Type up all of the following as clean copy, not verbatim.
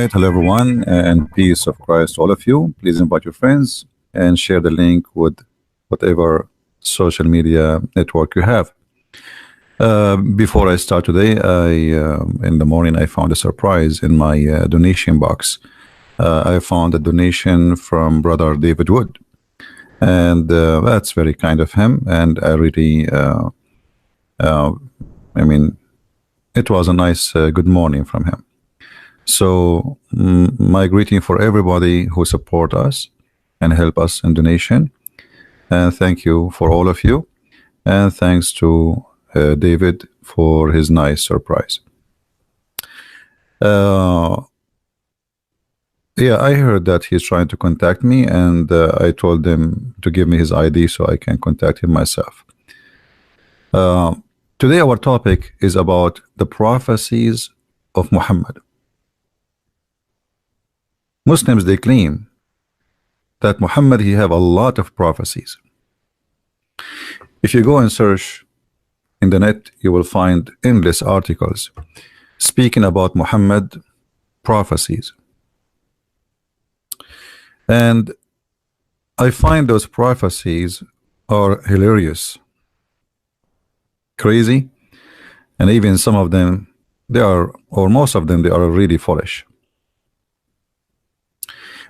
right, hello everyone, and peace of Christ to all of you. Please invite your friends and share the link with whatever social media network you have. Before I start today, in the morning I found a surprise in my donation box. I found a donation from Brother David Wood, and that's very kind of him. And I really, I mean, it was a nice good morning from him. So my greeting for everybody who support us and help us in donation, and thank you for all of you, and thanks to David for his nice surprise. Yeah, I heard that he's trying to contact me, and I told him to give me his ID so I can contact him myself. Today our topic is about the prophecies of Muhammad. Muslims, they claim that Muhammad, he have a lot of prophecies. If you go and search in the net, you will find endless articles speaking about Muhammad prophecies. And I find those prophecies are hilarious, crazy, and even some of them, they are, or most of them, they are really foolish.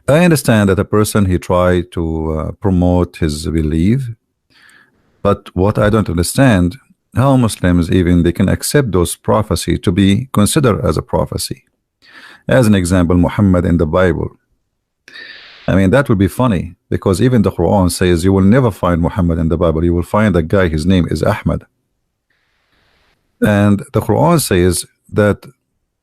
I understand that a person, he tried to promote his belief, but what I don't understand, how Muslims even they can accept those prophecies to be considered as a prophecy. As an example, Muhammad in the Bible. I mean, that would be funny, because even the Quran says you will never find Muhammad in the Bible. You will find a guy, his name is Ahmed. And the Quran says that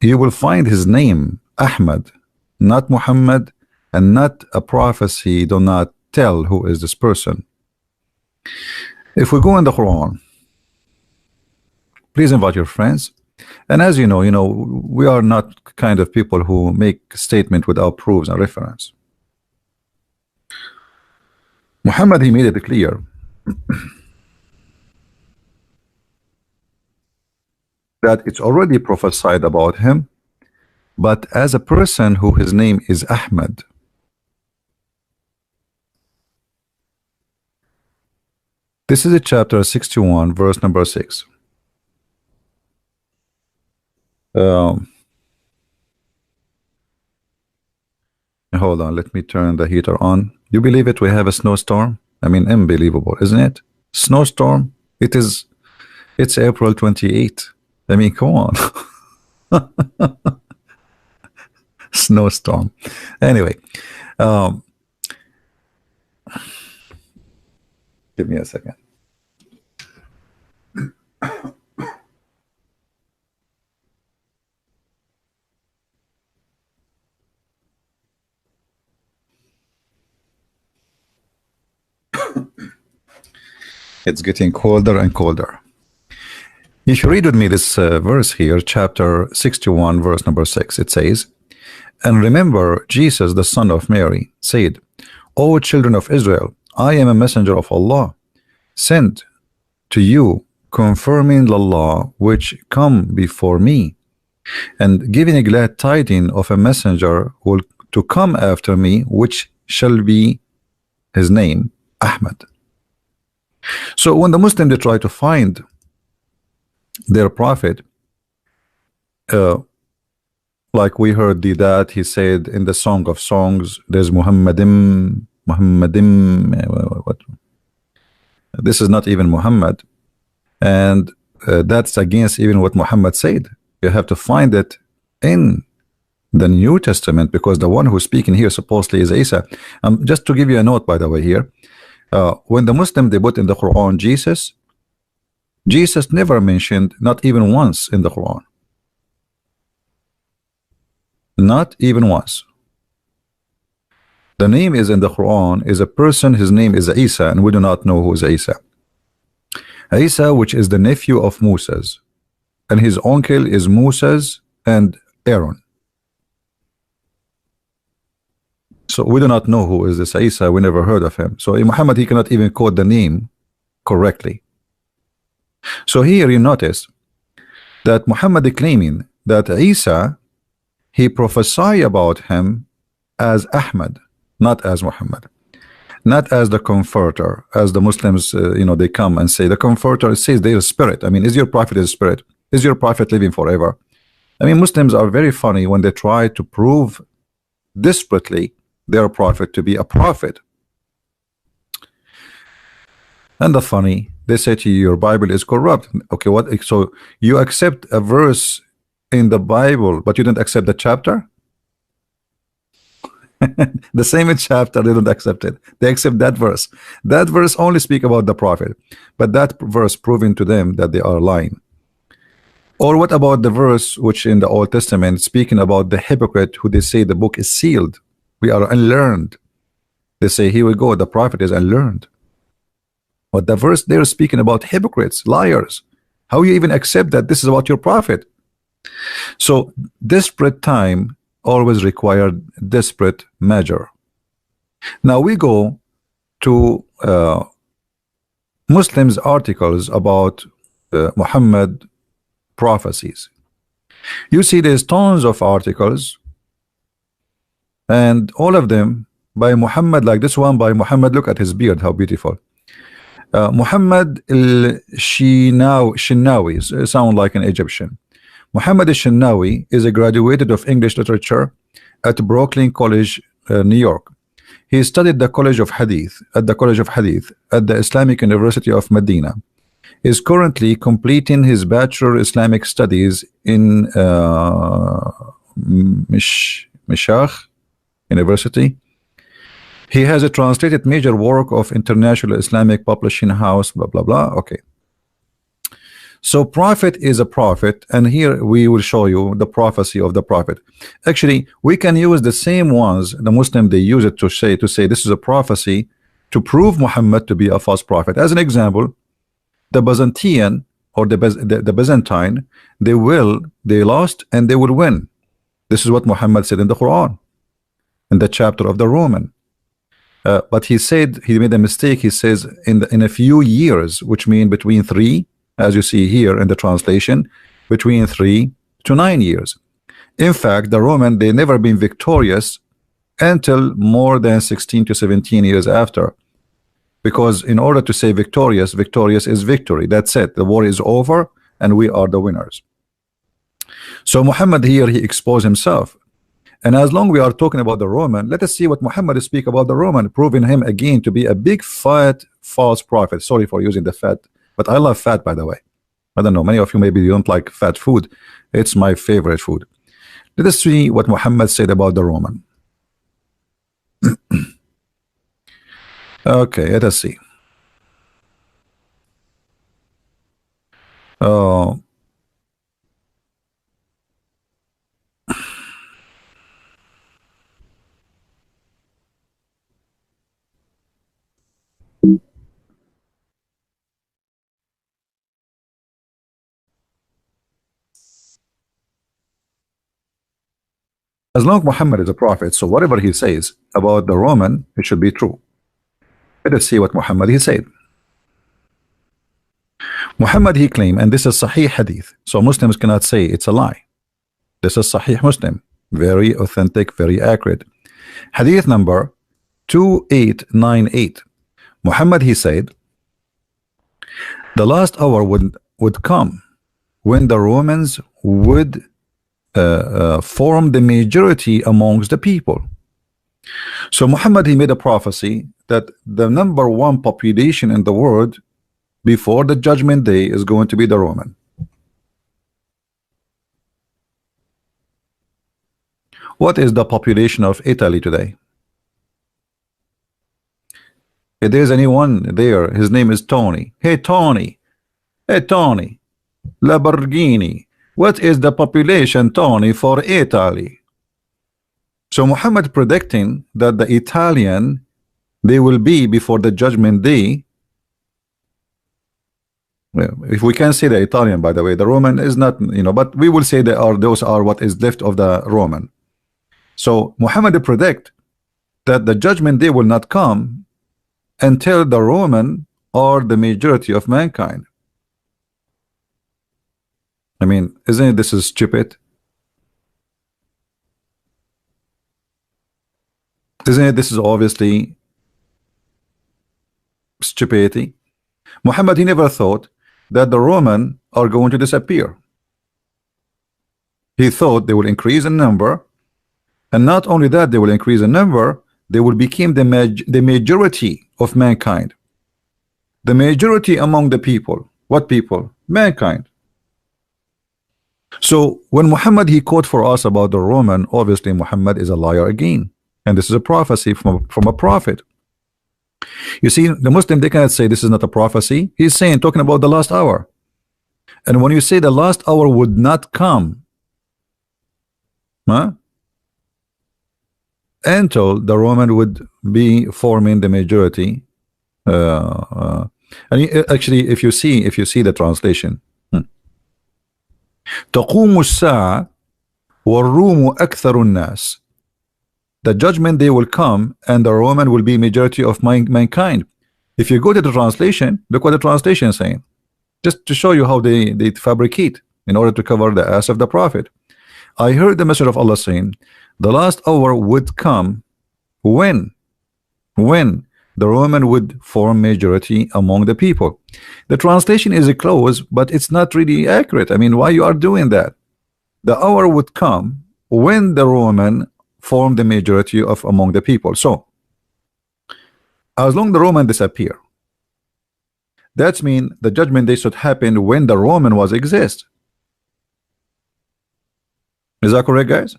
you will find his name Ahmed, not Muhammad, and not a prophecy do not tell who is this person. If we go in the Quran, please invite your friends. And as you know, we are not kind of people who make statement without proofs and reference. Muhammad, he made it clear that it's already prophesied about him, but as a person who his name is Ahmed. This is chapter 61, verse number 6. Hold on, let me turn the heater on. You believe it? We have a snowstorm. I mean, unbelievable, isn't it? Snowstorm. It's April 28th. I mean, come on. Snowstorm. Anyway, give me a second. It's getting colder and colder. If you read with me this verse here, chapter 61, verse number 6, it says, "And remember Jesus, the son of Mary, said, O children of Israel, I am a messenger of Allah, sent to you, confirming the law which come before me, and giving a glad tidings of a messenger who to come after me, which shall be his name, Ahmed." So when the Muslims, they try to find their prophet, like we heard that he said in the Song of Songs, there's Muhammadim, what? This is not even Muhammad, and that's against even what Muhammad said. You have to find it in the New Testament, because the one who's speaking here supposedly is Isa. Just to give you a note, by the way, here, when the Muslim, they put in the Quran Jesus never mentioned, not even once in the Quran. Not even once. The name is in the Quran is a person, his name is Isa, and we do not know who is Isa. Isa, which is the nephew of Moses, and his uncle is Moses and Aaron. So we do not know who is this Isa. We never heard of him. So Muhammad, he cannot even quote the name correctly. So here you notice that Muhammad is claiming that Isa he prophesied about him as Ahmed, not as Muhammad, not as the comforter, as the Muslims, they come and say the comforter says their spirit. I mean, is your prophet a spirit? Is your prophet living forever? I mean, Muslims are very funny when they try to prove desperately their prophet to be a prophet. And the funny, they say to you, your Bible is corrupt. Okay, what? So you accept a verse in the Bible, but you don't accept the chapter? The same chapter, they don't accept it. They accept that verse. That verse only speak about the prophet, but that verse proving to them that they are lying. Or what about the verse which in the Old Testament speaking about the hypocrite who they say the book is sealed? We are unlearned. They say, here we go, the prophet is unlearned. But the verse they're speaking about hypocrites, liars. How you even accept that this is about your prophet? So desperate time always required desperate measure. Now we go to Muslims articles about Muhammad prophecies. You see there's tons of articles, and all of them by Muhammad, like this one by Muhammad. Look at his beard, how beautiful. Muhammad al-Shinawi, sound like an Egyptian. Muhammad al-Shinawi is a graduate of English literature at Brooklyn College, New York. He studied the College of Hadith at the Islamic University of Medina. He is currently completing his Bachelor Islamic Studies in Mishach University. He has a translated major work of International Islamic Publishing House, blah, blah, blah. Okay. So prophet is a prophet, and here we will show you the prophecy of the prophet. Actually, we can use the same ones, the Muslim, they use it to say this is a prophecy to prove Muhammad to be a false prophet. As an example, the Byzantine or the Byzantine, they lost and they will win. This is what Muhammad said in the Quran, in the chapter of the Roman. But he said he made a mistake. He says in a few years, which mean between 3, as you see here in the translation, between 3 to 9 years. In fact, the Roman, they never been victorious until more than 16 to 17 years after. Because in order to say victorious is victory. That's it. The war is over and we are the winners. So Muhammad here, he exposed himself. And as long we are talking about the Roman, let us see what Muhammad speak about the Roman, proving him again to be a big fat false prophet. Sorry for using the fat, but I love fat, by the way. I don't know, many of you maybe you don't like fat food. It's my favorite food. Let us see what Muhammad said about the Roman. Okay, let us see. As long as Muhammad is a prophet, so whatever he says about the Roman, it should be true. Let us see what Muhammad he said. Muhammad he claimed, and this is Sahih Hadith, so Muslims cannot say it's a lie. This is Sahih Muslim, very authentic, very accurate. Hadith number 2898. Muhammad he said, the last hour would come when the Romans would form the majority amongst the people. So Muhammad he made a prophecy that the #1 population in the world before the judgment day is going to be the Roman. What is the population of Italy today? If there's anyone there, his name is Tony. Hey Tony, Lamborghini, what is the population, Tony, for Italy? So Muhammad predicting that the Italian, they will be before the judgment day. Well, if we can say the Italian, by the way, the Roman is not, but we will say those are what is left of the Roman. So Muhammad predict that the judgment day will not come until the Roman are the majority of mankind. I mean, isn't this is stupid? Isn't it? This is obviously stupidity. Muhammad, he never thought that the Roman are going to disappear. He thought they will increase in number, and not only that, they will increase in number, they will become the majority of mankind. The majority among the people. What people? Mankind. So when Muhammad, he quote for us about the Roman, obviously Muhammad is a liar again, and this is a prophecy from a prophet. You see, the Muslim, they cannot say this is not a prophecy. He's saying, talking about the last hour. And when you say the last hour would not come, until the Roman would be forming the majority, actually, if you see the translation, تقوم الساعة والروم أكثر الناس. The judgment day will come and the Roman will be majority of mankind. If you go to the translation, look what the translation is saying, just to show you how they fabricate in order to cover the ass of the prophet. I heard the Messenger of Allah saying, the last hour would come when the Roman would form majority among the people. The translation is close, but it's not really accurate. I mean, why you are doing that? The hour would come when the Roman form the majority of among the people. So as long the Roman disappear, that means the judgment day should happen when the Roman was exist. Is that correct, guys?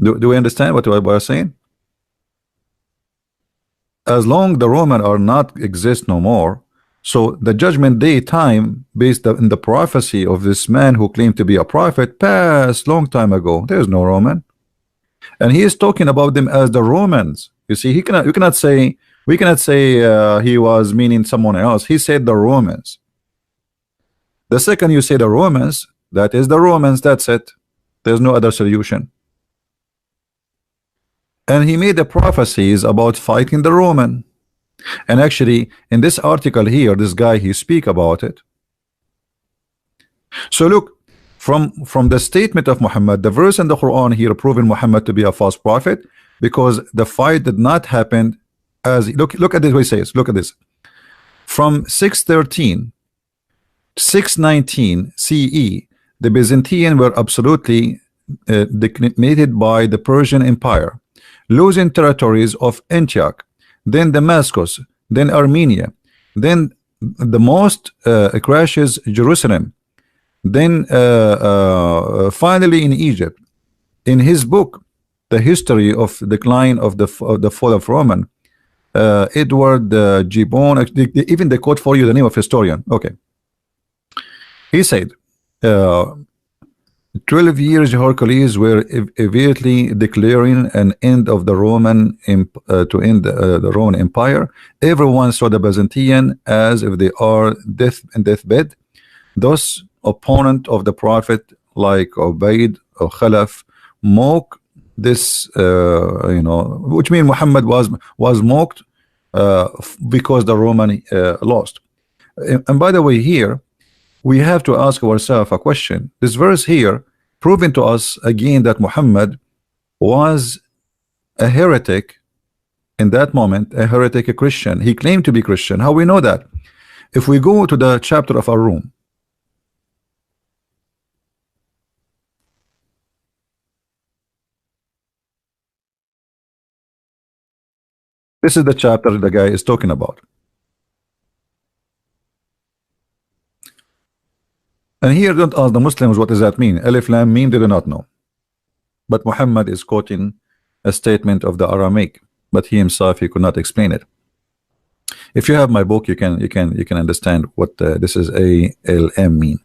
Do we understand what I'm saying? As long the Roman are not exist no more, so the judgment day time based in the prophecy of this man who claimed to be a prophet passed long time ago. There's no Roman, and he is talking about them as the Romans. You see, we cannot say he was meaning someone else. He said the Romans. The second you say the Romans, that is the Romans. That's it. There's no other solution. And he made the prophecies about fighting the Roman. And actually, in this article here, this guy, he speak about it. So look, from the statement of Muhammad, the verse in the Quran here proving Muhammad to be a false prophet, because the fight did not happen as look at this, what he says. Look at this. From 613, 619 CE, the Byzantine were absolutely decimated by the Persian Empire, losing territories of Antioch, then Damascus, then Armenia, then the most crashes Jerusalem, then finally in Egypt. In his book, The History of Decline of the Fall of Roman, Edward Gibbon, even they quote for you the name of historian. Okay, he said 12 years Hercules were immediately declaring an end of the Roman to end the Roman Empire. Everyone saw the Byzantine as if they are in deathbed. Thus, opponent of the Prophet like Ubaid or Khalaf mock this, which means Muhammad was mocked because the Roman lost. And by the way, here we have to ask ourselves a question. This verse here proving to us again that Muhammad was a heretic in that moment, a heretic, a Christian. He claimed to be Christian. How we know that? If we go to the chapter of Ar-Rum, this is the chapter the guy is talking about. And here, don't ask the Muslims what does that mean. Alif Lam Mim, they do not know. But Muhammad is quoting a statement of the Aramaic, but he himself, he could not explain it. If you have my book, you can understand what this is ALM mean.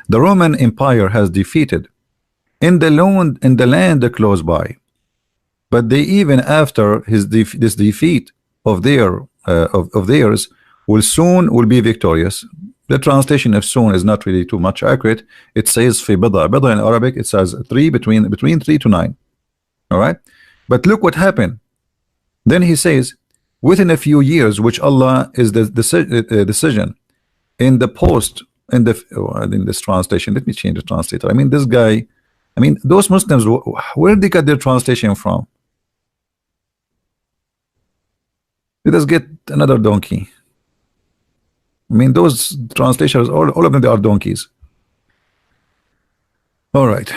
The Roman Empire has defeated in the land close by, but they, even after this defeat of theirs, will be victorious. The translation of soon is not really too much accurate. It says fi bida. Bida in Arabic, it says between 3 to 9. All right, but look what happened. Then he says, within a few years, which Allah is the decision in the post in this translation. Let me change the translator. I mean, this guy I mean, those Muslims, where did they get their translation from? Let us get another donkey. I mean, those translations, all of them, they are donkeys. All right.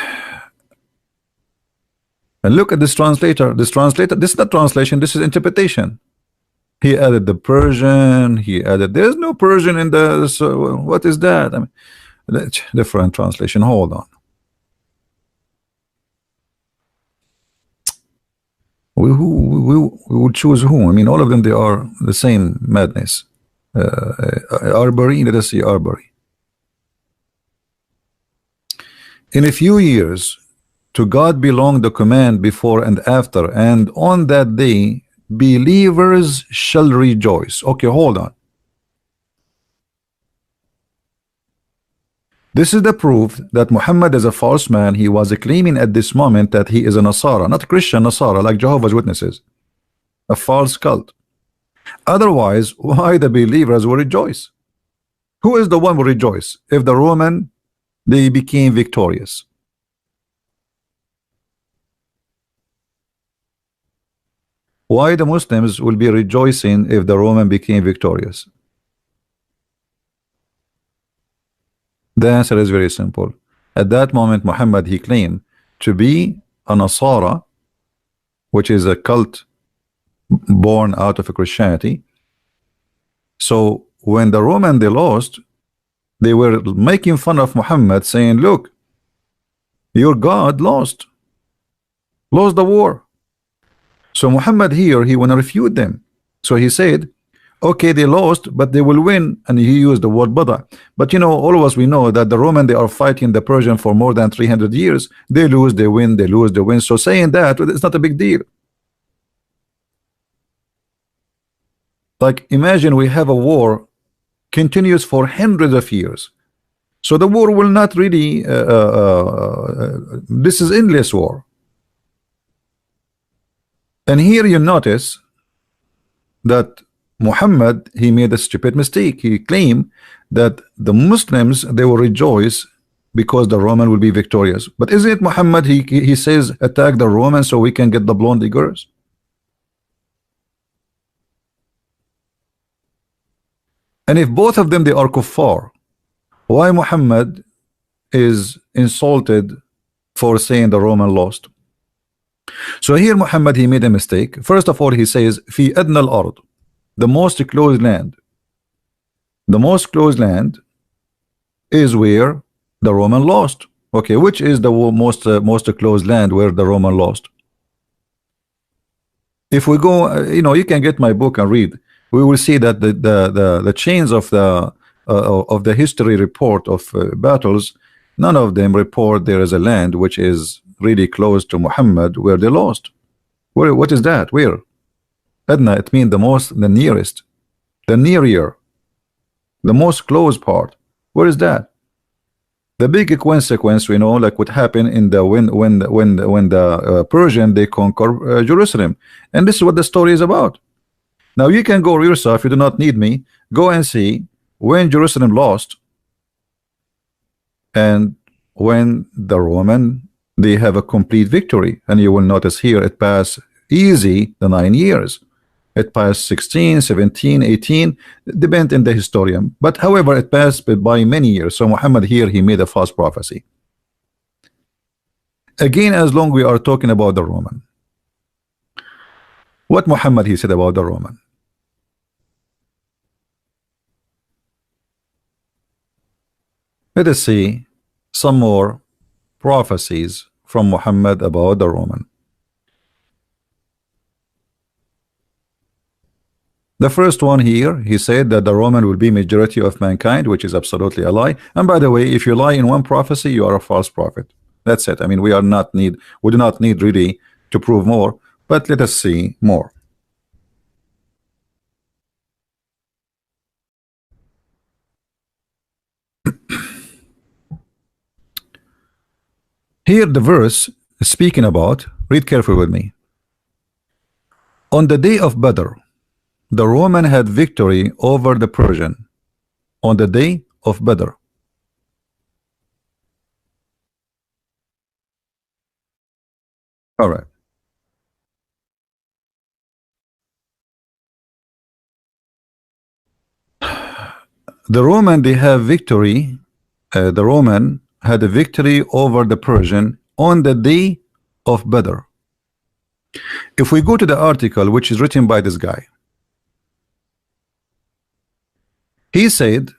And look at this translator. This is not translation, this is interpretation. He added the Persian, he added, there's no Persian in the, so what is that? I mean, different translation. Hold on. We would choose who? I mean, all of them, they are the same madness. Arbery, let us see Arbery. In a few years, to God belong the command before and after, and on that day, believers shall rejoice. Okay, hold on. This is the proof that Muhammad is a false man. He was claiming at this moment that he is a Nasara, not Christian Nasara like Jehovah's Witnesses, a false cult. Otherwise, why the believers will rejoice? Who is the one who rejoice? If the Roman, they became victorious. Why the Muslims will be rejoicing if the Roman became victorious? The answer is very simple. At that moment, Muhammad, he claimed to be a Nasara, which is a cult born out of Christianity. So when the Roman, they lost, they were making fun of Muhammad, saying, look, your God lost the war. So Muhammad here, he want to refute them. So he said, okay, they lost, but they will win. And he used the word Bada. But you know, all of us, we know that the Roman, they are fighting the Persian for more than 300 years. They lose, they win, they lose, they win. So saying that, it's not a big deal. Like, imagine we have a war continues for hundreds of years. So the war will not really, this is endless war. And here you notice that Muhammad, he made a stupid mistake. He claimed that the Muslims, they will rejoice because the Roman will be victorious. But isn't it Muhammad, he says, attack the Romans so we can get the blonde girls? And if both of them, they are kuffar, why Muhammad is insulted for saying the Roman lost? So here Muhammad, he made a mistake. First of all, he says, fi adna al-ard, the most closed land. The most closed land is where the Roman lost. Okay, which is the most closed land where the Roman lost? If we go, you know, you can get my book and read. We will see that the chains of the history report of battles, none of them report there is a land which is really close to Muhammad where they lost. Where? What is that? Where? Adna, it means the nearest, the nearer, the most close part. Where is that? The big consequence, we know, like what happened in the when the Persian, they conquer Jerusalem, and this is what the story is about. Now you can go yourself, you do not need me. Go and see when Jerusalem lost and when the Roman, they have a complete victory. And you will notice here it passed easy the 9 years. It passed 16, 17, 18, depend in the historian. But however, it passed by many years. So Muhammad here, he made a false prophecy. Again, as long we are talking about the Roman. What Muhammad, he said about the Roman? Let us see some more prophecies from Muhammad about the Roman. The first one here, he said that the Roman will be majority of mankind, which is absolutely a lie. And by the way, if you lie in one prophecy, you are a false prophet. That's it. I mean, we do not need really to prove more, but let us see more. Here the verse is speaking about, read carefully with me. On the day of Badr, the Roman had victory over the Persian. On the day of Badr. All right. The Roman, they have victory. The Roman had a victory over the Persian on the day of Badr. If we go to the article, which is written by this guy, he said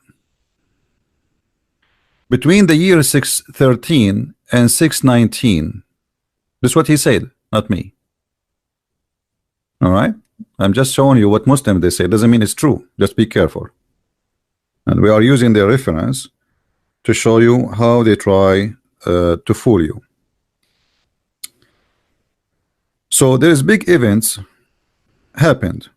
between the year 613 and 619. This is what he said, not me. All right. I'm just showing you what Muslims they say. Doesn't mean it's true. Just be careful. And we are using their reference to show you how they try to fool you. So there's big events happened.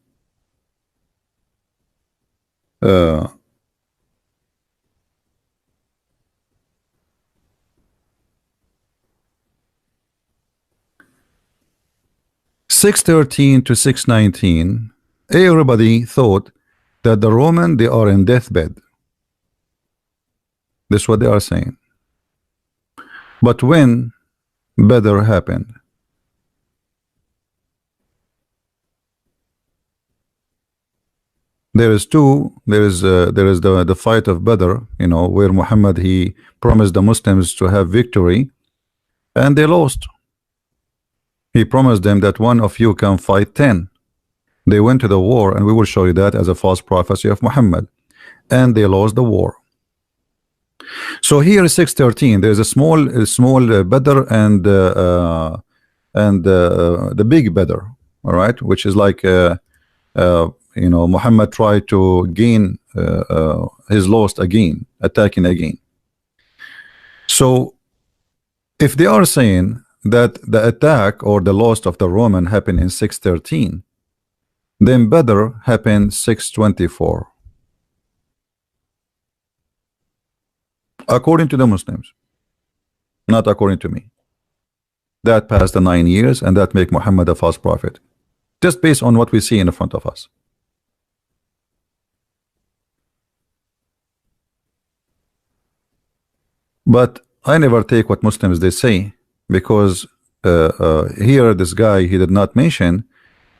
613 to 619, everybody thought that the Roman, they are in deathbed. That's what they are saying. But when Badr happened, there is the fight of Badr, you know, where Muhammad, he promised the Muslims to have victory, and they lost. He promised them that one of you can fight 10. They went to the war, and we will show you that as a false prophecy of Muhammad, and they lost the war. So here is 613. There's a small Badr and the big Badr, all right, which is like you know, Muhammad tried to gain his lost again, attacking again. So if they are saying that the attack or the loss of the Roman happened in 613, then Badr happened 624, according to the Muslims, not according to me. That passed the 9 years, and that make Muhammad a false prophet, just based on what we see in front of us. But I never take what Muslims they say, because here this guy, he did not mention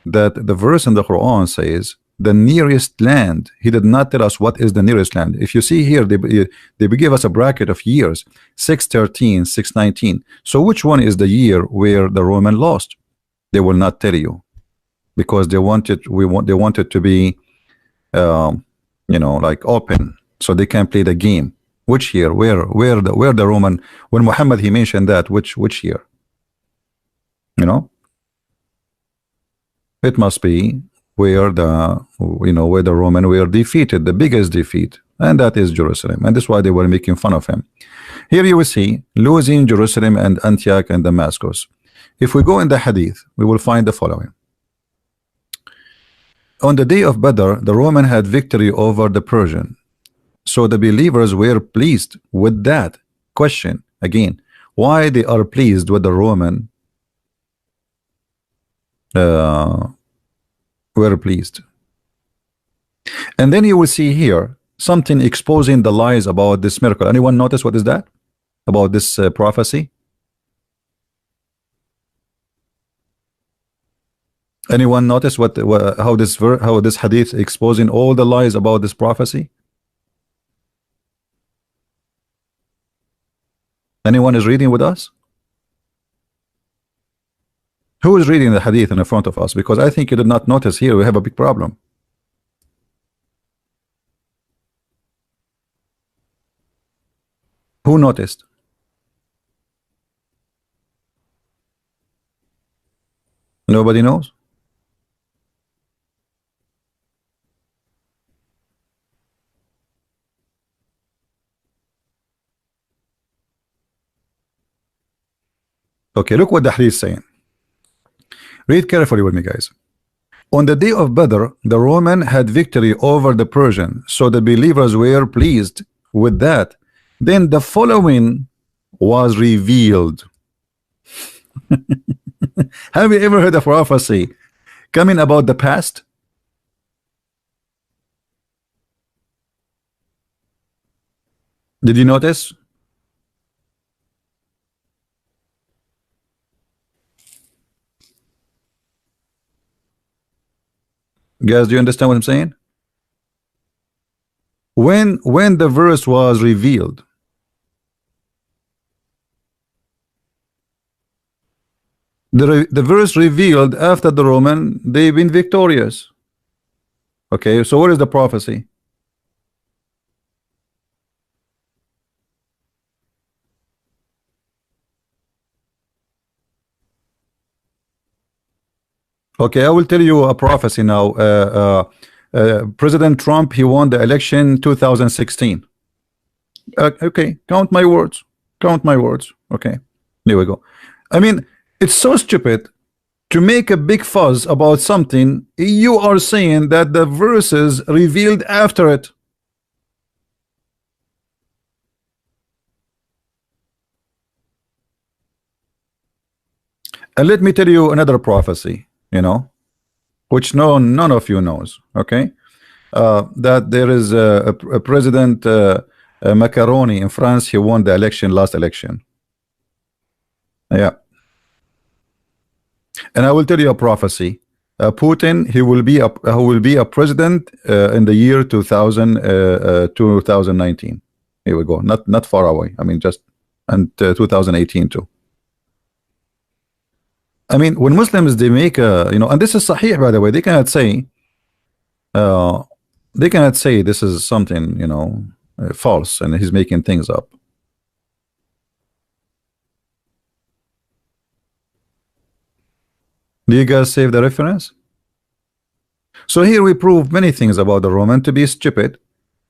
that the verse in the Quran says the nearest land. He did not tell us what is the nearest land. If you see here, they give us a bracket of years, 613, 619. So which one is the year where the Roman lost? They will not tell you, because they wanted to be you know, like open, so they can play the game. Which year? Where the Roman, when Muhammad he mentioned that, which year? You know, it must be where the, you know, where the Roman were defeated, the biggest defeat, and that is Jerusalem. And that's why they were making fun of him. Here you will see losing Jerusalem and Antioch and Damascus. If we go in the Hadith, we will find the following. On the day of Badr, the Roman had victory over the Persian. So the believers were pleased with that. Question again, why they are pleased with the Roman were pleased. And then you will see here something exposing the lies about this miracle. Anyone notice what is that about this prophecy? Anyone notice how this hadith exposing all the lies about this prophecy? Anyone is reading with us? Who is reading the hadith in front of us? Because I think you did not notice here we have a big problem. Who noticed? Nobody knows? Okay, look what the hadith is saying. Read carefully with me, guys. On the day of Badr, the Roman had victory over the Persian, so the believers were pleased with that. Then the following was revealed. Have you ever heard a prophecy coming about the past? Did you notice? Guys, do you understand what I'm saying? When the verse was revealed, the verse revealed after the Roman, they've been victorious. Okay, so what is the prophecy? Okay, I will tell you a prophecy now. President Trump, he won the election 2016. Okay, count my words. Count my words. Okay, there we go. I mean, it's so stupid to make a big fuss about something. You are saying that the verses revealed after it. And let me tell you another prophecy, which none of you knows. Okay, that there is a president Macaroni in France. He won the election, last election. Yeah, and I will tell you a prophecy. Putin, he will be a president in the year 2019. Here we go. Not far away. I mean, just and 2018 too. I mean, when Muslims, they make and this is sahih, by the way. They cannot say this is something false and he's making things up. Do you guys save the reference? So here we prove many things about the Roman to be stupid,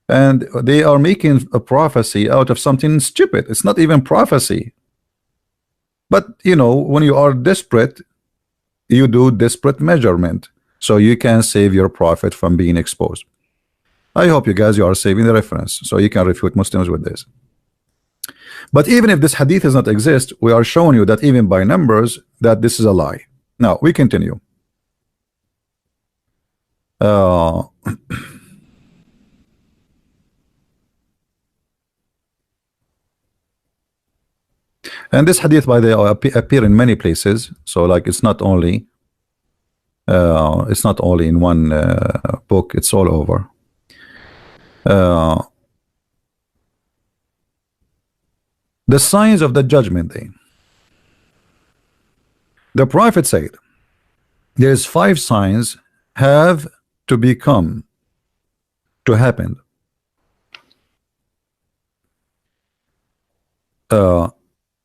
and they are making a prophecy out of something stupid. It's not even prophecy. But when you are desperate, you do desperate measurement so you can save your prophet from being exposed. I hope you guys, you are saving the reference so you can refute Muslims with this. But even if this hadith does not exist, we are showing you that even by numbers that this is a lie. Now we continue. And this hadith, by the way, appear in many places. So like it's not only in one book, it's all over. The signs of the judgment day. The prophet said there's 5 signs have to happen.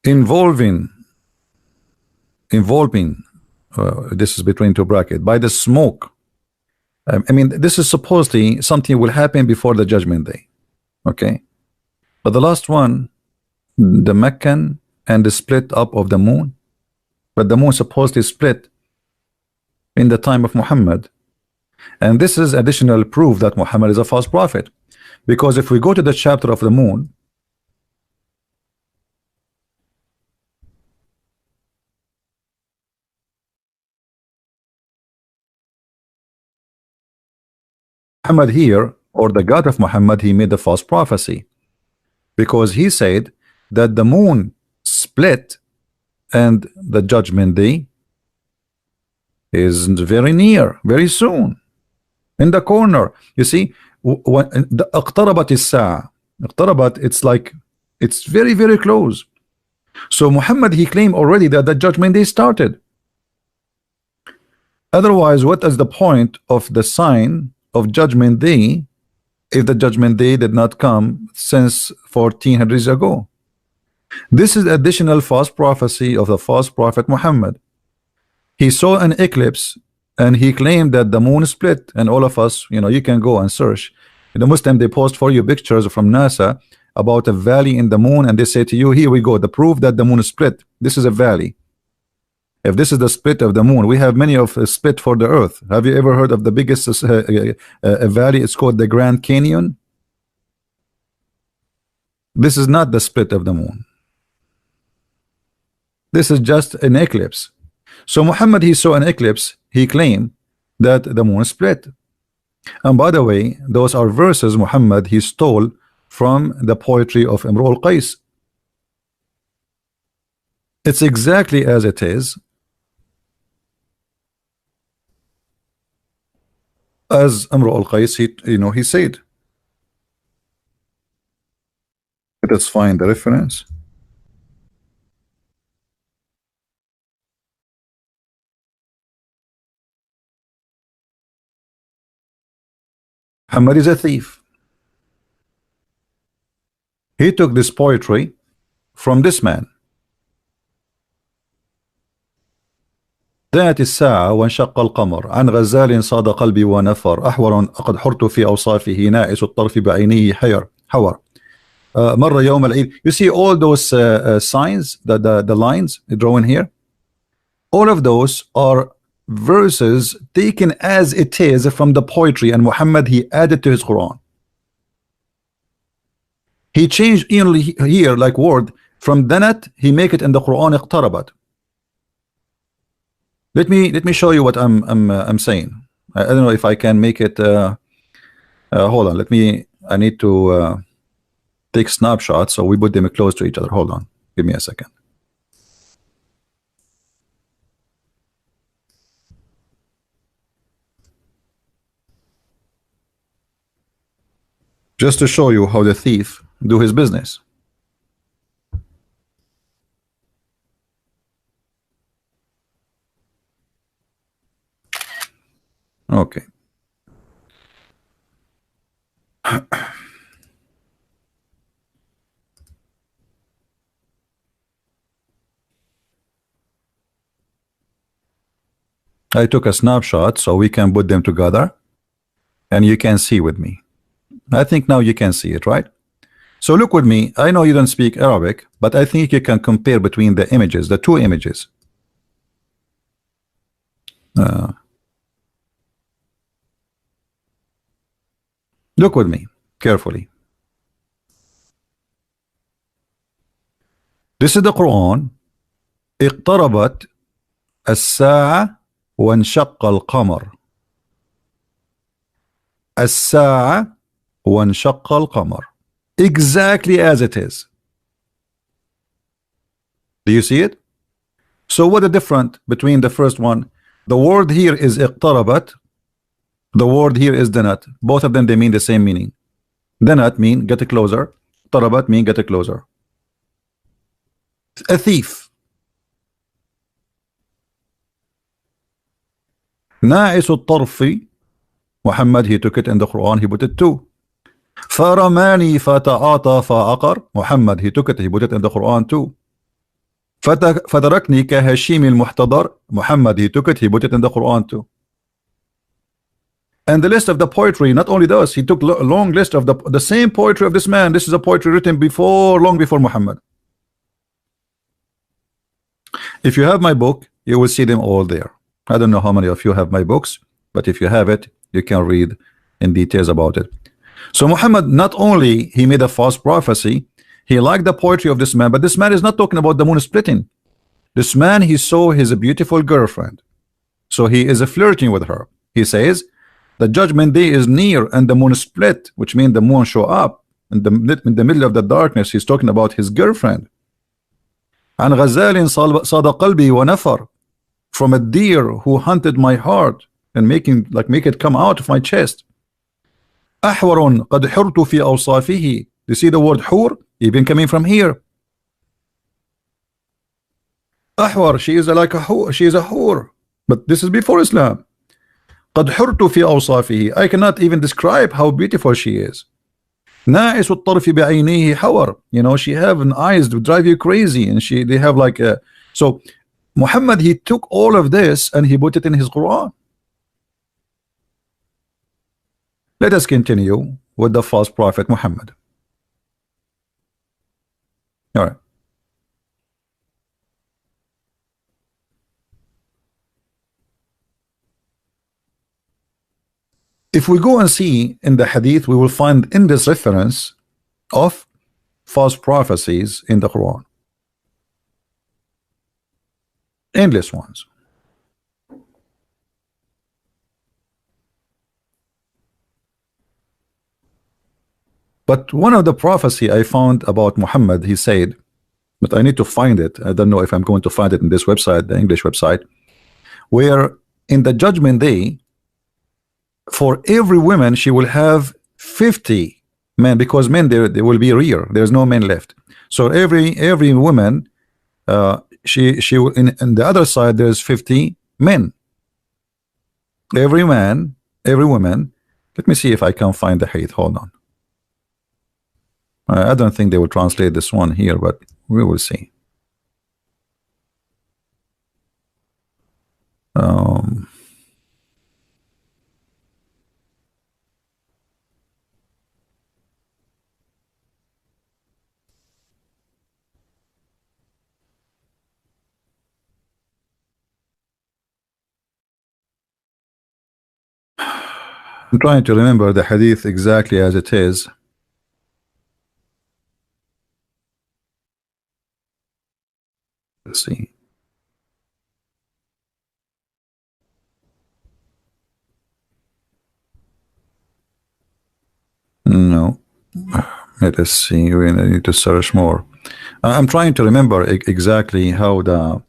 Involving this is between 2 brackets, by the smoke. I mean, this is supposedly something will happen before the judgment day. Okay, but the last one, the Meccan and the split up of the moon. But the moon supposedly split in the time of Muhammad, and this is additional proof that Muhammad is a false prophet, because if we go to the chapter of the moon, Muhammad here, or the God of Muhammad, he made a false prophecy, because he said that the moon split and the judgment day is very near, very soon, in the corner. You see, the اقتربت الساعة. اقتربت, it's like it's very, very close. So Muhammad, he claimed already that the judgment day started. Otherwise, what is the point of the sign of judgment day if the judgment day did not come since 1400 years ago? This is additional false prophecy of the false prophet Muhammad. He saw an eclipse and he claimed that the moon split, and all of us, you can go and search. The Muslim, they post for you pictures from NASA about a valley in the moon, and they say to you, here we go, the proof that the moon split. This is a valley. If this is the split of the moon, we have many of split for the earth. Have you ever heard of the biggest valley? It's called the Grand Canyon. This is not the split of the moon. This is just an eclipse. So Muhammad, he saw an eclipse. He claimed that the moon split. And by the way, those are verses Muhammad, he stole from the poetry of Imru al-Qais. It's exactly as it is. as Amr al-Qais, he said. Let us find the reference. Muhammad is a thief. He took this poetry from this man. ذات الساعة وانشق القمر عن غزال صاد قلبي ونفر أحور قد حرت في أوصافه نائس الطرف بعينيه حور مر يوم العيد. You see all those signs, the lines drawn here, all of those are verses taken as it is from the poetry, and Muhammad he added to his Quran. He changed only here like word from danat, he make it in the Quran اقتربت. Let me show you what I'm saying. I don't know if I can make it. Hold on. I need to take snapshots so we put them close to each other. Hold on. Give me a second. Just to show you how the thief do his business. Okay. I took a snapshot so we can put them together and you can see with me. I think now you can see it, right? So look with me. I know you don't speak Arabic, but I think you can compare between the images, the two images. Look with me carefully. This is the Quran. اقتربت الساعة وانشق القمر. الساعة وانشق القمر. Exactly as it is. Do you see it? So what is different between the first one? The word here is اقتربت. The word here is danat. Both of them, they mean the same meaning. Danat mean get closer. Tarabat mean get closer. A thief. نائس الطرف. Muhammad, he took it in the Quran, he put it too. فرماني فتعاطى فعقر. Muhammad, he took it, he put it in the Quran too. فتركني كهشيم المحتضر. Muhammad, he took it, he put it in the Quran too. And the list of the poetry, not only those, he took a long list of the same poetry of this man. This is a poetry written long before Muhammad. If you have my book, you will see them all there. I don't know how many of you have my books, but if you have it, you can read in details about it. So Muhammad, not only he made a false prophecy, he liked the poetry of this man, but this man is not talking about the moon splitting. This man, he saw his beautiful girlfriend, so he is flirting with her. He says the judgment day is near and the moon split, which means the moon show up in the middle of the darkness. He's talking about his girlfriend. عن غزال صاد قلبي ونفر, from a deer who hunted my heart and make it come out of my chest. أحور قد حرت في أوصافه. You see the word حور even coming from here. أحور, she is like a whore, she is a whore, but this is before Islam. قد حرت في أوصافه, I cannot even describe how beautiful she is. نائس الطرف بعينيه حور, you know, she have an eyes to drive you crazy, and they have like a. So Muhammad, he took all of this and he put it in his Quran. Let us continue with the false prophet Muhammad. All right. If we go and see in the hadith, we will find in this reference of false prophecies in the Quran. Endless ones. But one of the prophecy I found about Muhammad, he said, but I need to find it. I don't know if I'm going to find it in this website, the English website, where in the judgment day, For every woman, she will have 50 men, because men there will be rear. There's no men left. So every woman, she will, in the other side there's 50 men. Every man, every woman. Let me see if I can find the hadith. Hold on. I don't think they will translate this one here, but we will see. I'm trying to remember the hadith exactly as it is. Let's see. No. Let us see. We need to search more. I'm trying to remember exactly how the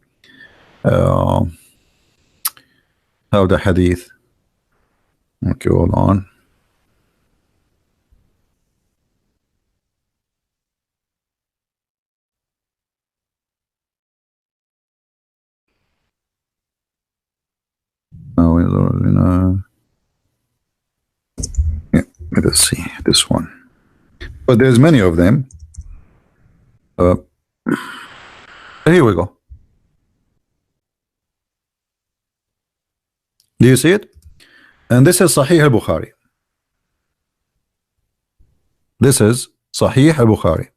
hadith. Okay, hold on. Yeah, let us see this one. But there's many of them. Here we go. Do you see it? And this is Sahih al-Bukhari. This is Sahih al-Bukhari.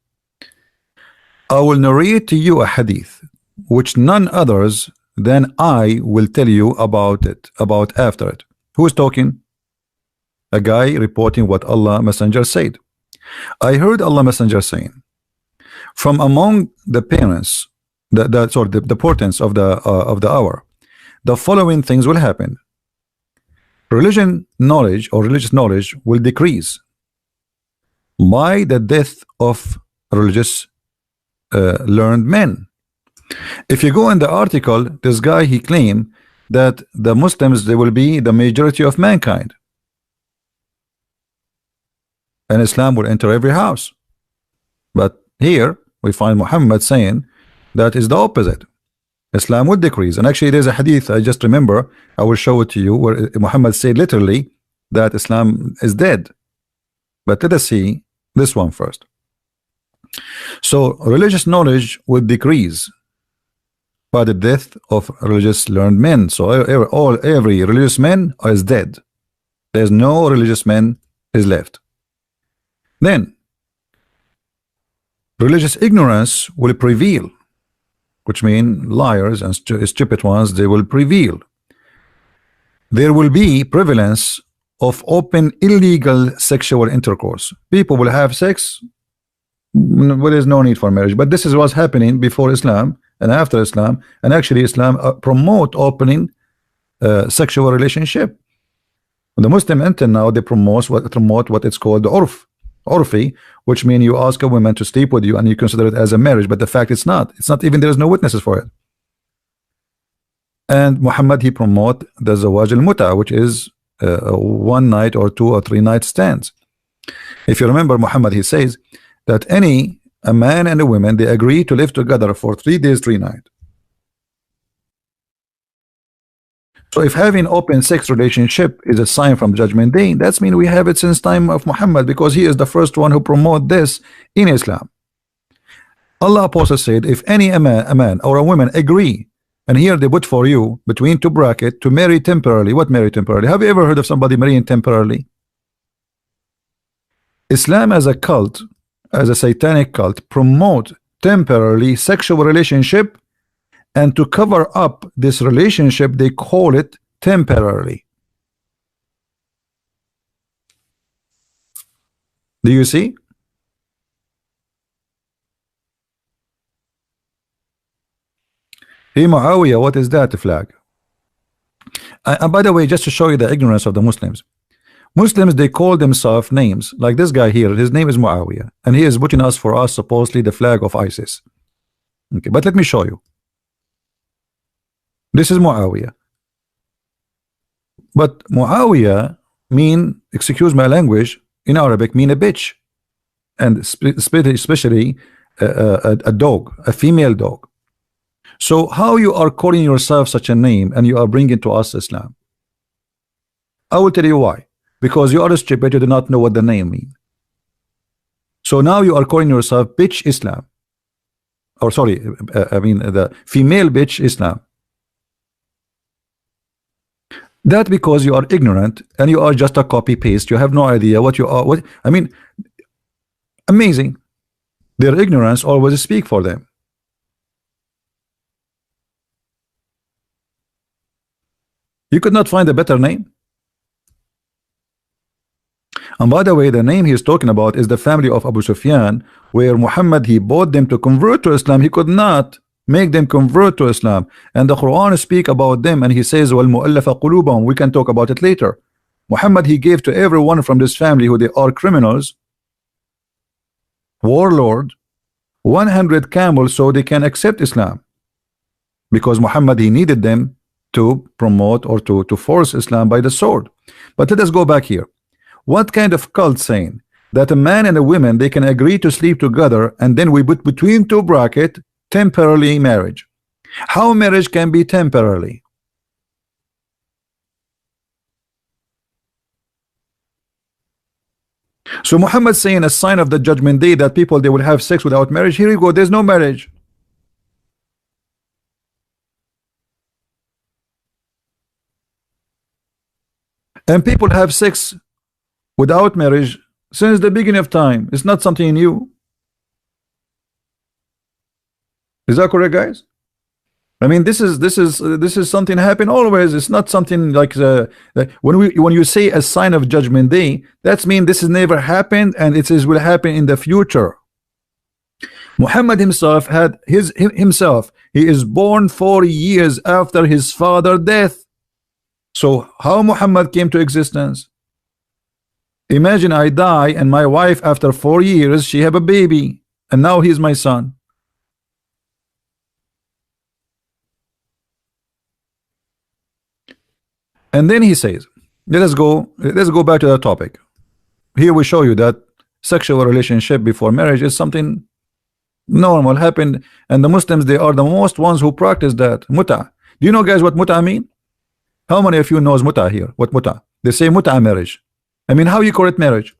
I will narrate to you a hadith which none others than I will tell you about after it. Who is talking? A guy reporting what Allah Messenger said. I heard Allah Messenger saying, from among the parents, the portents of the hour, the following things will happen. Religion knowledge or religious knowledge will decrease by the death of religious learned men. If you go in the article, this guy, he claimed that the Muslims, they will be the majority of mankind, and Islam will enter every house. But here we find Muhammad saying that is the opposite. Islam would decrease. And actually there's a hadith, I just remember, I will show it to you, where Muhammad said literally that Islam is dead. But let us see this one first. So religious knowledge would decrease by the death of religious learned men. So every religious man is dead. There's no religious man is left. Then religious ignorance will prevail, which means liars and stupid ones, they will prevail. There will be prevalence of open illegal sexual intercourse. People will have sex, there is no need for marriage. But this is what's happening before Islam and after Islam. And actually Islam promote opening sexual relationship. The Muslim until now, they promote what it's called the urfi, which means you ask a woman to sleep with you and you consider it as a marriage, but the fact it's not even, there is no witnesses for it. And Muhammad, he promote the zawaj al-muta, which is one night or 2 or 3 night stands. If you remember, Muhammad, he says that a man and a woman, they agree to live together for 3 days 3 nights. So if having open sex relationship is a sign from Judgment Day, that's mean we have it since time of Muhammad, because he is the first one who promote this in Islam. Allah Apostle said, if any a man or a woman agree, and here they put for you between 2 brackets to marry temporarily. What marry temporarily? Have you ever heard of somebody marrying temporarily? Islam as a cult, as a satanic cult, promote temporarily sexual relationship, and to cover up this relationship they call it temporarily. Do you see? Hey Muawiyah, what is that flag? And by the way, just to show you the ignorance of the Muslims, they call themselves names like this guy here. His name is Muawiyah, and he is putting us for us supposedly the flag of ISIS. Okay, but let me show you. This is Muawiyah. But Muawiyah, mean, excuse my language, in Arabic mean a bitch, and especially a dog, a female dog. So how you are calling yourself such a name and you are bringing to us Islam? I will tell you why. Because you are stupid, you do not know what the name means. So now you are calling yourself bitch Islam, or sorry, I mean the female bitch Islam. That because you are ignorant and you are just a copy paste. You have no idea what you are. What I mean, amazing. Their ignorance always speak for them. You could not find a better name. And by the way, the name he's talking about is the family of Abu Sufyan, where Muhammad, he bought them to convert to Islam. He could not make them convert to Islam. And the Quran speak about them, and he says, وَالْمُؤَلَّفَ قُلُوبَهُمْ. We can talk about it later. Muhammad, he gave to everyone from this family who they are criminals, warlord, 100 camels so they can accept Islam. Because Muhammad, he needed them to promote or to force Islam by the sword. But let us go back here. What kind of cult saying that a man and a woman, they can agree to sleep together, and then we put between two brackets temporarily marriage? How marriage can be temporarily? So Muhammad saying a sign of the judgment day that people, they will have sex without marriage. Here you go, there's no marriage. And people have sex without marriage since the beginning of time. It's not something new. Is that correct, guys? I mean, this is something happen always. It's not something like when you say a sign of judgment day, that's mean this has never happened and it will happen in the future. Muhammad himself had himself. He is born 4 years after his father's death. So how Muhammad came to existence? Imagine I die and my wife after 4 years she have a baby and now he's my son. And then he says, let's go back to the topic. Here we show you that sexual relationship before marriage is something normal, happened, and the Muslims, they are the most ones who practice that. Muta. Do you know, guys, what muta mean? How many of you knows muta here? What muta? They say muta marriage. I mean, how you call it marriage?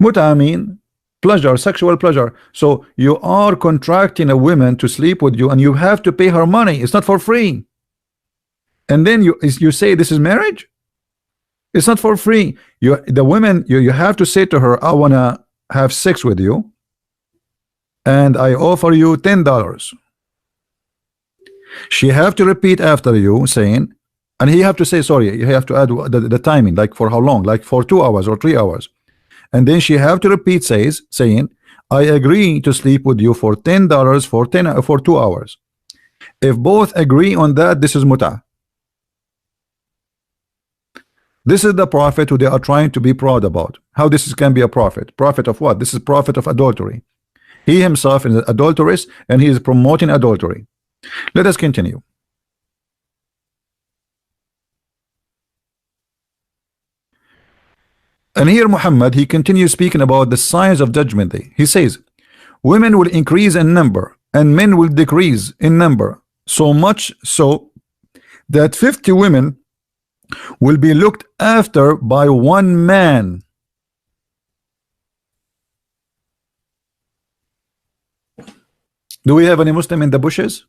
Muta mean pleasure, sexual pleasure. So you are contracting a woman to sleep with you, and you have to pay her money. It's not for free. And then you say this is marriage? It's not for free. The women, you have to say to her, I wanna have sex with you, and I offer you $10. She have to repeat after you saying, and he have to say, sorry, you have to add the timing, like for how long, like for 2 hours or 3 hours. And then she have to repeat saying, I agree to sleep with you for $10 for 2 hours. If both agree on that, this is muta. This is the prophet who they are trying to be proud about. How this can be a prophet? Prophet of what? This is prophet of adultery. He himself is an adulteress and he is promoting adultery. Let us continue. And here Muhammad, he continues speaking about the signs of judgment day. He says, women will increase in number and men will decrease in number, so much so that 50 women will be looked after by one man. Do we have any Muslim in the bushes?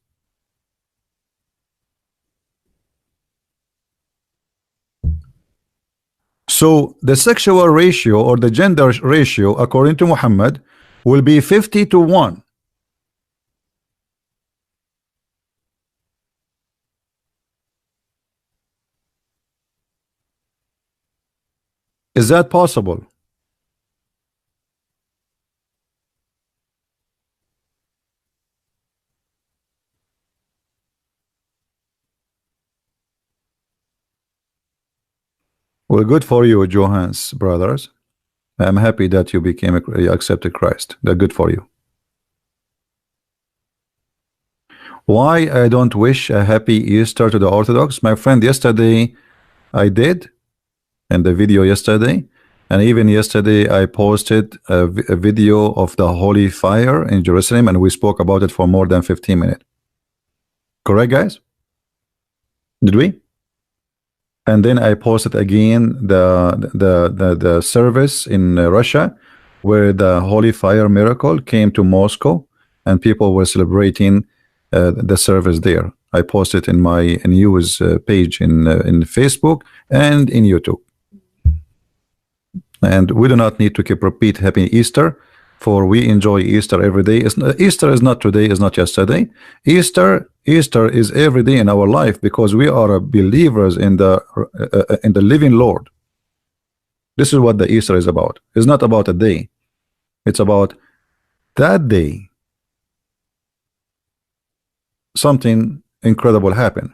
So the sexual ratio or the gender ratio according to Muhammad will be 50 to 1. Is that possible? Well, good for you, Johans brothers. I'm happy that you you accepted Christ. They're good for you. Why I don't wish a happy Easter to the Orthodox? My friend, yesterday I did, in the video yesterday, and even yesterday I posted a video of the holy fire in Jerusalem, and we spoke about it for more than 15 minutes. Correct, guys? Did we? And then I posted again the service in Russia, where the holy fire miracle came to Moscow, and people were celebrating the service there. I posted in my news page in Facebook and in YouTube. And we do not need to keep repeat Happy Easter, for we enjoy Easter every day. Easter is not today, is not yesterday. Easter is every day in our life, because we are believers in the living Lord. This is what the Easter is about. It's not about a day. It's about that day. Something incredible happened.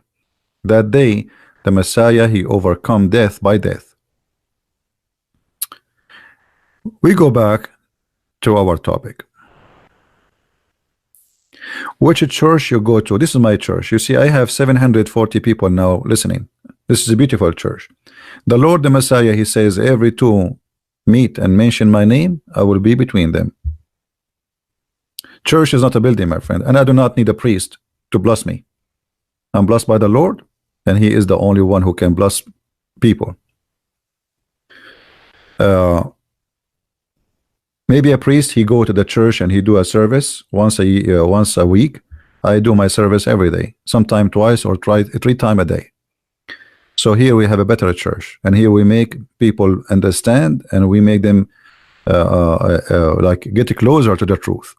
That day, the Messiah, he overcome death by death. We go back to our topic. Which church you go to? This is my church. You see, I have 740 people now listening. This is a beautiful church. The Lord, the Messiah, he says, every two meet and mention my name, I will be between them. Church is not a building, my friend, and I do not need a priest to bless me. I'm blessed by the Lord, and he is the only one who can bless people. Maybe a priest, he go to the church and he do a service once a week. I do my service every day, sometime twice or three times a day. So here we have a better church, and here we make people understand, and we make them like get closer to the truth.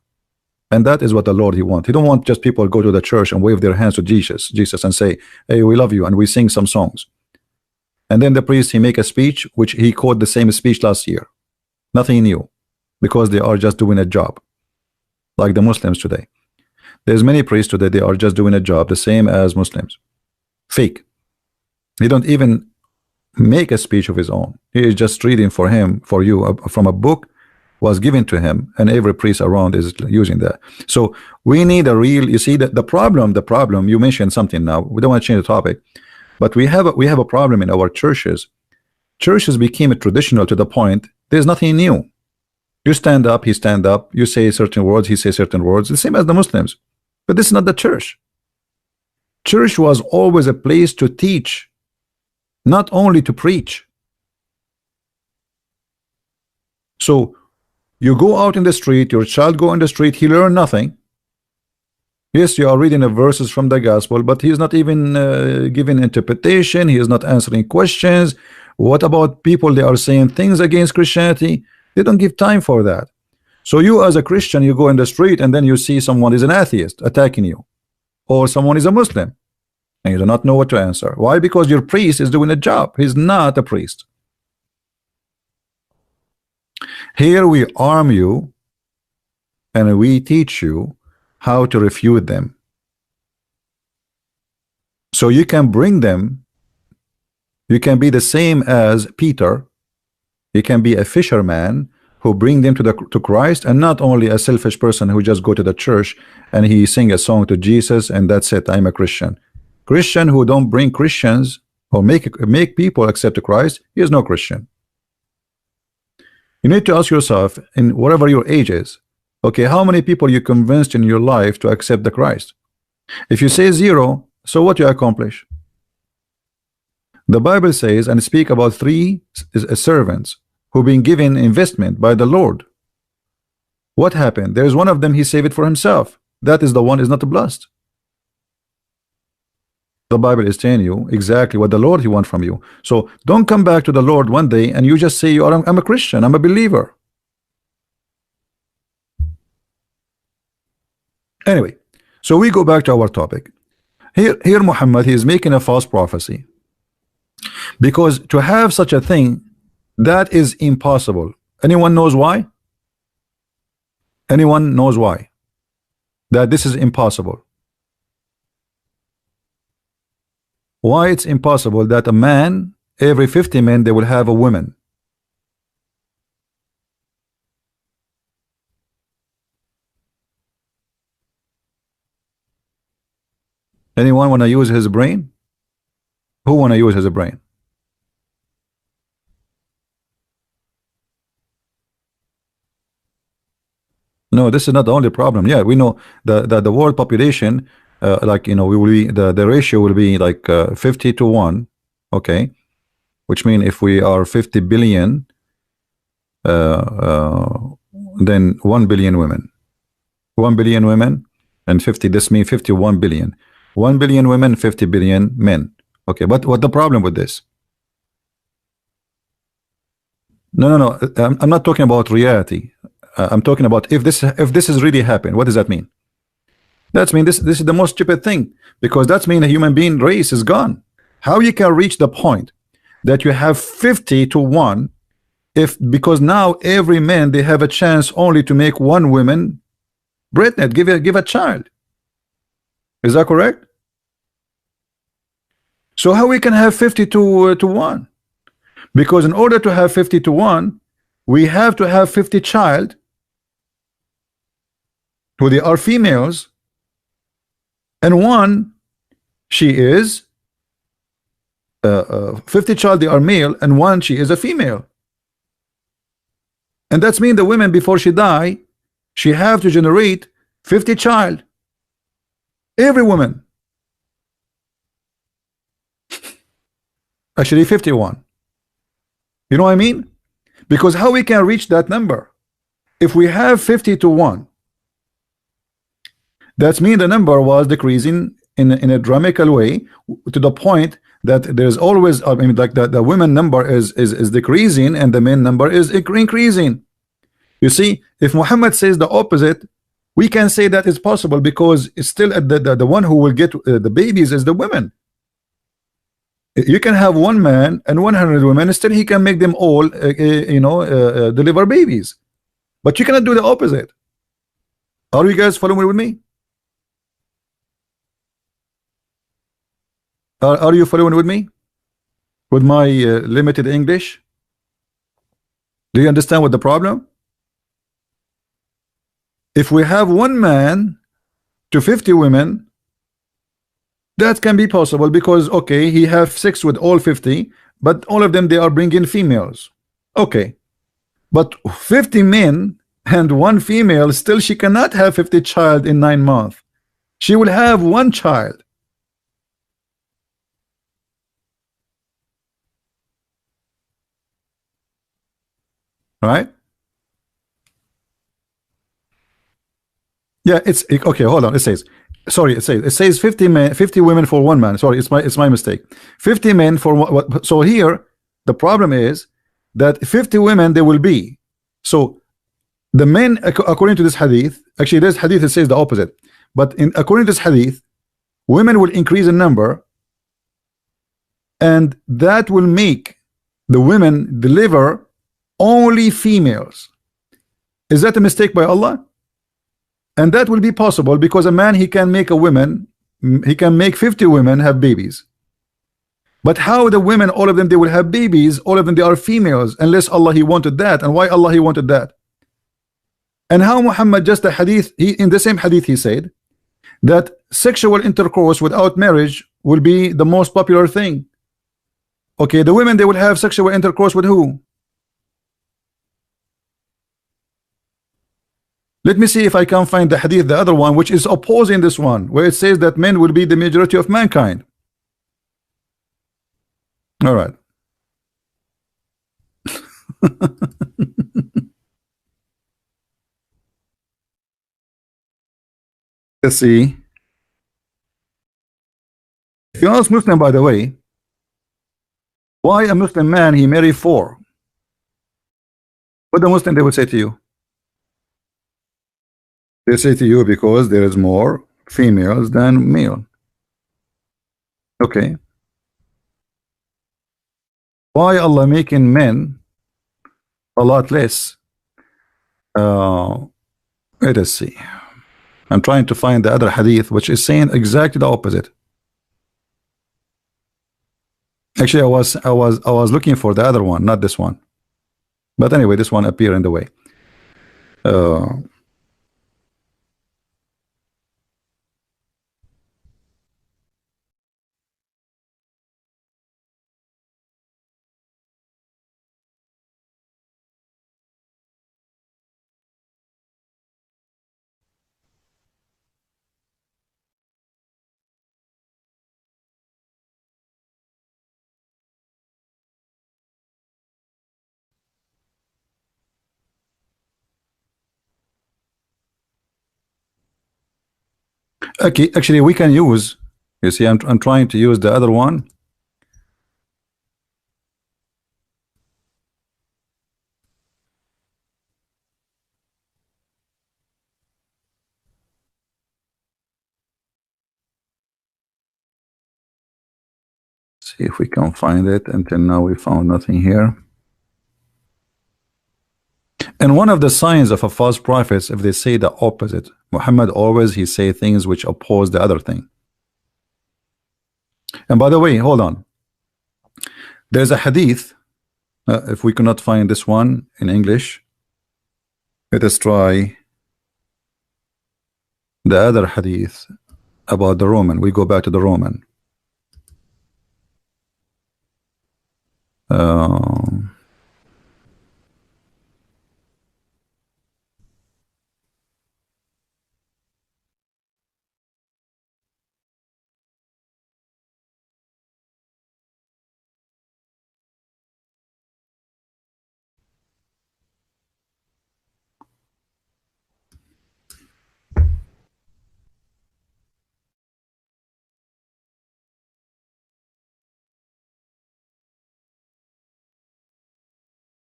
And that is what the Lord he wants. He don't want just people go to the church and wave their hands to Jesus and say, hey, we love you, and we sing some songs. And then the priest, he make a speech, which he quote the same speech last year. Nothing new, because they are just doing a job, like the Muslims today. There's many priests today, they are just doing a job, the same as Muslims. Fake. They don't even make a speech of his own. He is just reading for you from a book was given to him, and every priest around is using that. So we need a real, you see, that the problem, you mentioned something now, we don't want to change the topic, but we have a problem in our churches. Churches became traditional to the point there's nothing new. You stand up, he stand up, you say certain words, he says certain words, the same as the Muslims. But this is not the church. Church was always a place to teach, not only to preach. So you go out in the street, your child go in the street, he learn nothing. Yes, you are reading the verses from the gospel, but he is not even giving interpretation, he is not answering questions. What about people, they are saying things against Christianity? They don't give time for that. So you as a Christian, you go in the street and then you see someone is an atheist attacking you, or someone is a Muslim, and you do not know what to answer. Why? Because your priest is doing a job. He's not a priest. Here we arm you and we teach you how to refute them, so you can bring them. You can be the same as Peter. You can be a fisherman who bring them to Christ, and not only a selfish person who just go to the church and he sing a song to Jesus and that's it, I'm a Christian. Christian who don't bring Christians or make people accept Christ, he is no Christian. You need to ask yourself, in whatever your age is, okay, how many people you convinced in your life to accept the Christ? If you say 0, so what you accomplish? The Bible says and speak about 3 servants who been given investment by the Lord. What happened? There is one of them, he saved it for himself. That is the one is not blessed. The Bible is telling you exactly what the Lord he wants from you. So don't come back to the Lord one day and you just say I'm a Christian, I'm a believer. Anyway, so we go back to our topic. Here Muhammad, he is making a false prophecy, because to have such a thing, that is impossible. Anyone knows why? Anyone knows why that this is impossible? Why it's impossible that a man, every 50 men, they will have a woman? Anyone want to use his brain? Who want to use his brain? No, this is not the only problem. Yeah, we know the world population, like we will be the ratio will be like 50 to 1, okay, which means if we are 50 billion, then 1 billion women, 1 billion women, and 50. This means 51 billion. 1 billion women, 50 billion men. Okay, but what the problem with this? No. I'm not talking about reality. I'm talking about if this is really happened. What does that mean? That's mean this is the most stupid thing, because that's mean the human being race is gone. How you can reach the point that you have 50 to 1 if because now every man they have a chance only to make one woman pregnant, give a child. Is that correct? So how we can have 50 to 1? Because in order to have 50 to 1, we have to have 50 child who they are females, and one she is 50 child they are male, and one she is a female. And that's mean the women before she die, she have to generate 50 child. Every woman. Actually 51. You know what I mean? Because how we can reach that number? If we have 50 to 1, that's mean the number was decreasing in a dramatical way to the point that there's always, I mean, like the women number is decreasing and the men number is increasing. You see, if Muhammad says the opposite, we can say that is possible because it's still the one who will get the babies is the women. You can have one man and 100 women, still he can make them all deliver babies, but you cannot do the opposite. Are you guys following with me? Are you following with me with my limited English? Do you understand what the problem? If we have one man to 50 women, that can be possible because okay, he have sex with all 50, but all of them they are bringing females. Okay, but 50 men and one female, still she cannot have 50 child in 9 months. She will have one child. Right? Yeah, it's okay. Hold on. It says, sorry. It says 50 men, 50 women for one man. Sorry, it's my mistake. 50 men for what? So here the problem is that 50 women there will be. So the men, according to this hadith, actually this hadith it says the opposite. But according to this hadith, women will increase in number, and that will make the women deliver only females. Is that a mistake by Allah? And that will be possible because a man he can make a woman, he can make 50 women have babies. But how the women, all of them they will have babies, all of them they are females, unless Allah he wanted that. And why Allah he wanted that? And how Muhammad, just the hadith, in the same hadith he said that sexual intercourse without marriage will be the most popular thing. Okay, the women they will have sexual intercourse with who? Let me see if I can find the hadith, the other one, which is opposing this one, where it says that men will be the majority of mankind. All right. Let's see. If you ask Muslim, by the way, why a Muslim man he marry 4? What the Muslim they would say to you? They say to you because there is more females than male. Okay. Why Allah making men a lot less? Let us see. I'm trying to find the other hadith which is saying exactly the opposite. Actually, I was looking for the other one, not this one. But anyway, this one appeared in the way. Okay, actually, we can use. You see, I'm trying to use the other one. See if we can find it. Until now, we found nothing here. And one of the signs of a false prophet, if they say the opposite, Muhammad always he say things which oppose the other thing. And by the way, hold on. There's a hadith. If we cannot find this one in English, let us try the other hadith about the Roman. We go back to the Roman. Um,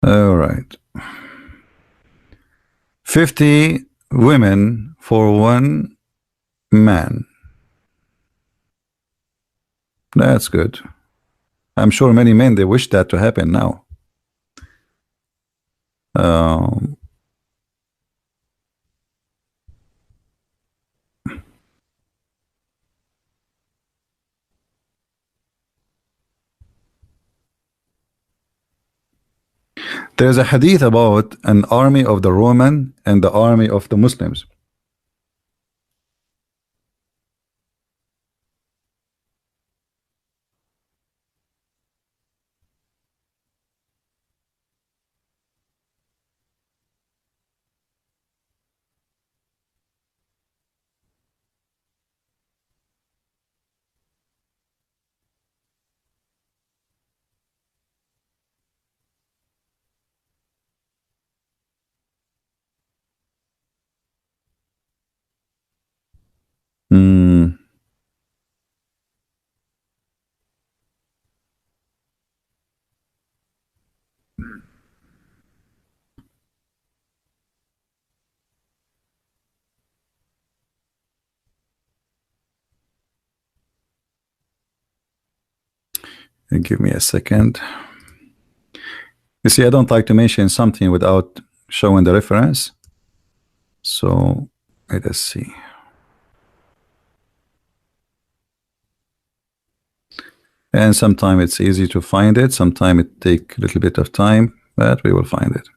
all right. 50 women for one man. That's good. I'm sure many men, they wish that to happen now. Um, there's a hadith about an army of the Roman and the army of the Muslims. Hmm. Give me a second. You see, I don't like to mention something without showing the reference. So let us see. And sometimes it's easy to find it. Sometimes it take a little bit of time, but we will find it.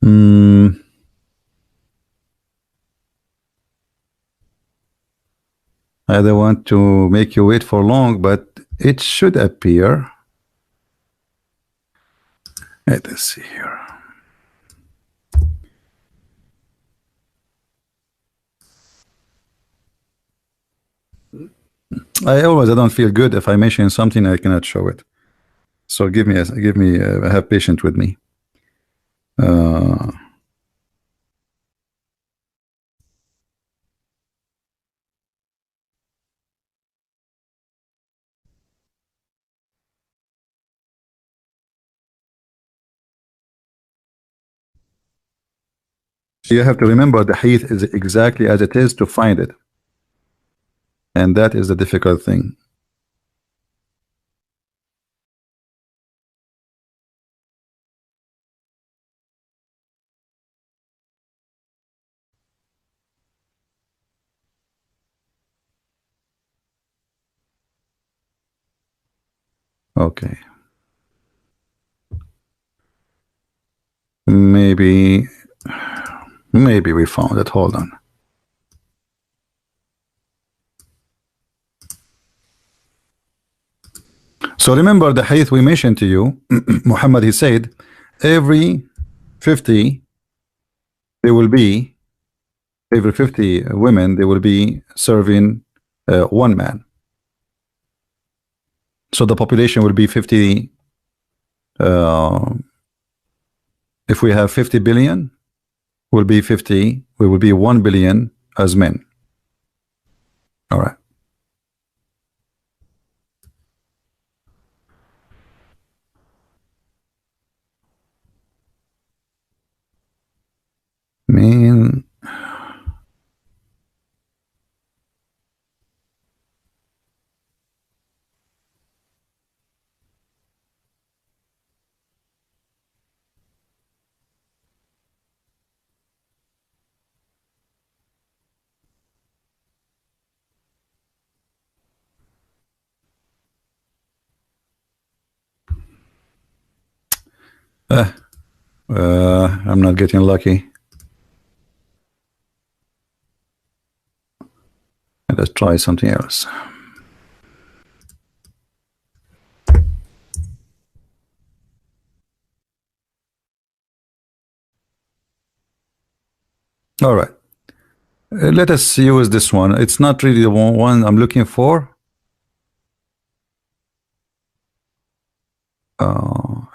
Hmm. I don't want to make you wait for long, but it should appear. Let us see here. I don't feel good if I mention something I cannot show it. So have patience with me. Uh, you have to remember the hadith is exactly as it is to find it, and that is the difficult thing. Okay. Maybe we found it. Hold on. So remember the hadith we mentioned to you. Muhammad, he said, every 50 there will be, every 50 women they will be serving one man. So the population will be 50. If we have 50 billion, will be 50. We will be 1 billion as men. All right. mean I'm not getting lucky. Let's try something else. All right. Let us use this one. It's not really the one I'm looking for.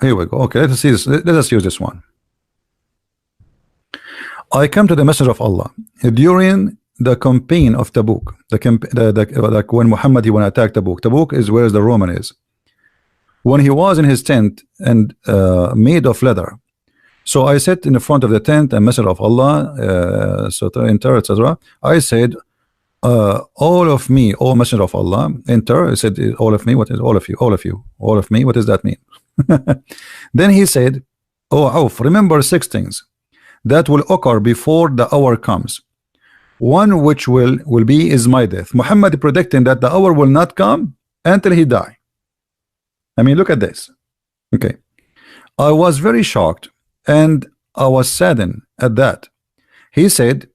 Here we go. Okay, let us see this. Let us use this one. I come to the message of Allah during the campaign of Tabuk. Like when Muhammad he went to attack Tabuk. Tabuk is where the Roman is. When he was in his tent and made of leather. So I sat in the front of the tent, a messenger of Allah, so enter, etc. I said, all of me, O messenger of Allah, enter. I said, all of me, what is all of you? All of you, all of me, what does that mean? Then he said, oh Auf, remember 6 things that will occur before the hour comes. One which will be is my death. Muhammad predicting that the hour will not come until he die. I mean, look at this. Okay, I was very shocked and I was saddened at that. He said,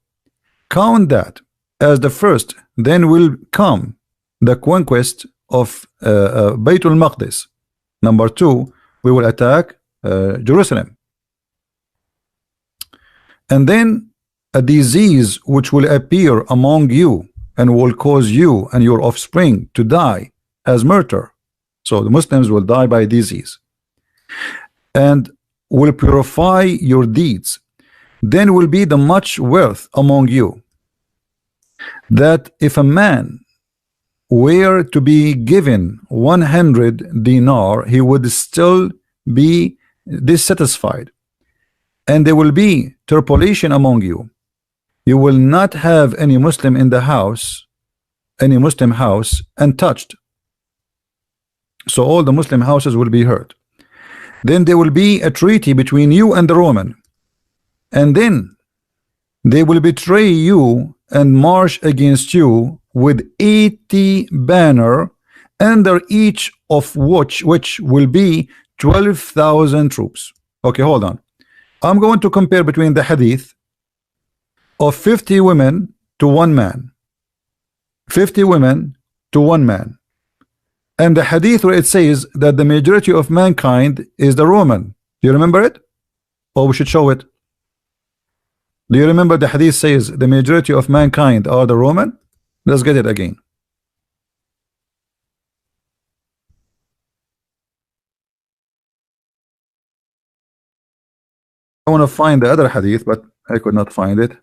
count that as the first, then will come the conquest of Baytul Maqdis. Number 2, we will attack Jerusalem. And then a disease which will appear among you and will cause you and your offspring to die as murder. So the Muslims will die by disease. And will purify your deeds. Then will be the much wealth among you, that if a man were to be given 100 dinar, he would still be dissatisfied. And there will be turpulation among you. You will not have any Muslim in the house, any Muslim house untouched. So all the Muslim houses will be hurt. Then there will be a treaty between you and the Roman, and then they will betray you and march against you with 80 banner, under each of which will be 12,000 troops. Okay, hold on. I'm going to compare between the hadith of 50 women to 1 man, 50 women to 1 man, and the hadith where it says that the majority of mankind is the Roman. Do you remember it? Or we should show it. Do you remember the hadith says the majority of mankind are the Roman? Let's get it again. I want to find the other hadith, but I could not find it.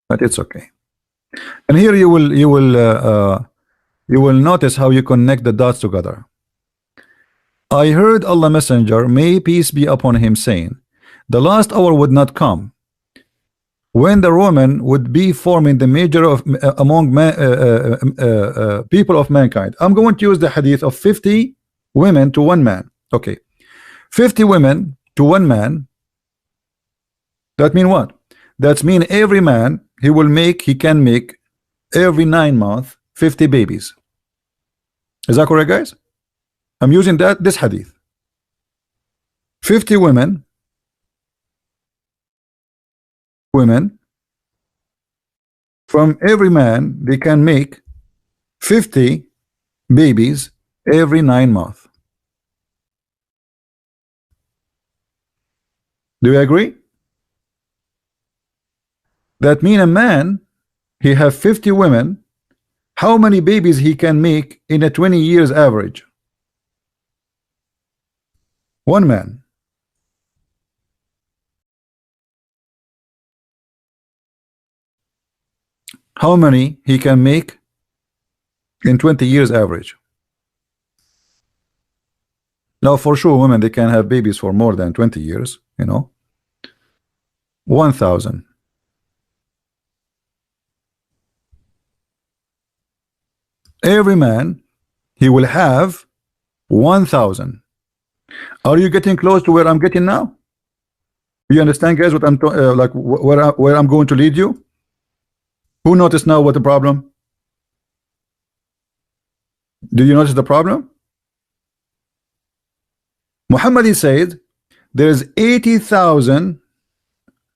But it's okay. And here you will notice how you connect the dots together. I heard Allah Messenger, may peace be upon him, saying, the last hour would not come when the Roman would be forming the major of among people of mankind. I'm going to use the hadith of 50 women to 1 man. Okay, 50 women to 1 man. That mean what? That mean every man he can make every 9 months 50 babies. Is that correct, guys? I'm using this hadith. 50 women from every man, they can make 50 babies every 9 months. Do you agree? That mean a man, he have 50 women, how many babies he can make in a 20 years average? One man. How many he can make in 20 years average? Now for sure women, they can have babies for more than 20 years, you know. 1,000. Every man, he will have 1,000. Are you getting close to where I'm getting now? You understand, guys, what I'm like where I'm going to lead you? Who noticed now what the problem? Do you notice the problem? Muhammad, he said there's 80,000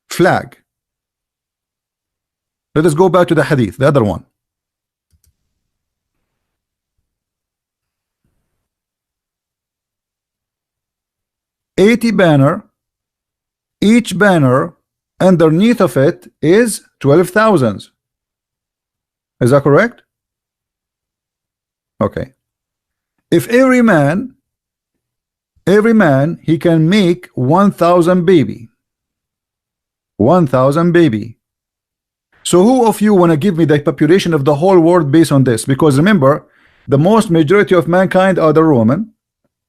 flag. Let us go back to the hadith, the other one. 80 banner, each banner underneath of it is 12,000. Is that correct? Okay. If every man he can make 1,000 baby. 1,000 baby. So who of you want to give me the population of the whole world based on this? Because remember, the most majority of mankind are the Roman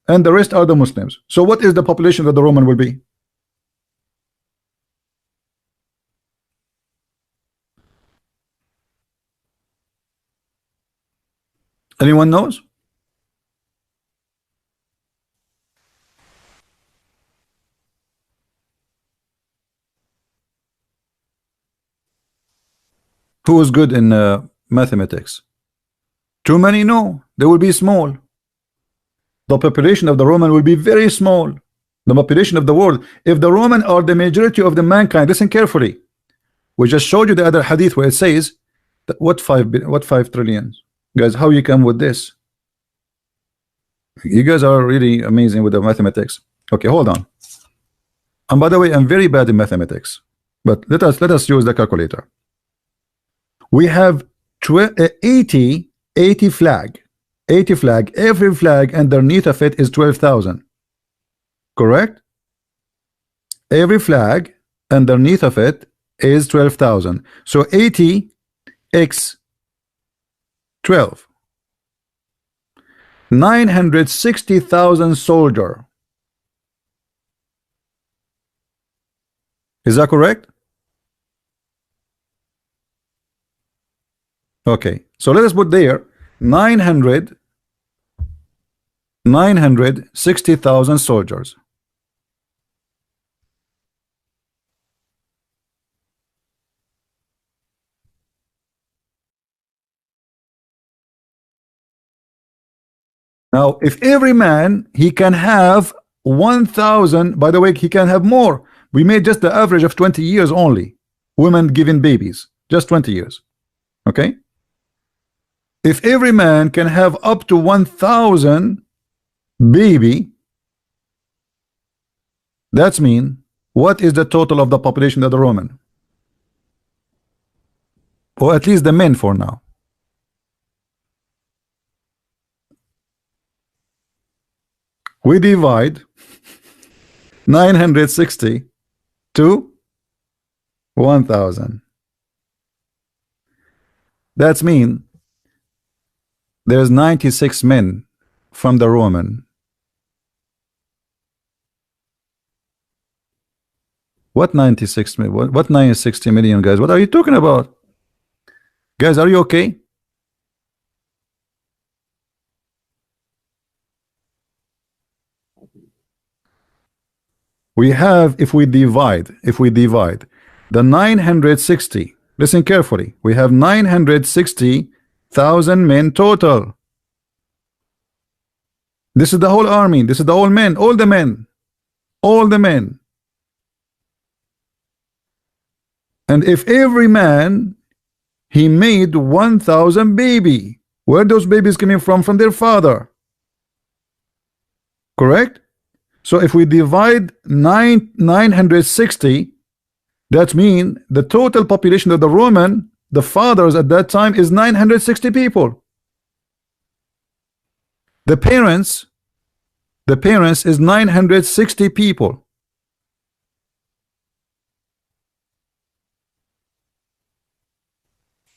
and the rest are the Muslims. So what is the population that the Roman will be? Anyone knows? Who is good in mathematics? Too many? No, they will be small. The population of the Roman will be very small. The population of the world, if the Roman are the majority of the mankind, listen carefully. We just showed you the other hadith where it says that what 5 trillion? Guys, how you come with this? You guys are really amazing with the mathematics. Okay, hold on. And by the way, I'm very bad in mathematics, but let us use the calculator. We have 80 flag. 80 flag. Every flag underneath of it is 12,000. Correct? Every flag underneath of it is 12,000. So 80 x 12. 960,000 soldier. Is that correct? Okay, so let us put there 960,000 soldiers. Now, if every man he can have 1,000, by the way, he can have more. We made just the average of 20 years only. Women giving babies, just 20 years. Okay? If every man can have up to 1,000 baby, that's mean what is the total of the population of the Roman? Or at least the men for now. We divide 960 to 1,000. That's mean there's 96 men from the Roman. What 96 million? What 960 million, guys? What are you talking about? Guys, are you okay? We have, if we divide the 960, listen carefully, we have 960,000 men total. This is the whole army. This is the whole men, all the men, all the men. And if every man he made 1,000 baby, where those babies coming from? From their father. Correct? So if we divide 960, that means the total population of the Roman, the fathers at that time, is 960 people. The parents is 960 people.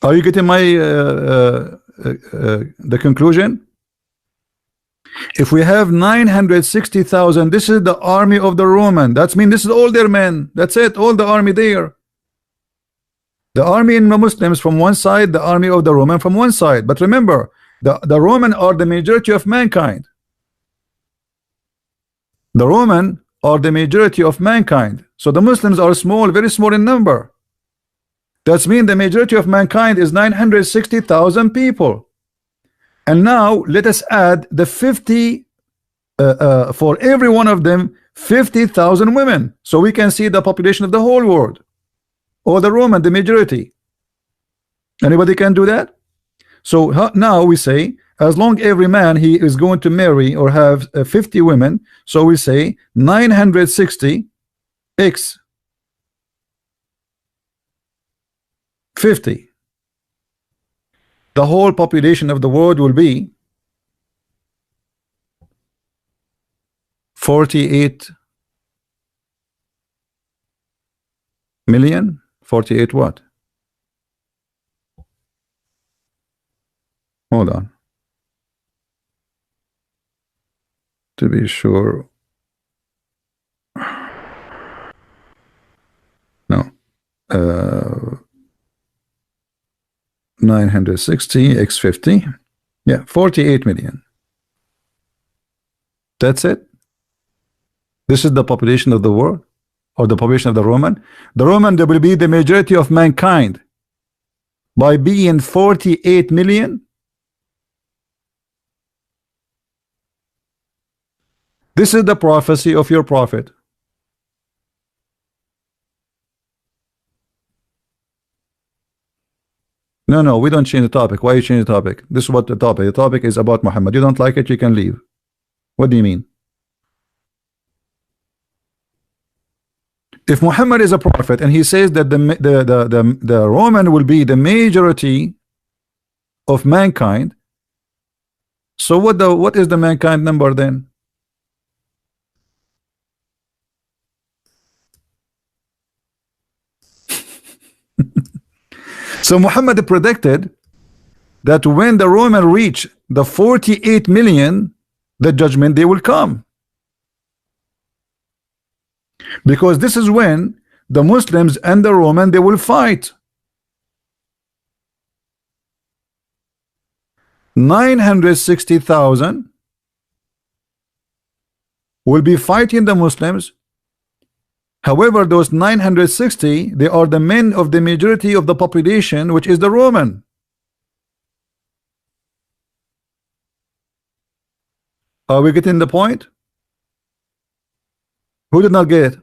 Are you getting my the conclusion? If we have 960,000, this is the army of the Roman. That means this is all their men. That's it, all the army there. The army in the Muslims from one side, the army of the Roman from one side. But remember, the Roman are the majority of mankind. The Roman are the majority of mankind. So the Muslims are small, very small in number. That means the majority of mankind is 960,000 people. And now let us add the 50 for every one of them, 50,000 women. So we can see the population of the whole world. Or the Roman, the majority. Anybody can do that? So now we say, as long every man he is going to marry or have 50 women, so we say 960 x 50. The whole population of the world will be 48 million. 48 what? Hold on. To be sure. No. 960 x 50. Yeah, 48 million. That's it. This is the population of the world, or the population of the Roman. The Roman, they will be the majority of mankind by being 48 million. This is the prophecy of your prophet. No, we don't change the topic. Why you change the topic? This is what the topic is about Muhammad. You don't like it, you can leave. What do you mean? If Muhammad is a prophet and he says that the Roman will be the majority of mankind, so what is the mankind number then? So Muhammad predicted that when the Roman reach the 48 million, the judgment day will come. Because this is when the Muslims and the Roman, they will fight. 960,000 will be fighting the Muslims. However, those 960, they are the men of the majority of the population, which is the Roman. Are we getting the point? Who did not get it?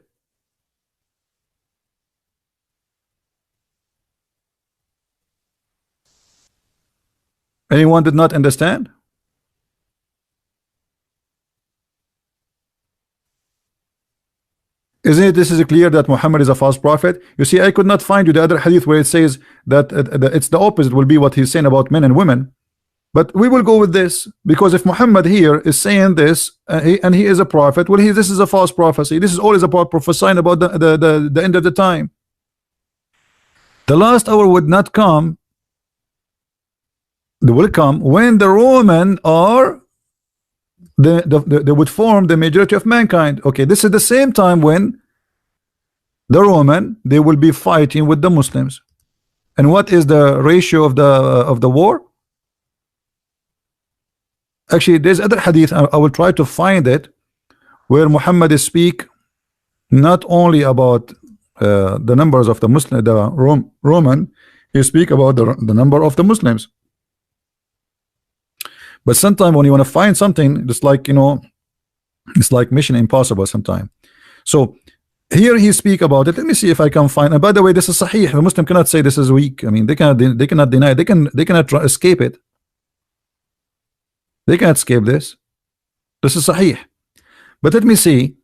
Anyone did not understand? Isn't it this is clear that Muhammad is a false prophet? You see, I could not find you the other hadith where it says that it's the opposite will be what he's saying about men and women. But we will go with this, because if Muhammad here is saying this and he is a prophet, well, this is a false prophecy. This is always about prophesying about the end of the time. The last hour would not come. They will come when the Roman are they would form the majority of mankind. Okay, this is the same time when the Roman, they will be fighting with the Muslims. And what is the ratio of the war? Actually, there's other hadith, I will try to find it, where Muhammad is speak not only about the numbers of the Muslim, the Roman, he speak about the number of the Muslims. But sometimes when you want to find something, just like, you know, it's like mission impossible sometimes. So here he speak about it. Let me see if I can find. And by the way, this is sahih. The Muslim cannot say this is weak. I mean, they cannot deny it. They cannot escape it. They cannot escape this. This is sahih. But let me see.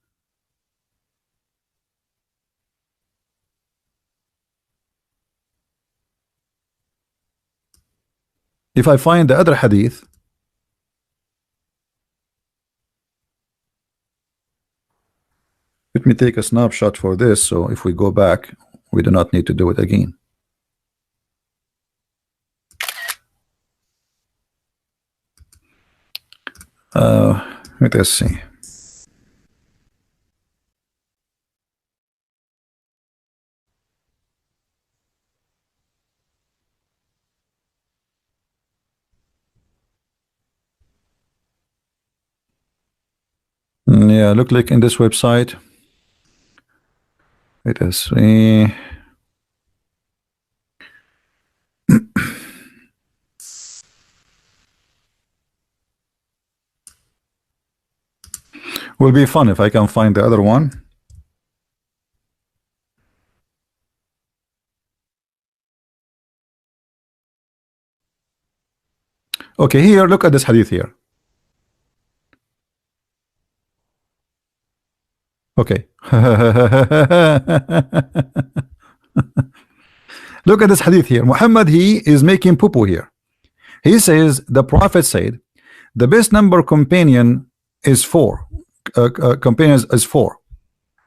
If I find the other hadith. Let me take a snapshot for this, so if we go back, we do not need to do it again. Let us see. Yeah, look like in this website. Let us see. Will be fun if I can find the other one. Okay, here, look at this hadith here. Okay. Look at this hadith here. Muhammad, he is making poo-poo here. He says, the Prophet said, the best number companion is 4. Companions is 4.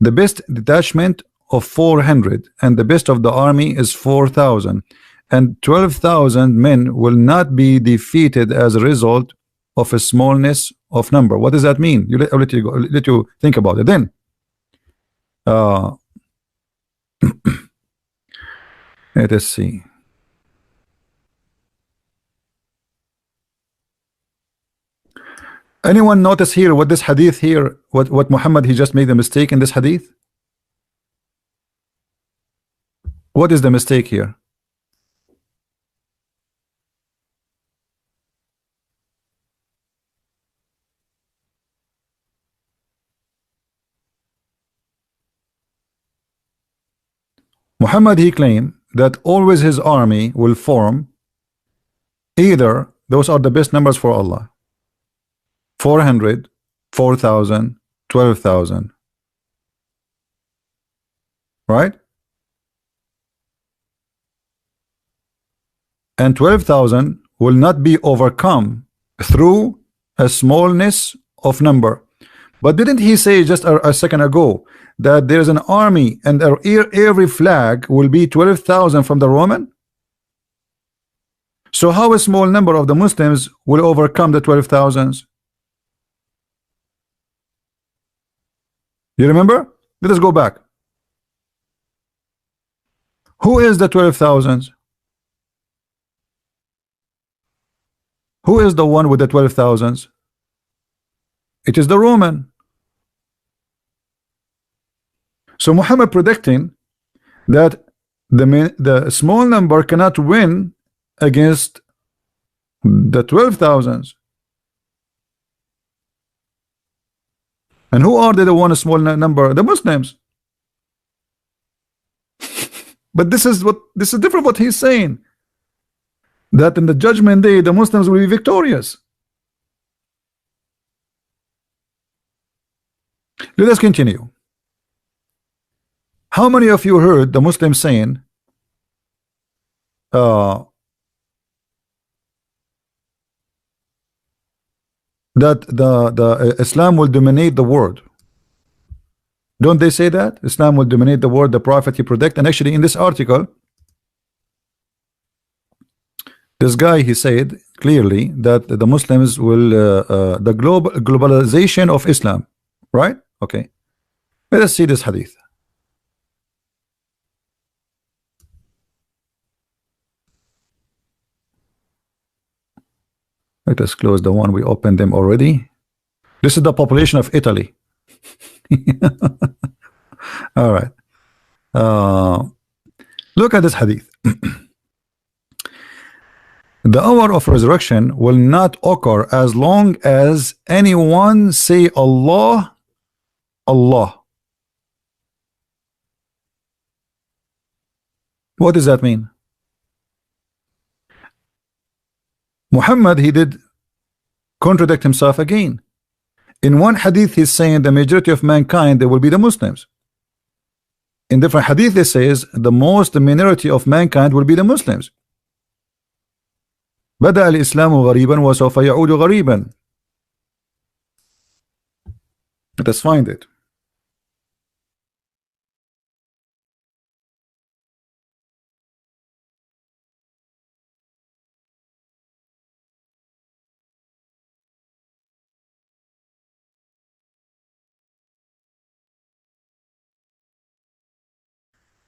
The best detachment of 400, and the best of the army is 4,000, and 12,000 men will not be defeated as a result of a smallness of number. What does that mean? I'll let you think about it. Then let us see. Anyone notice here what this hadith here, what Muhammad, he just made a mistake in this hadith? What is the mistake here? Muhammad, he claimed that always his army will form either, those are the best numbers for Allah, 400, 4,000, 12,000, right? And 12,000 will not be overcome through a smallness of number. But didn't he say just a second ago that there's an army and every flag will be 12,000 from the Roman? So how a small number of the Muslims will overcome the 12,000s? You remember? Let us go back. Who is the 12,000s? Who is the one with the 12,000s? It is the Roman. So Muhammad predicting that the small number cannot win against the 12,000s. And who are the one small number? The Muslims. But this is different what he's saying. That in the judgment day the Muslims will be victorious. Let us continue. How many of you heard the Muslims saying that the Islam will dominate the world? Don't they say that Islam will dominate the world? The Prophet, he predict, and actually in this article, this guy, he said clearly that the Muslims will the globalization of Islam, right? Okay, let us see this hadith. Let us close the one we opened them already. This is the population of Italy. All right. Look at this hadith. The hour of resurrection will not occur as long as anyone say Allah, Allah. What does that mean? Muhammad, he did contradict himself again. In one hadith he's saying the majority of mankind, they will be the Muslims. In different hadith it says the minority of mankind will be the Muslims. بدأ الإسلام غريبا وسوف يعود غريبا. Let us find it.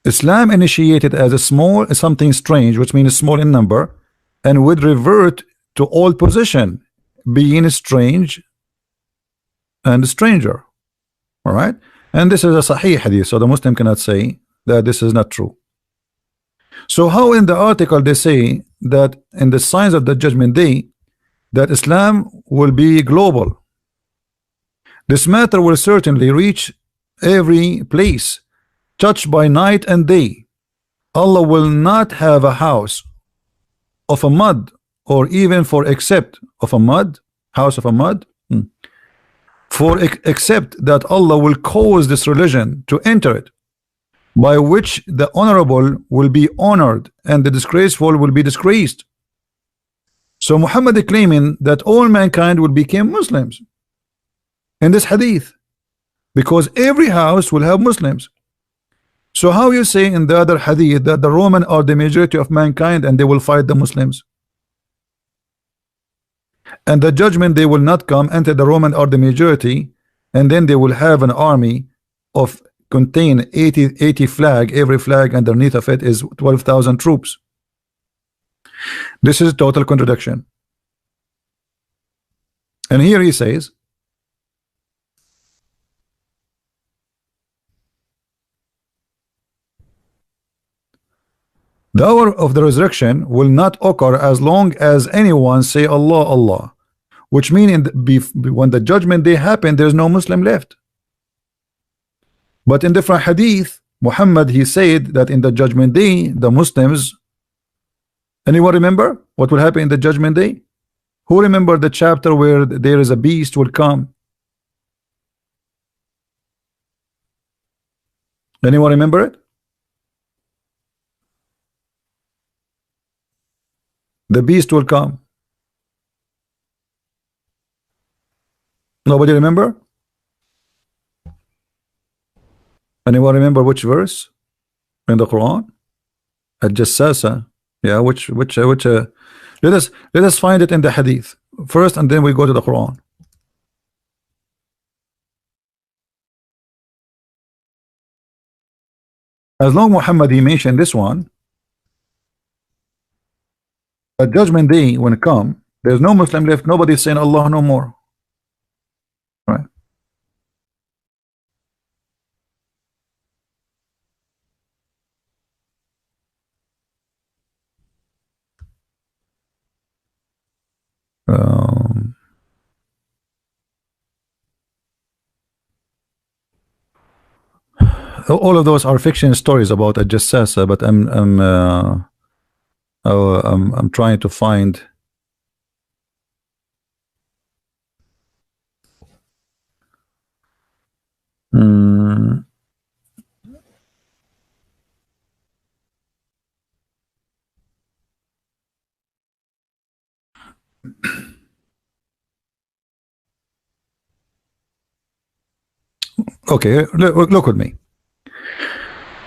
Islam initiated as a small something strange, which means small in number, and would revert to old position, being strange and stranger. All right, and this is a Sahih hadith, so the Muslim cannot say that this is not true. So how in the article they say that in the signs of the judgment day that Islam will be global? This matter will certainly reach every place, touched by night and day. Allah will not have a house of a mud, or even for except of a mud, house of a mud, for except that Allah will cause this religion to enter it, by which the honorable will be honored and the disgraceful will be disgraced. So Muhammad is claiming that all mankind will become Muslims in this hadith, because every house will have Muslims. So how you say in the other hadith that the Roman are the majority of mankind and they will fight the Muslims? And the judgment they will not come until the Roman are the majority, and then they will have an army of contain 80 flag, every flag underneath of it is 12,000 troops. This is total contradiction. And here he says, the hour of the resurrection will not occur as long as anyone say Allah, Allah, which means when the judgment day happen, there's no Muslim left. But in different hadith, Muhammad, he said that in the judgment day, the Muslims, anyone remember what will happen in the judgment day? Who remember the chapter where there is a beast will come? Anyone remember it? The beast will come. Nobody remember? Anyone remember which verse in the Quran? Al-Jassasa. Yeah, which let us find it in the hadith first, and then we go to the Quran. As long Muhammad he mentioned this one, the judgment day when it come, there's no Muslim left, nobody's saying Allah no more. Right? All of those are fiction stories about a Jassasa, but I'm trying to find. Okay, look with me.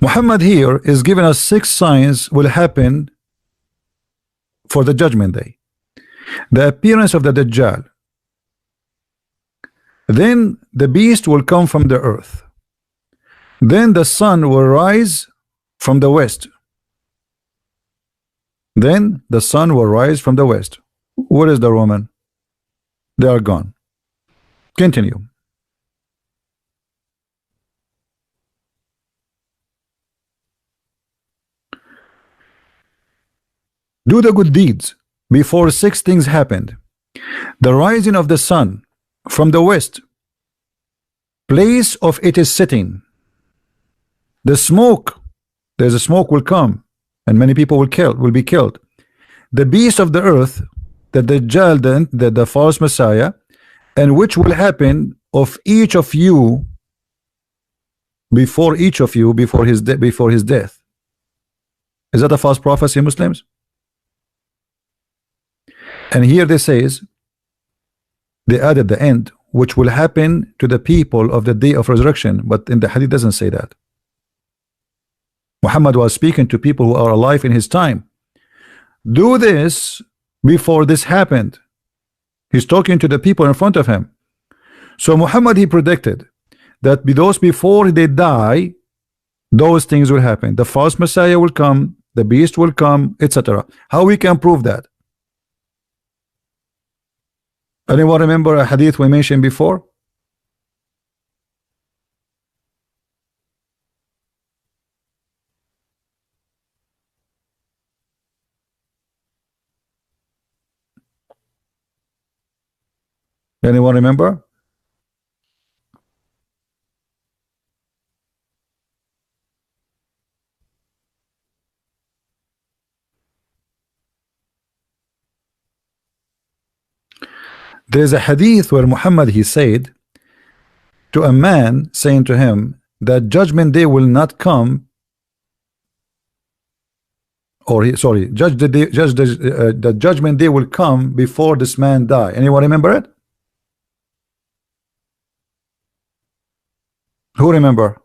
Muhammad here is giving us 6 signs will happen for the judgment day. The appearance of the Dajjal, then the beast will come from the earth, then the sun will rise from the west, then the sun will rise from the west. Where is the Roman? They are gone. Continue. Do the good deeds before six things happened: the rising of the sun from the west, place of it is sitting, the smoke, there's a smoke will come, and many people will be killed, the beast of the earth, the Dajjal, the false Messiah, and which will happen of each of you before his death. Is that a false prophecy, Muslims? And here they says, they added the end, which will happen to the people of the day of resurrection, but in the hadith doesn't say that. Muhammad was speaking to people who are alive in his time. Do this before this happened. He's talking to the people in front of him. So Muhammad, he predicted that those before they die, those things will happen. The false Messiah will come, the beast will come, etc. How we can prove that? Anyone remember a hadith we mentioned before? Anyone remember? There's a hadith where Muhammad, he said to a man, saying to him that judgment day will not come, or the judgment day will come before this man die. Anyone remember it? Who remember?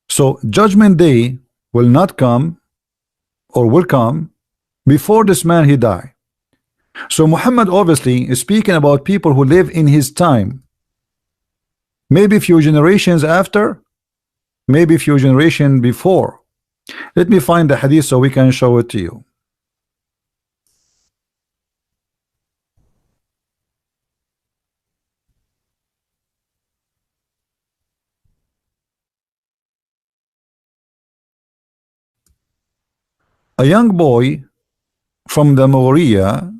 So judgment day will not come, or will come before this man he die. So Muhammad obviously is speaking about people who live in his time, maybe a few generations after, maybe a few generations before. Let me find the hadith so we can show it to you. A young boy from the Moriah,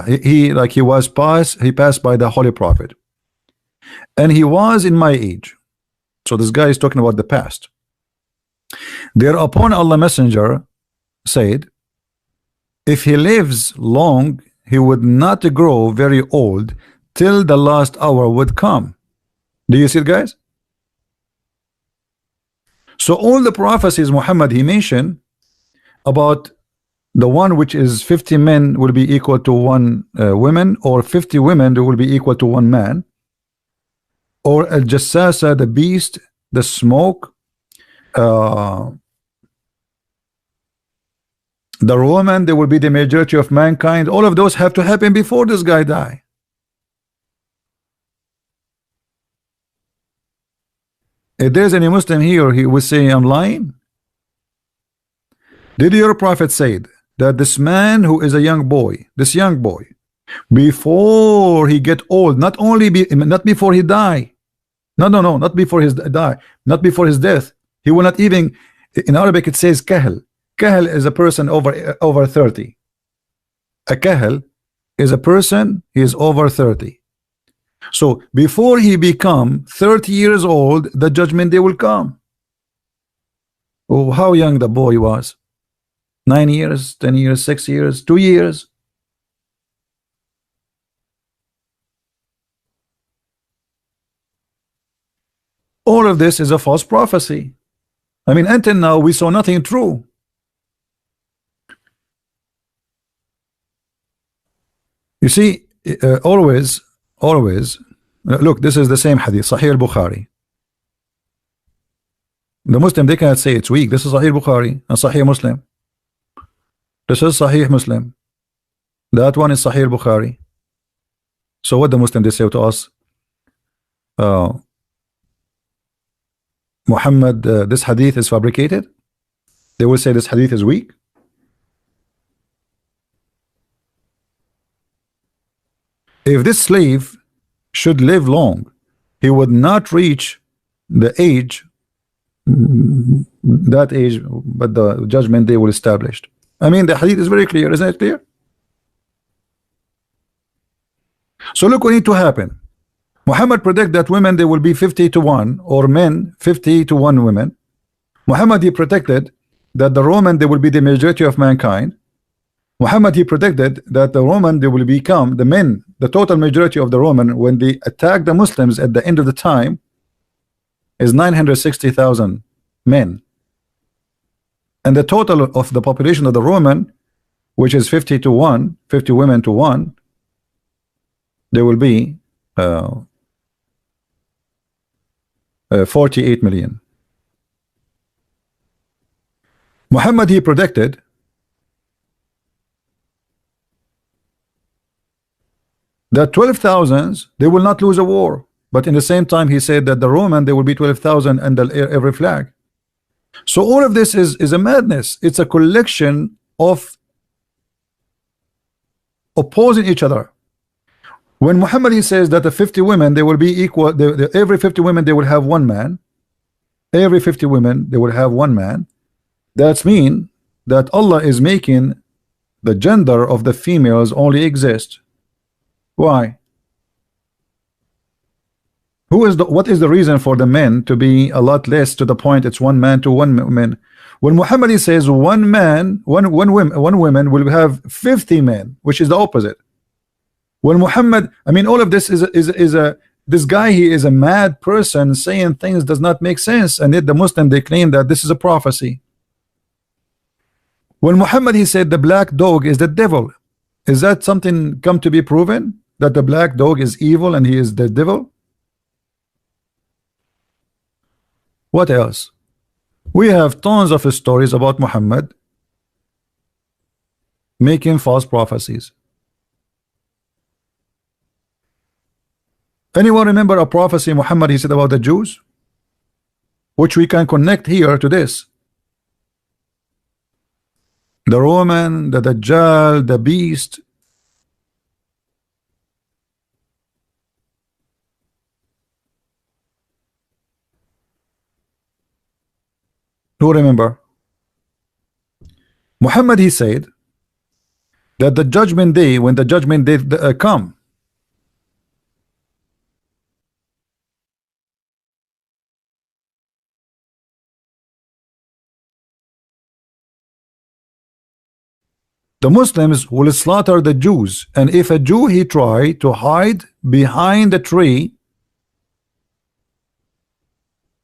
he passed by the Holy Prophet, and he was in my age. So this guy is talking about the past. Thereupon Allah Messenger said, if he lives long, he would not grow very old till the last hour would come. Do you see it, guys? So all the prophecies Muhammad he mentioned about the one which is 50 men will be equal to one woman, or 50 women will be equal to one man, or al-jassasa, the beast, the smoke, the Roman, they will be the majority of mankind. All of those have to happen before this guy die. If there's any Muslim here, he will say I'm lying. Did your prophet say that this man who is a young boy, before he get old, not before he die, not before his die, not before his death, he will not even, in Arabic it says kahl. Kahl is a person over 30. A kahl is a person, he is over 30. So before he become 30 years old, the judgment day will come. Oh, how young the boy was. 9 years, 10 years, 6 years, 2 years. All of this is a false prophecy. I mean, until now we saw nothing true. You see, always, look, this is the same hadith, Sahih al-Bukhari. The Muslim, they cannot say it's weak. This is Sahih al-Bukhari and Sahih Muslim. This is Sahih Muslim. That one is Sahih al-Bukhari. So what the Muslim they say to us? Muhammad, this hadith is fabricated. They will say this hadith is weak. If this slave should live long, he would not reach the age that age, but the judgment day will established. I mean, the hadith is very clear, isn't it clear? So look what need to happen. Muhammad predict that women they will be 50 to 1, or men 50 to 1 women. Muhammad he predicted that the Roman they will be the majority of mankind. Muhammad he predicted that the Roman they will become the men, the total majority of the Roman when they attack the Muslims at the end of the time is 960,000 men, and the total of the population of the Roman, which is 50 to 1, 50 women to 1, there will be 48 million. Muhammad he predicted that 12,000 they will not lose a war, but in the same time he said that the Roman there will be 12,000 under every flag. So all of this is a madness. It's a collection of opposing each other. When Muhammad he says that the 50 women they will be equal, every 50 women they will have one man, every 50 women they will have one man, that's mean that Allah is making the gender of the females only exist. Why? What is the reason for the men to be a lot less, to the point it's one man to one woman? When Muhammad he says one man, one woman will have 50 men, which is the opposite. When Muhammad, I mean, all of this is a this guy, he is a mad person saying things does not make sense, and yet the Muslim they claim that this is a prophecy. When Muhammad he said the black dog is the devil, is that something come to be proven that the black dog is evil and he is the devil? What else? We have tons of stories about Muhammad making false prophecies. Anyone remember a prophecy Muhammad he said about the Jews, which we can connect here to this? The Roman, the Dajjal, the beast. Who remember? Muhammad he said that the judgment day, when the judgment day come, the Muslims will slaughter the Jews, and if a Jew he try to hide behind a tree,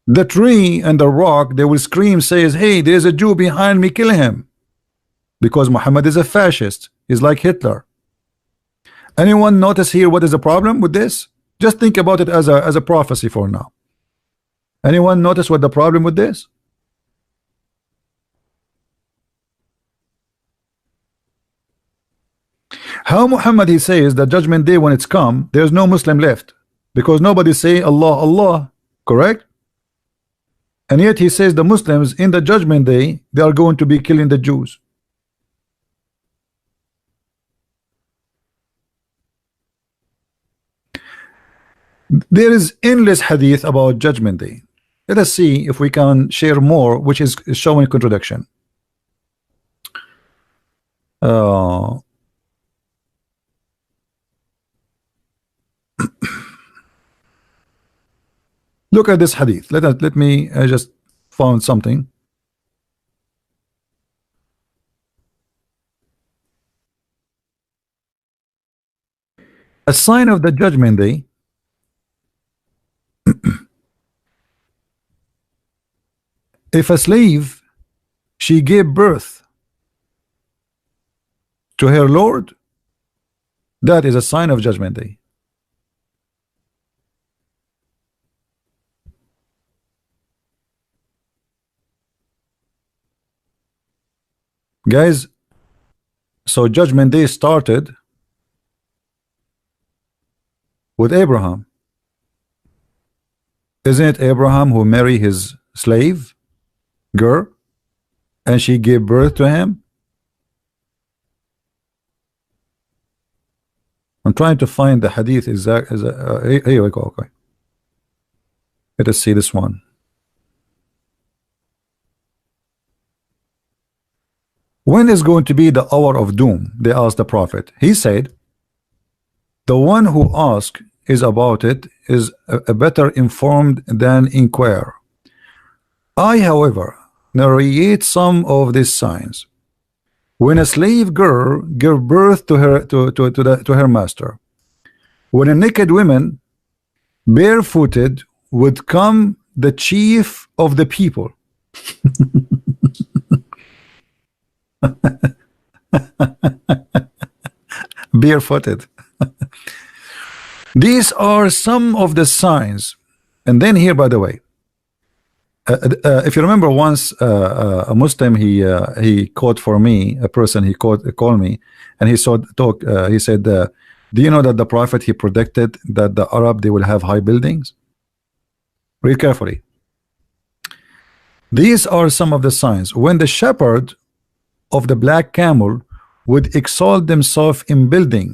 the tree and the rock they will scream, says, hey, there's a Jew behind me, kill him, because Muhammad is a fascist. He's like Hitler. Anyone notice here what is the problem with this? Just think about it as a prophecy for now. Anyone notice what the problem with this? How Muhammad he says that judgment day when it's come, there's no Muslim left, because nobody say Allah, Allah, correct? And yet he says the Muslims in the judgment day they are going to be killing the Jews. There is endless hadith about judgment day. Let us see if we can share more, which is showing contradiction. Look at this hadith. Let me just found something. A sign of the judgment day. If a slave she gave birth to her Lord, that is a sign of judgment day. Guys, so judgment day started with Abraham. Isn't it Abraham who married his slave girl and she gave birth to him? I'm trying to find the hadith exact. Here we go. Okay, let us see this one. When is going to be the hour of doom? They asked the prophet. He said, the one who asks is about it is a better informed than inquire. I, however, narrate some of these signs. When a slave girl gave birth to her master, when a naked woman barefooted would come the chief of the people. Barefooted. These are some of the signs. And then here, by the way, if you remember, once a Muslim, he called for me, a person, he called me, and he he said, do you know that the prophet, he predicted that the Arab, they will have high buildings? Read carefully. These are some of the signs. When the shepherd of the black camel would exalt themselves in building,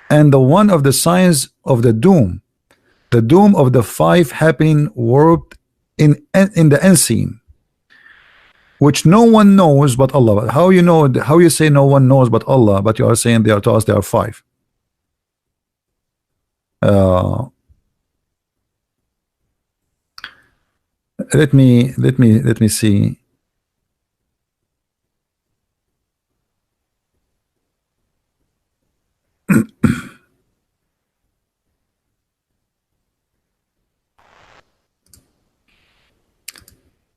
and the one of the signs of the doom of the 5 happening worked in the unseen, which no one knows but Allah. How you know? How you say no one knows but Allah, but you are saying they are to us they are 5? Let me see.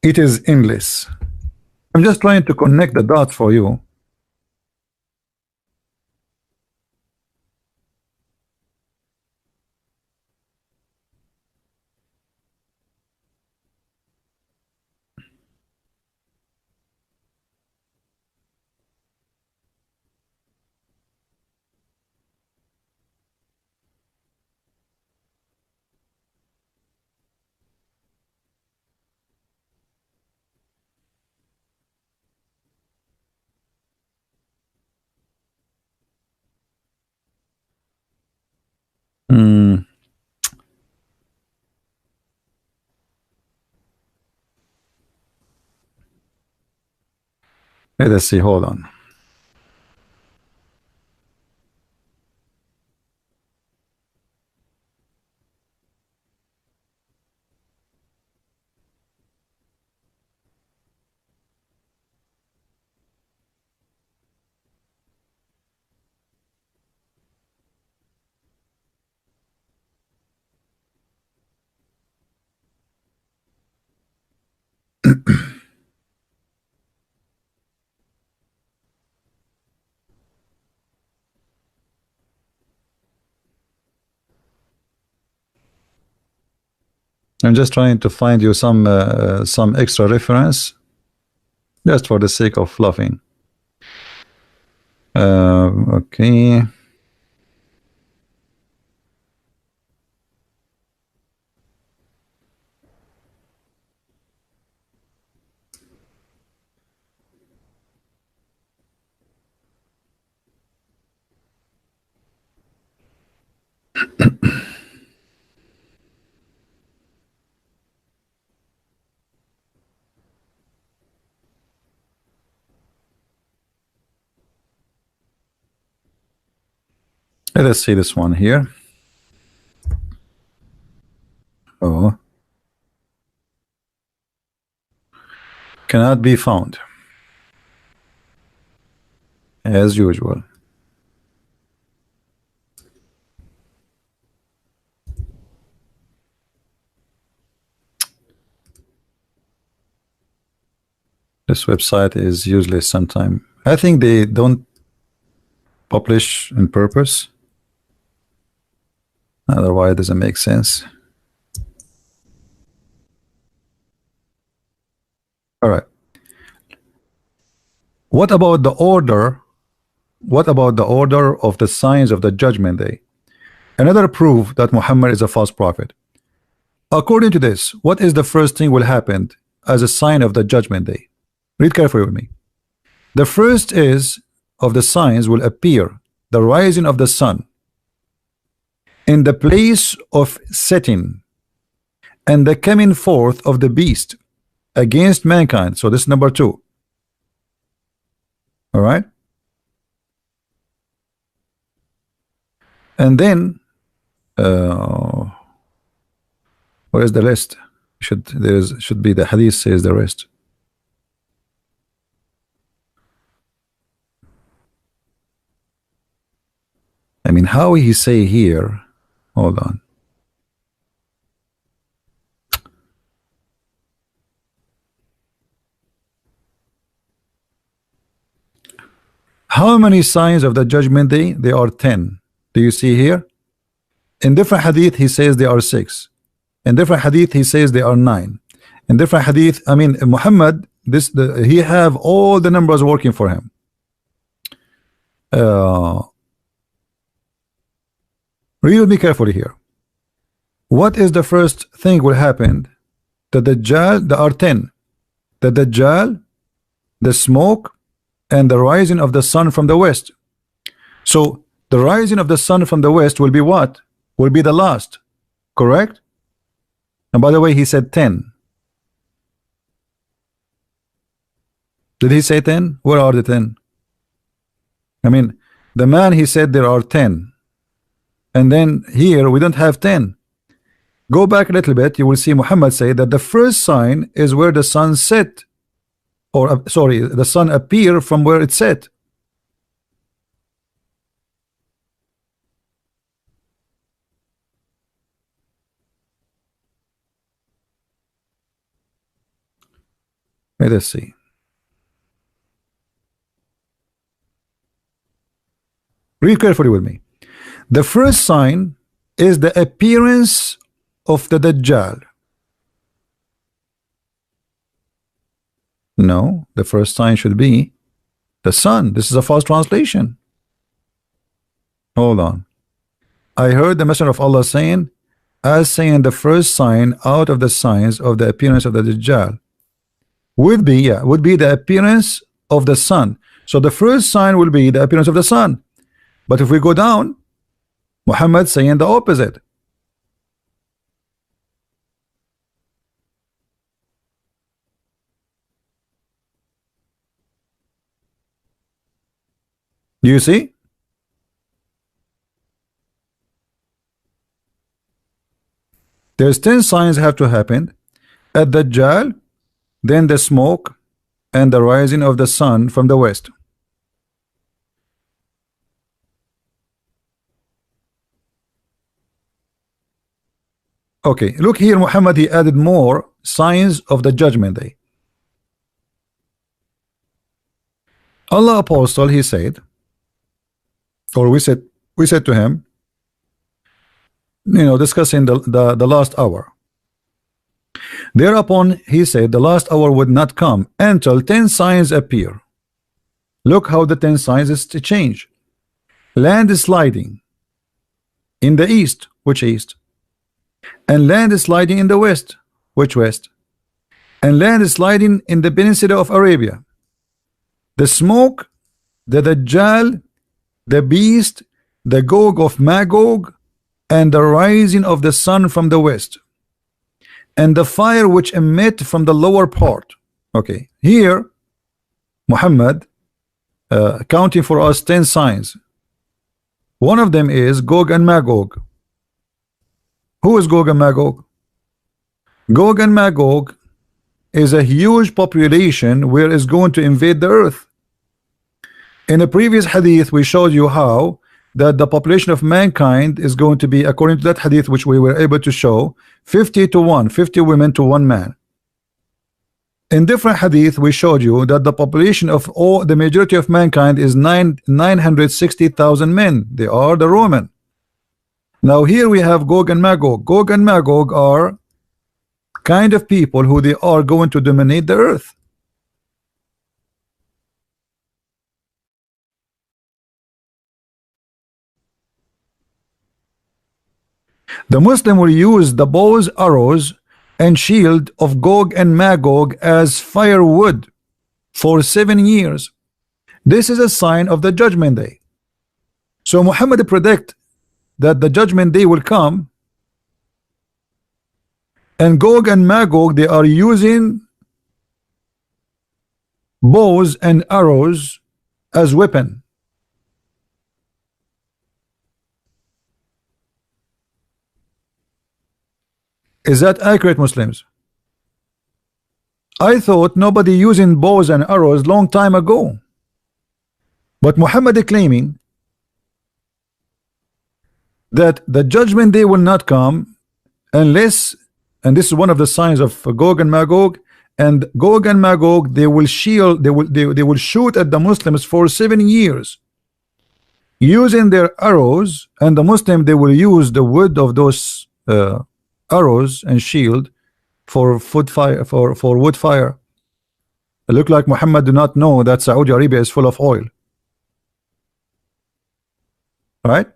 It is endless. I'm just trying to connect the dots for you. Let us see. Hold on. I'm just trying to find you some extra reference, just for the sake of fluffing. Okay. Let us see this one here. Oh, cannot be found as usual. This website is useless sometime. I think they don't publish on purpose. Otherwise, it doesn't make sense. All right. What about the order? What about the order of the signs of the judgment day? Another proof that Muhammad is a false prophet. According to this, what is the first thing will happen as a sign of the judgment day? Read carefully with me. The first is of the signs will appear the rising of the sun in the place of setting, and the coming forth of the beast against mankind. So this is number 2. All right. And then where is the rest? Should be the hadith says the rest. I mean, how he say here? Hold on. How many signs of the judgment day? There are 10. Do you see here? In different hadith he says there are 6. In different hadith he says there are 9. In different hadith, I mean Muhammad, he have all the numbers working for him. Read with me carefully here. What is the first thing will happen? The Dajjal, there are 10. The Dajjal, the smoke, and the rising of the sun from the west. So the rising of the sun from the west will be what? Will be the last, correct? And by the way, he said 10. Did he say 10? Where are the 10? I mean, the man, he said there are 10. And then here we don't have 10. Go back a little bit, you will see Muhammad say that the first sign is where the sun set, or sorry, the sun appear from where it set. Let us see. Read carefully with me. The first sign is the appearance of the Dajjal. No, the first sign should be the sun. This is a false translation. Hold on. I heard the Messenger of Allah saying, as saying the first sign out of the signs of the appearance of the Dajjal would be the appearance of the sun. So the first sign will be the appearance of the sun. But if we go down, Muhammad saying the opposite. Do you see? There's 10 signs have to happen. At Dajjal, then the smoke, and the rising of the sun from the west. Okay, look here, Muhammad, he added more signs of the judgment day. Allah apostle, he said, or we said to him, discussing the last hour. Thereupon he said the last hour would not come until 10 signs appear. Look how the 10 signs is to change. Land is sliding in the east, which east? And land is sliding in the west, which west? And land is sliding in the peninsula of Arabia. The smoke, the Dajjal, the beast, the Gog of Magog, and the rising of the sun from the west, and the fire which emit from the lower part. Okay, here Muhammad counting for us 10 signs. One of them is Gog and Magog. Who is Gog and Magog? Gog and Magog is a huge population where it's going to invade the earth. In a previous hadith we showed you how that the population of mankind is going to be, according to that hadith which we were able to show, 50 to 1, 50 women to 1 man. In different hadith we showed you that the population of the majority of mankind is 960,000 men. They are the Roman. Now here we have Gog and Magog. Gog and Magog are kind of people who they are going to dominate the earth. The Muslim will use the bows, arrows, and shield of Gog and Magog as firewood for 7 years. This is a sign of the judgment day. So Muhammad predict that the judgment day will come, and Gog and Magog, they are using bows and arrows as weapon. Is that accurate, Muslims? I thought nobody using bows and arrows long time ago. But Muhammad is claiming that the judgment day will not come unless, and this is one of the signs of Gog and Magog, and Gog and Magog, they will shield, they will shoot at the Muslims for 7 years using their arrows, and the Muslim, they will use the wood of those arrows and shield for wood fire. It look like Muhammad do not know that Saudi Arabia is full of oil. All right,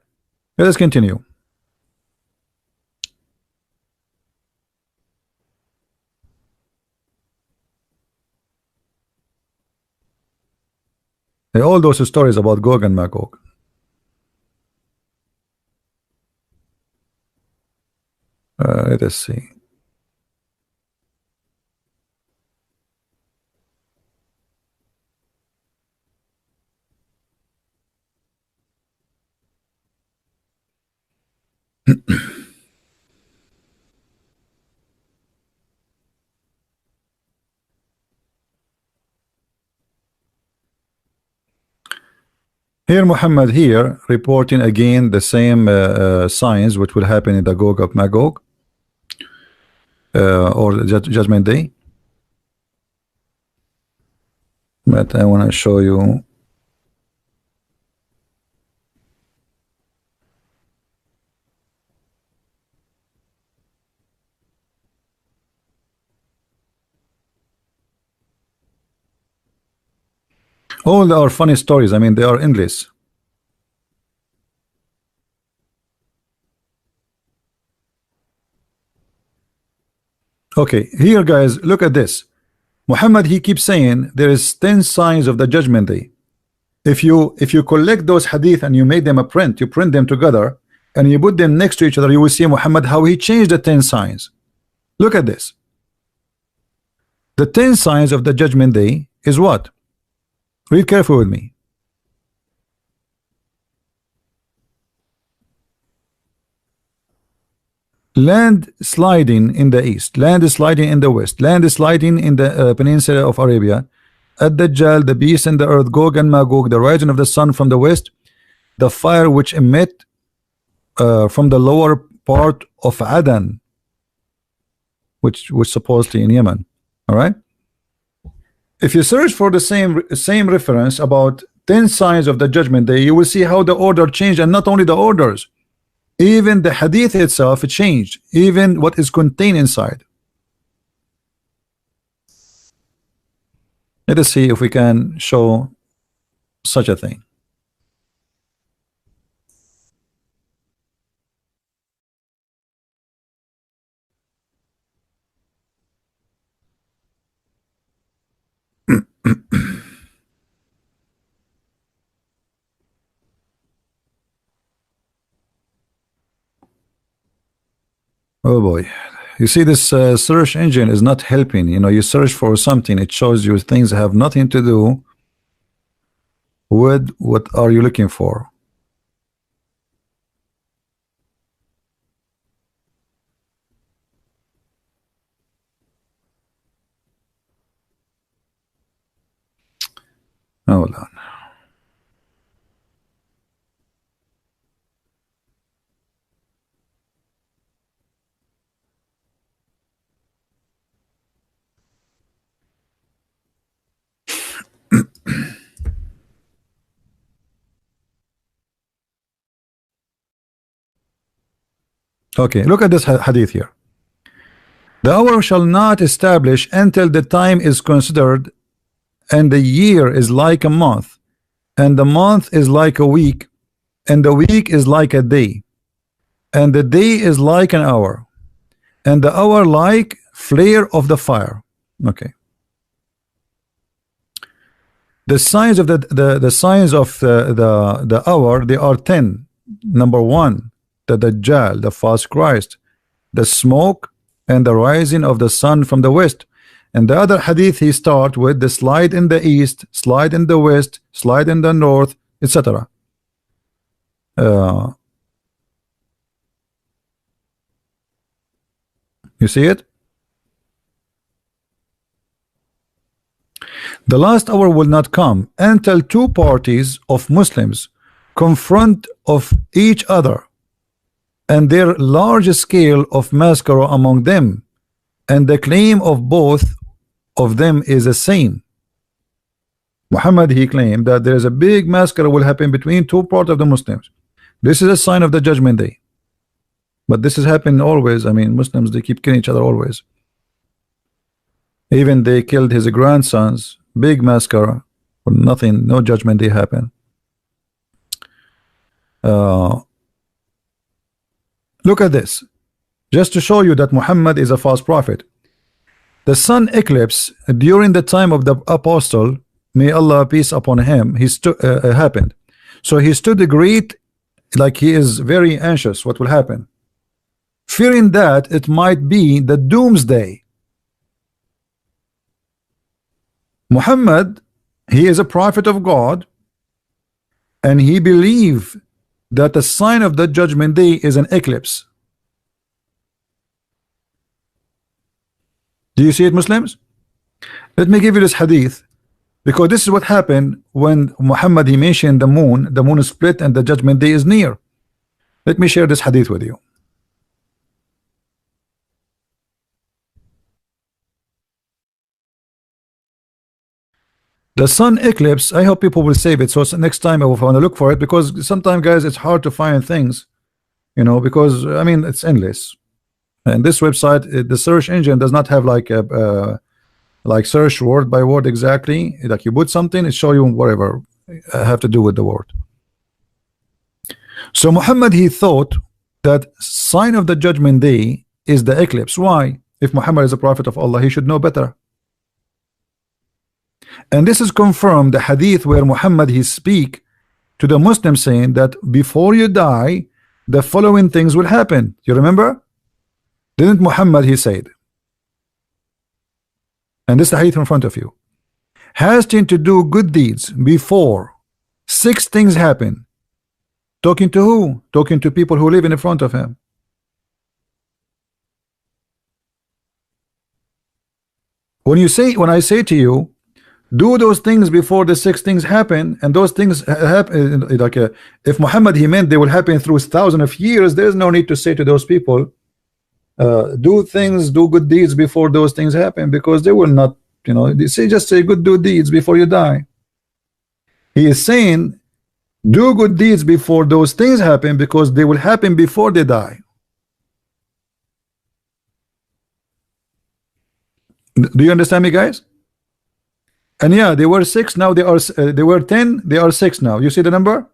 let us continue. All those stories about Gog and Magog. Let us see. Here Muhammad here reporting again the same signs which will happen in the Gog of Magog or the judgment day. But I want to show you. All our funny stories, I mean, they are endless. Okay, here guys, look at this. Muhammad, he keeps saying there is 10 signs of the judgment day. If you collect those hadith and you make them a print, you print them together and you put them next to each other, you will see Muhammad how he changed the 10 signs. Look at this. The 10 signs of the judgment day is what? Read carefully with me. Land sliding in the east, land sliding in the west, land sliding in the peninsula of Arabia, Ad-Dajjal, the beast and the earth, Gog and Magog, the rising of the sun from the west, the fire which emit from the lower part of Aden, which was supposedly in Yemen. All right. If you search for the same reference about 10 signs of the judgment day, you will see how the order changed, and not only the orders, even the hadith itself changed, even what is contained inside. Let us see if we can show such a thing. Oh boy, you see this search engine is not helping. You know, you search for something, it shows you things that have nothing to do with what are you looking for. Hold on. Okay, look at this hadith here. The hour shall not establish until the time is considered, and the year is like a month, and the month is like a week, and the week is like a day, and the day is like an hour, and the hour like flare of the fire. Okay. The signs of the signs of the hour, they are 10. Number 1, the Dajjal, the false Christ, the smoke and the rising of the sun from the west, And the other hadith he start with the slide in the east, slide in the west, slide in the north, etc. You see it? The last hour will not come until two parties of Muslims confront of each other, and their large scale of massacre among them, and the claim of both of them is the same. Muhammad, he claimed that there is a big massacre will happen between two parts of the Muslims. This is a sign of the judgment day. But this is happening always. I mean, Muslims, they keep killing each other always. Even they killed his grandsons, big massacre, for nothing, no judgment day happen. Look at this, just to show you that Muhammad is a false prophet. The sun eclipse during the time of the apostle, may Allah peace upon him, happened. So he stood great, like he is very anxious what will happen, fearing that it might be the doomsday. Muhammad, he is a prophet of God, and he believed that the sign of the judgment day is an eclipse. Do you see it, Muslims? Let me give you this hadith, because this is what happened when Muhammad, he mentioned the moon is split and the judgment day is near. Let me share this hadith with you. The sun eclipse, I hope people will save it, so next time I will want to look for it, because sometimes, guys, it's hard to find things, you know, because I mean it's endless. And this website, the search engine does not have like a like search word by word exactly. Like you put something, it show you whatever have to do with the word. So Muhammad, he thought that sign of the judgment day is the eclipse. Why? If Muhammad is a prophet of Allah, he should know better. And this is confirmed the hadith where Muhammad, he speak to the Muslims saying that before you die, the following things will happen. You remember? Didn't Muhammad, he said, and this is the hadith in front of you, hasten to do good deeds before 6 things happen. Talking to who? Talking to people who live in front of him. When I say to you, do those things before the 6 things happen, and those things happen, like if Muhammad, he meant they will happen through thousands of years, there's no need to say to those people, do good deeds before those things happen, because they will not, you know, just say good do deeds before you die. He is saying do good deeds before those things happen, because they will happen before they die. Do you understand me, guys? And yeah, they were 6, now they were 10, they are 6 now. You see the number?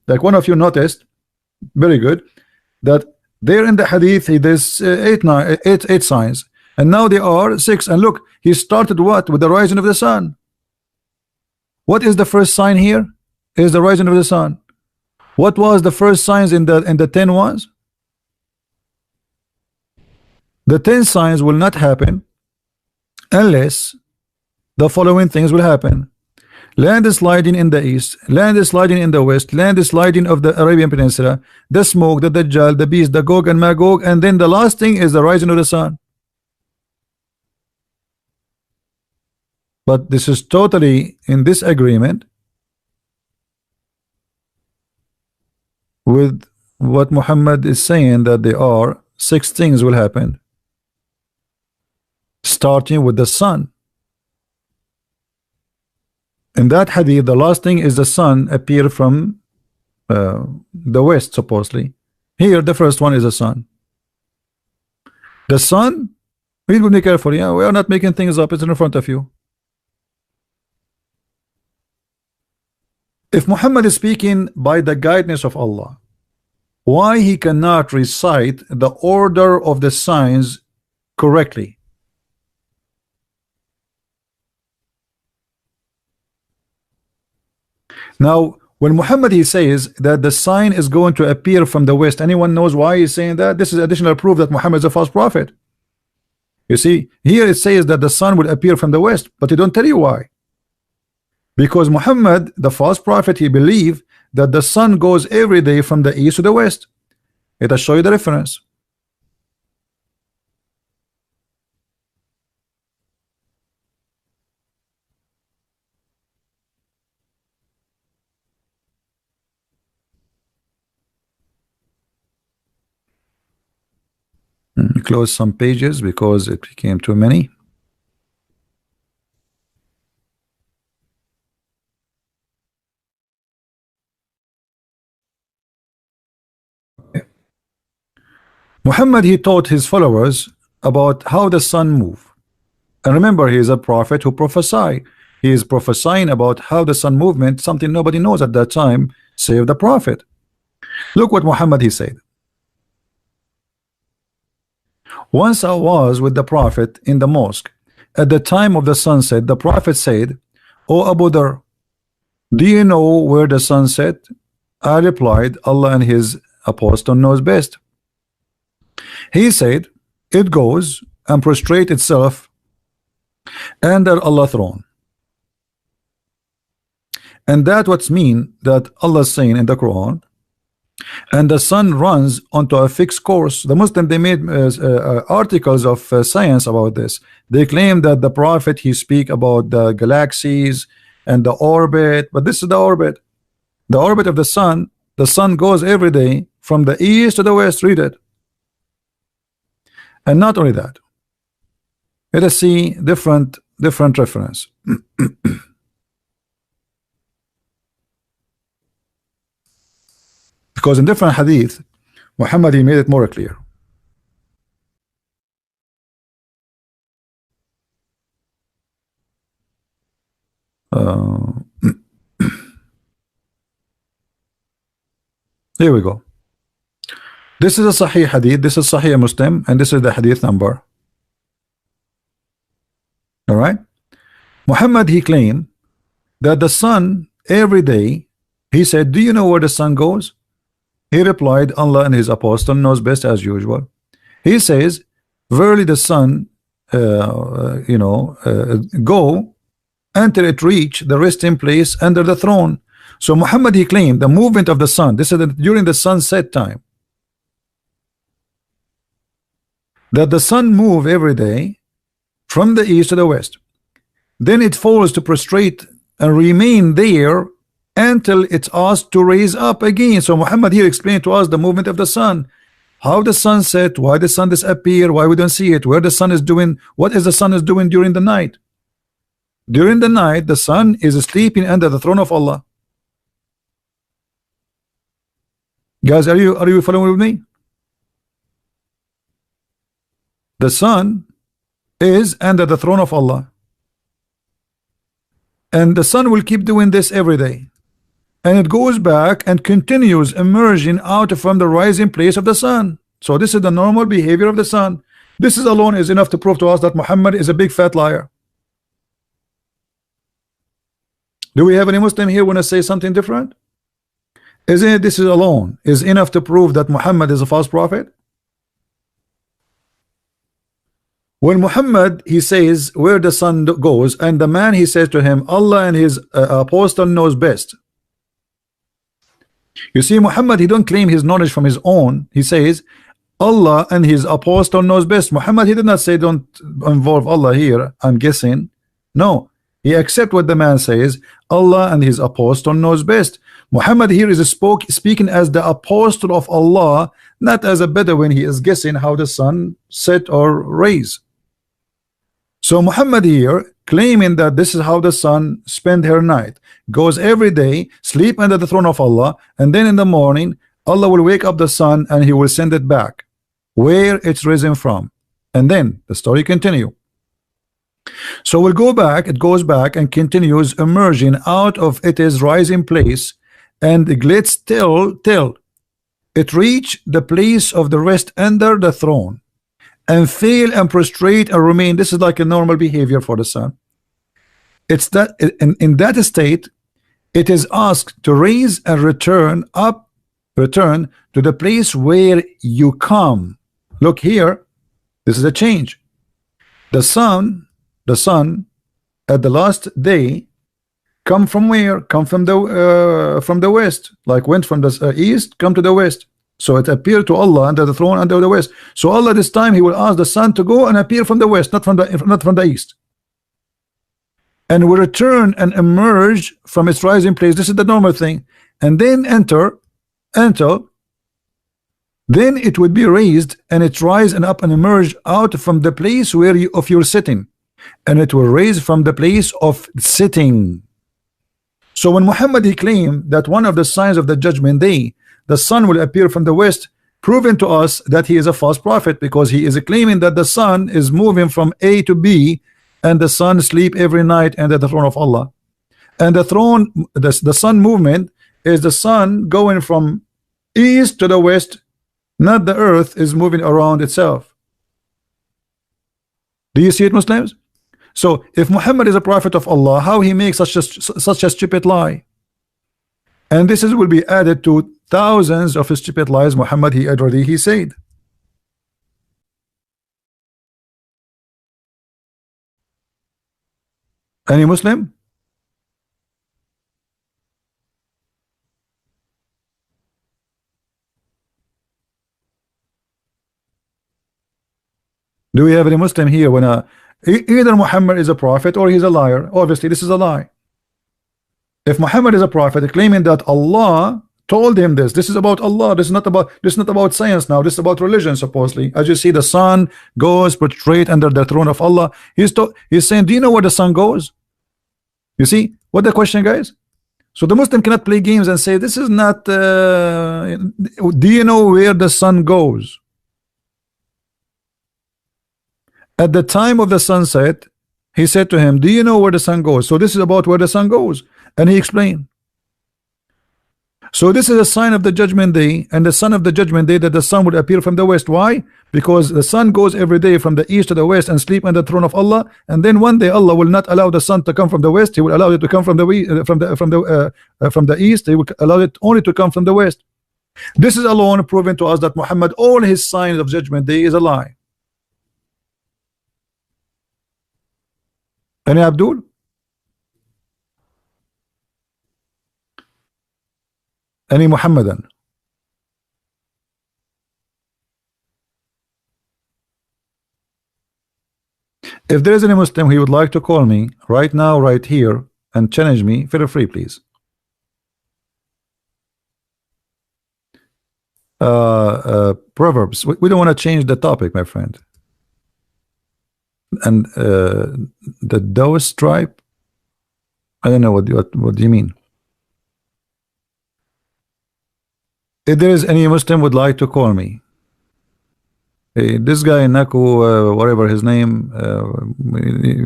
Like one of you noticed, very good, that there in the hadith there's 8 signs, and now they are 6. And look, he started what? With the rising of the sun. What is the first sign here? Is the rising of the sun. What was the first signs in the 10 ones? The 10 signs will not happen unless the following things will happen: land is sliding in the east, land is sliding in the west, land is sliding of the Arabian Peninsula, the smoke, the Dajjal, the beast, the Gog and Magog, and then the last thing is the rising of the sun. But this is totally in disagreement with what Muhammad is saying, that there are 6 things will happen, starting with the sun. In that hadith, the last thing is the sun appear from the west, supposedly. Here, the first one is the sun. The sun, we will be careful. Yeah, we are not making things up. It's in front of you. If Muhammad is speaking by the guidance of Allah, why he cannot recite the order of the signs correctly? Now, when Muhammad, he says that the sign is going to appear from the west, anyone knows why he's saying that? This is additional proof that Muhammad is a false prophet. You see, here it says that the sun will appear from the west, but they don't tell you why. Because Muhammad, the false prophet, he believed that the sun goes every day from the east to the west. Let us show you the reference. Close some pages because it became too many. Muhammad, he taught his followers about how the sun move. And remember, he is a prophet who prophesy. He is prophesying about how the sun movement, something nobody knows at that time, save the prophet. Look what Muhammad he said. Once I was with the prophet in the mosque. At the time of the sunset, the prophet said, "O Abu Dhar, do you know where the sun set?" I replied, "Allah and his apostle knows best." He said, "It goes and prostrate itself under Allah's throne." And that what's mean that Allah is saying in the Quran, and the sun runs onto a fixed course. The Muslim, they made articles of science about this. They claim that the prophet he speak about the galaxies and the orbit, but this is the orbit of the sun. The sun goes every day from the east to the west. Read it. And not only that, let us see different reference. Because in different hadith, Muhammad he made it more clear. Here we go. This is a Sahih hadith, this is Sahih Muslim, and this is the hadith number. All right. Muhammad he claimed that the sun every day, he said, "Do you know where the sun goes?" He replied, "Allah and his apostle knows best," as usual. He says, "Verily the sun go until it reach the resting place under the throne." So Muhammad he claimed the movement of the sun, this is during the sunset time, that the sun move every day from the east to the west. Then it falls to prostrate and remain there until it's asked to raise up again. So Muhammad here explained to us the movement of the sun, how the sun set, why the sun disappear, why we don't see it, where the sun is doing, what is the sun is doing during the night. During the night, the sun is sleeping under the throne of Allah. Guys, are you following with me? The sun is under the throne of Allah, and the sun will keep doing this every day, and it goes back and continues emerging out from the rising place of the sun. So this is the normal behavior of the sun. This is alone is enough to prove to us that Muhammad is a big fat liar. Do we have any Muslim here want to say something different? Isn't it this is alone is enough to prove that Muhammad is a false prophet? When Muhammad he says where the sun goes, and the man he says to him, Allah and his apostle knows best. You see, Muhammad he don't claim his knowledge from his own. He says Allah and his apostle knows best. Muhammad he did not say don't involve Allah here, I'm guessing. No, he accept what the man says, Allah and his apostle knows best. Muhammad here is speaking as the apostle of Allah, not as a Bedouin. He is guessing how the sun set or rise. So Muhammad here claiming that this is how the sun spend her night, goes every day, sleep under the throne of Allah, and then in the morning Allah will wake up the sun and he will send it back where it's risen from, and then the story continue. So we'll go back, it goes back and continues emerging out of its rising place, and it glitz till it reach the place of the rest under the throne, and fail and prostrate and remain. This is like a normal behavior for the sun. It's that in that state it is asked to raise and return to the place where you come. Look here, this is a change. The sun at the last day come from where? Come from the west, like went from the east, come to the west. So it appeared to Allah under the throne under the west. So Allah this time he will ask the sun to go and appear from the west, not from the east, and will return and emerge from its rising place. This is the normal thing, and then enter until then it would be raised, and it rise and up and emerge out from the place where you're sitting, and it will raise from the place of sitting. So when Muhammad he claimed that one of the signs of the judgment day, the sun will appear from the west, proving to us that he is a false prophet, because he is claiming that the sun is moving from A to B, and the sun sleep every night under the throne of Allah. And the throne, the sun movement is the sun going from east to the west, not the earth is moving around itself. Do you see it, Muslims? So if Muhammad is a prophet of Allah, how he makes such a stupid lie? And this will be added to thousands of stupid lies Muhammad he said. Any Muslim? Do we have any Muslim here when either Muhammad is a prophet or he's a liar? Obviously this is a lie. If Muhammad is a prophet claiming that Allah told him this is about Allah, this is not about science now, this is about religion supposedly. As you see, the sun goes portrayed under the throne of Allah. He's saying, do you know where the sun goes? You see what the question, guys? So the Muslim cannot play games and say this is not do you know where the sun goes? At the time of the sunset, he said to him, do you know where the sun goes? So this is about where the sun goes, and he explained. So this is a sign of the judgment day, and the son of the judgment day, that the sun would appear from the west. Why? Because the sun goes every day from the east to the west and sleep on the throne of Allah, and then one day Allah will not allow the sun to come from the west. He will allow it to come from the east. He will allow it only to come from the west. This is alone proving to us that Muhammad, all his signs of judgment day is a lie. Any Abdul? Any Muhammadan? If there is any Muslim who would like to call me right now, right here, and challenge me, feel free, please. Proverbs. We don't want to change the topic, my friend. And the Daoist tribe, I don't know what do you mean. If there is any Muslim would like to call me, this guy Naku, whatever his name,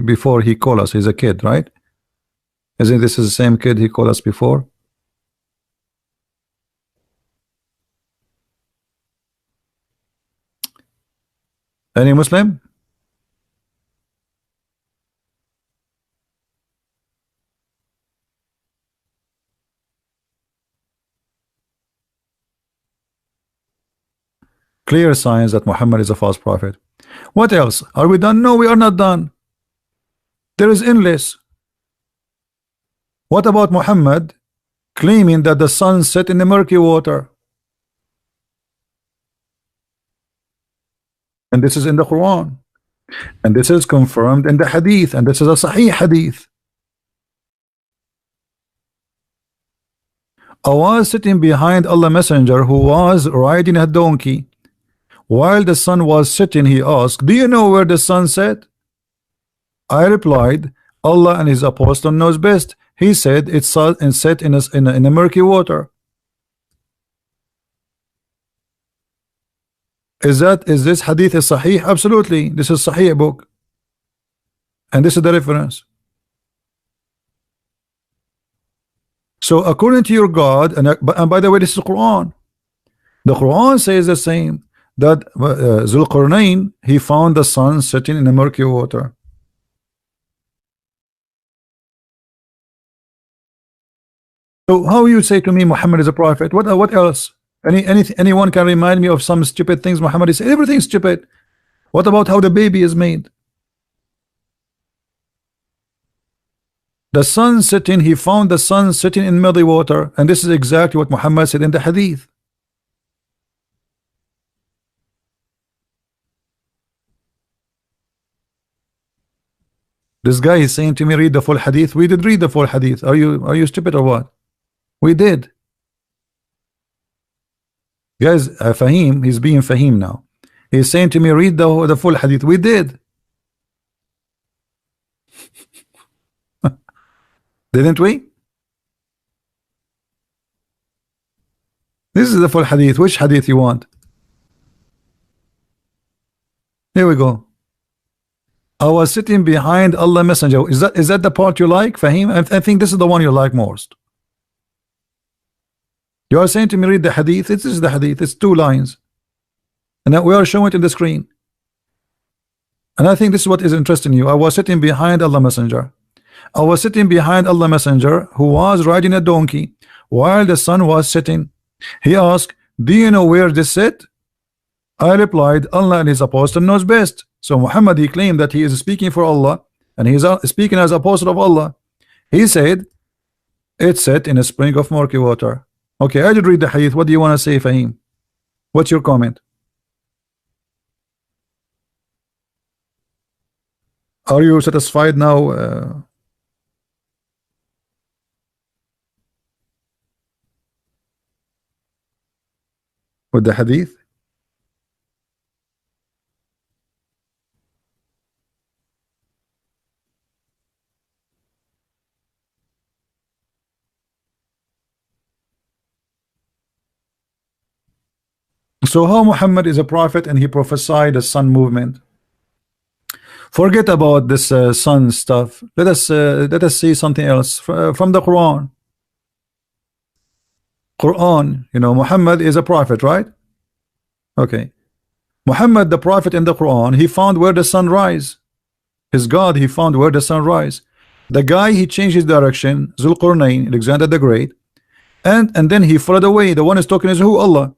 before he called us, he's a kid, right? Isn't this is the same kid he called us before? Any Muslim? Clear signs that Muhammad is a false prophet. What else? Are we done? No, we are not done. There is endless. What about Muhammad claiming that the sun set in the murky water? And this is in the Quran, and this is confirmed in the hadith, and this is a Sahih hadith. I was sitting behind Allah Messenger, who was riding a donkey. While the sun was setting, he asked, do you know where the sun set? I replied, Allah and his apostle knows best. He said it's set in a murky water. Is this hadith is Sahih? Absolutely. This is Sahih book, and this is the reference. So according to your God, and by the way, this is Quran. The Quran says the same, that Zulqarnain, he found the sun setting in a murky water. So how you say to me Muhammad is a prophet? What else? Anyone can remind me of some stupid things Muhammad is? Everything's stupid. What about how the baby is made? The sun sitting, he found the sun sitting in muddy water, and this is exactly what Muhammad said in the hadith. This guy is saying to me, read the full hadith. We did read the full hadith. Are you stupid or what? We did. Guys, Fahim, he's being Fahim now. He's saying to me, read the full hadith. We did. Didn't we? This is the full hadith. Which hadith you want? Here we go. I was sitting behind Allah Messenger. Is that the part you like, Fahim? I think this is the one you like most. You are saying to me, read the hadith. This is the hadith. It's 2 lines. And now we are showing it in the screen. And I think this is what is interesting you. I was sitting behind Allah Messenger. I was sitting behind Allah Messenger, who was riding a donkey while the sun was setting. He asked, do you know where this sit? I replied, Allah and his apostle knows best. So Muhammad, he claimed that he is speaking for Allah, and he is speaking as apostle of Allah. He said, it's set in a spring of murky water. Okay, I did read the hadith. What do you want to say, Fahim? What's your comment? Are you satisfied now? With the hadith? So how Muhammad is a prophet and he prophesied the sun movement? Forget about this sun stuff. Let us see something else from the Quran. Quran, you know, Muhammad is a prophet, right? Okay. Muhammad, the prophet in the Quran, he found where the sun rise. His God, he found where the sun rise. The guy, he changed his direction, Zulqarnain, Alexander the Great, and then he followed away. The one is talking is who? Allah.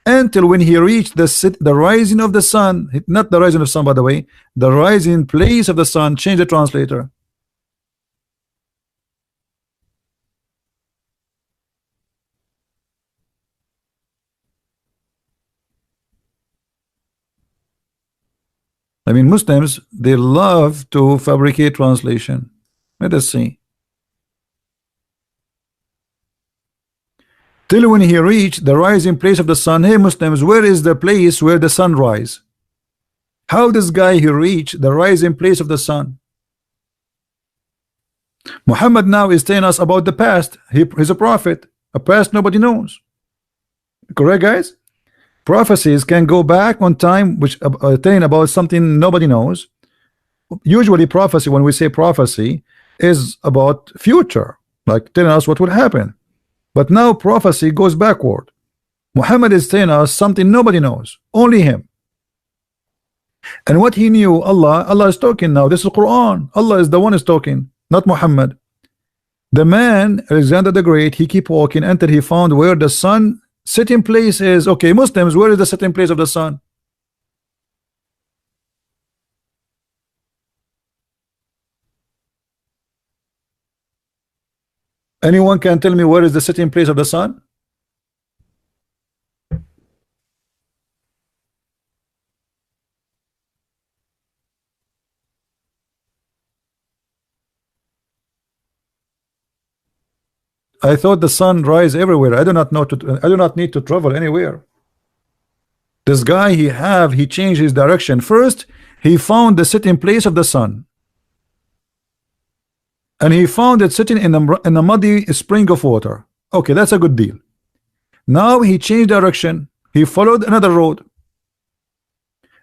Until when he reached the rising of the sun, not the rising of the sun, by the way, the rising place of the sun. Change the translator. I mean, Muslims, they love to fabricate translation. Let us see. Till when he reached the rising place of the sun. Hey Muslims, where is the place where the sun rise? How this guy he reached the rising place of the sun? Muhammad now is telling us about the past. He's a prophet. A past nobody knows. Correct, guys? Prophecies can go back on time, which telling about something nobody knows. Usually prophecy, when we say prophecy, is about future, like telling us what will happen. But now prophecy goes backward. Muhammad is telling us something nobody knows, only him. And what he knew, Allah is talking now. This is Quran. Allah is the one is talking, not Muhammad. The man, Alexander the Great, he keep walking until he found where the sun setting place is. Okay, Muslims, where is the setting place of the sun? Anyone can tell me where is the setting place of the sun? I thought the sun rise everywhere. I do not need to travel anywhere. This guy he changed his direction. First, he found the setting place of the sun. And he found it sitting in a muddy spring of water. Okay, that's a good deal. Now he changed direction. He followed another road.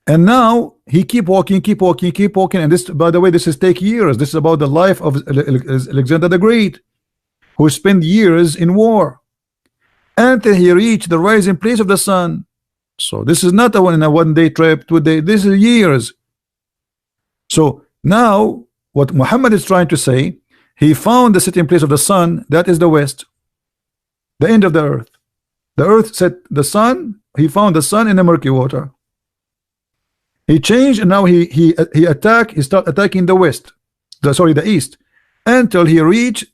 And now he keep walking. And this, by the way, this is take years. This is about the life of Alexander the Great, who spent years in war until he reached the rising place of the sun. So this is not a one-day trip, 2 days. This is years. So now what Muhammad is trying to say, he found the sitting place of the sun. That is the west, the end of the earth. The earth set the sun. He found the sun in the murky water. He changed, and now he started attacking the west, the east, until he reached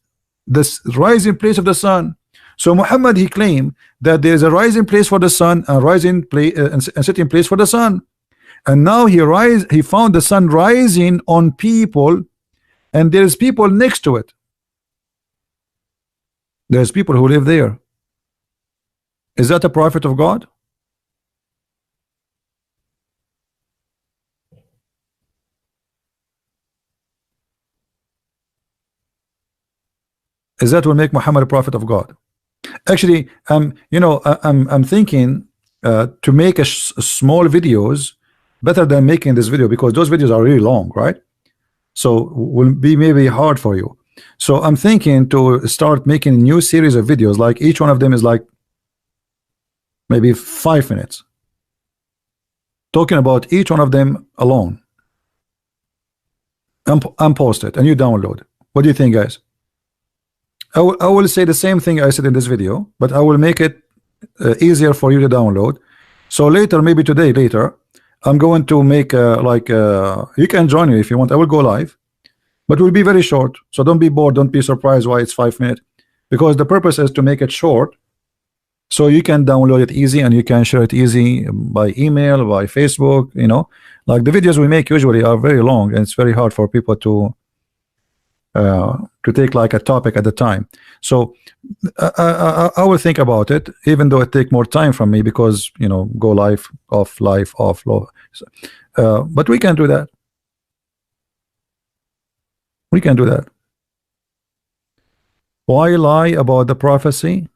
this rising place of the sun. So Muhammad, he claimed that there is a rising place for the sun, a rising place and setting place for the sun. And now he found the sun rising on people, and there's people next to it. There's people who live there. Is that a prophet of God? Is that will make Muhammad a prophet of God? Actually, you know, I'm thinking to make a small videos better than making this video, because those videos are really long, right? So will be maybe hard for you. So I'm thinking to start making a new series of videos, like each one of them is like maybe 5 minutes, talking about each one of them alone. And post it and you download. What do you think, guys? I will say the same thing I said in this video, but I will make it easier for you to download. So later, maybe today, later, I'm going to make you can join me if you want. I will go live, but it will be very short. So don't be bored. Don't be surprised why it's 5 minutes, because the purpose is to make it short, so you can download it easy and you can share it easy by email, by Facebook. You know, like the videos we make usually are very long, and it's very hard for people to take like a topic at a time. So I will think about it, even though it take more time from me, because you know, go live, off, low. But we can do that. We can do that. Why lie about the prophecy?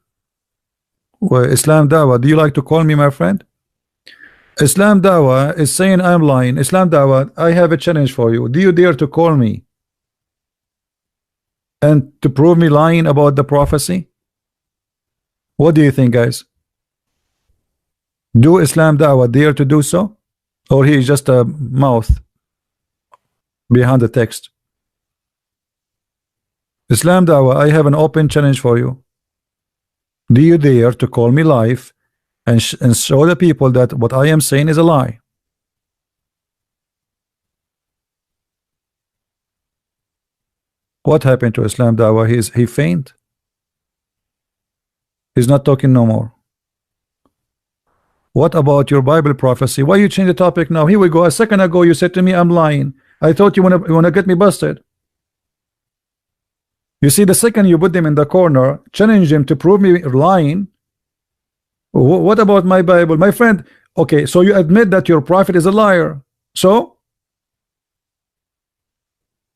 Well, Islam Dawah, do you like to call me my friend? Islam Dawah is saying I'm lying. Islam Dawah, I have a challenge for you. Do you dare to call me and to prove me lying about the prophecy? What do you think, guys? Do Islam Dawah dare to do so, or he is just a mouth behind the text? Islam Dawah, I have an open challenge for you. Do you dare to call me live and show the people that what I am saying is a lie? What happened to Islam Dawah? He faint. He's not talking no more. What about your Bible prophecy? Why you change the topic now? Here we go. A second ago you said to me I'm lying. I thought you wanna get me busted. You see, the second you put them in the corner, challenge them to prove me lying. What about my Bible, my friend? Okay, so you admit that your prophet is a liar. So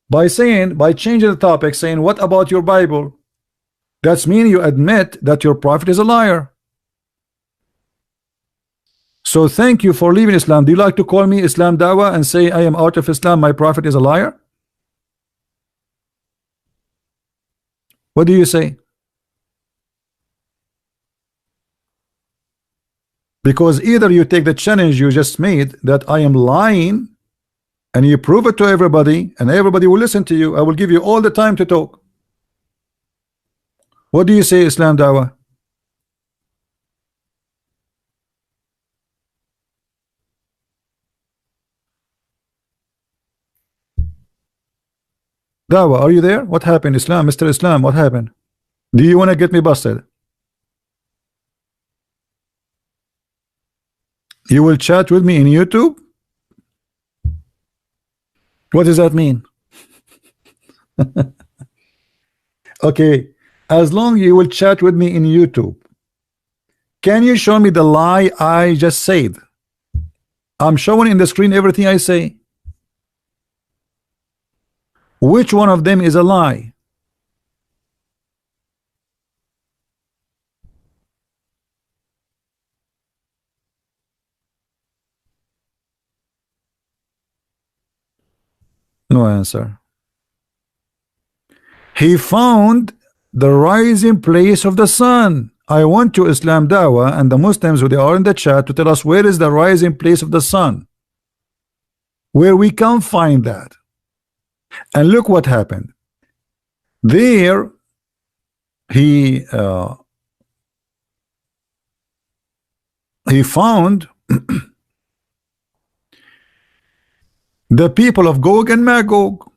by changing the topic, saying what about your Bible, that's mean you admit that your prophet is a liar. So thank you for leaving Islam. Do you like to call me Islam Dawah and say I am out of Islam, my prophet is a liar? What do you say? Because either you take the challenge you just made that I am lying and you prove it to everybody and everybody will listen to you. I will give you all the time to talk. What do you say, Islam Dawah? Dawah, are you there? What happened, Islam? Mr. Islam, what happened? Do you want to get me busted? You will chat with me in YouTube? What does that mean? Okay, as long you will chat with me in YouTube, can you show me the lie I just said? I'm showing in the screen everything I say. Which one of them is a lie? No answer. He found the rising place of the sun. I want to Islam Dawah and the Muslims who they are in the chat to tell us where is the rising place of the sun, where we can find that. And look what happened. There he found the people of Gog and Magog.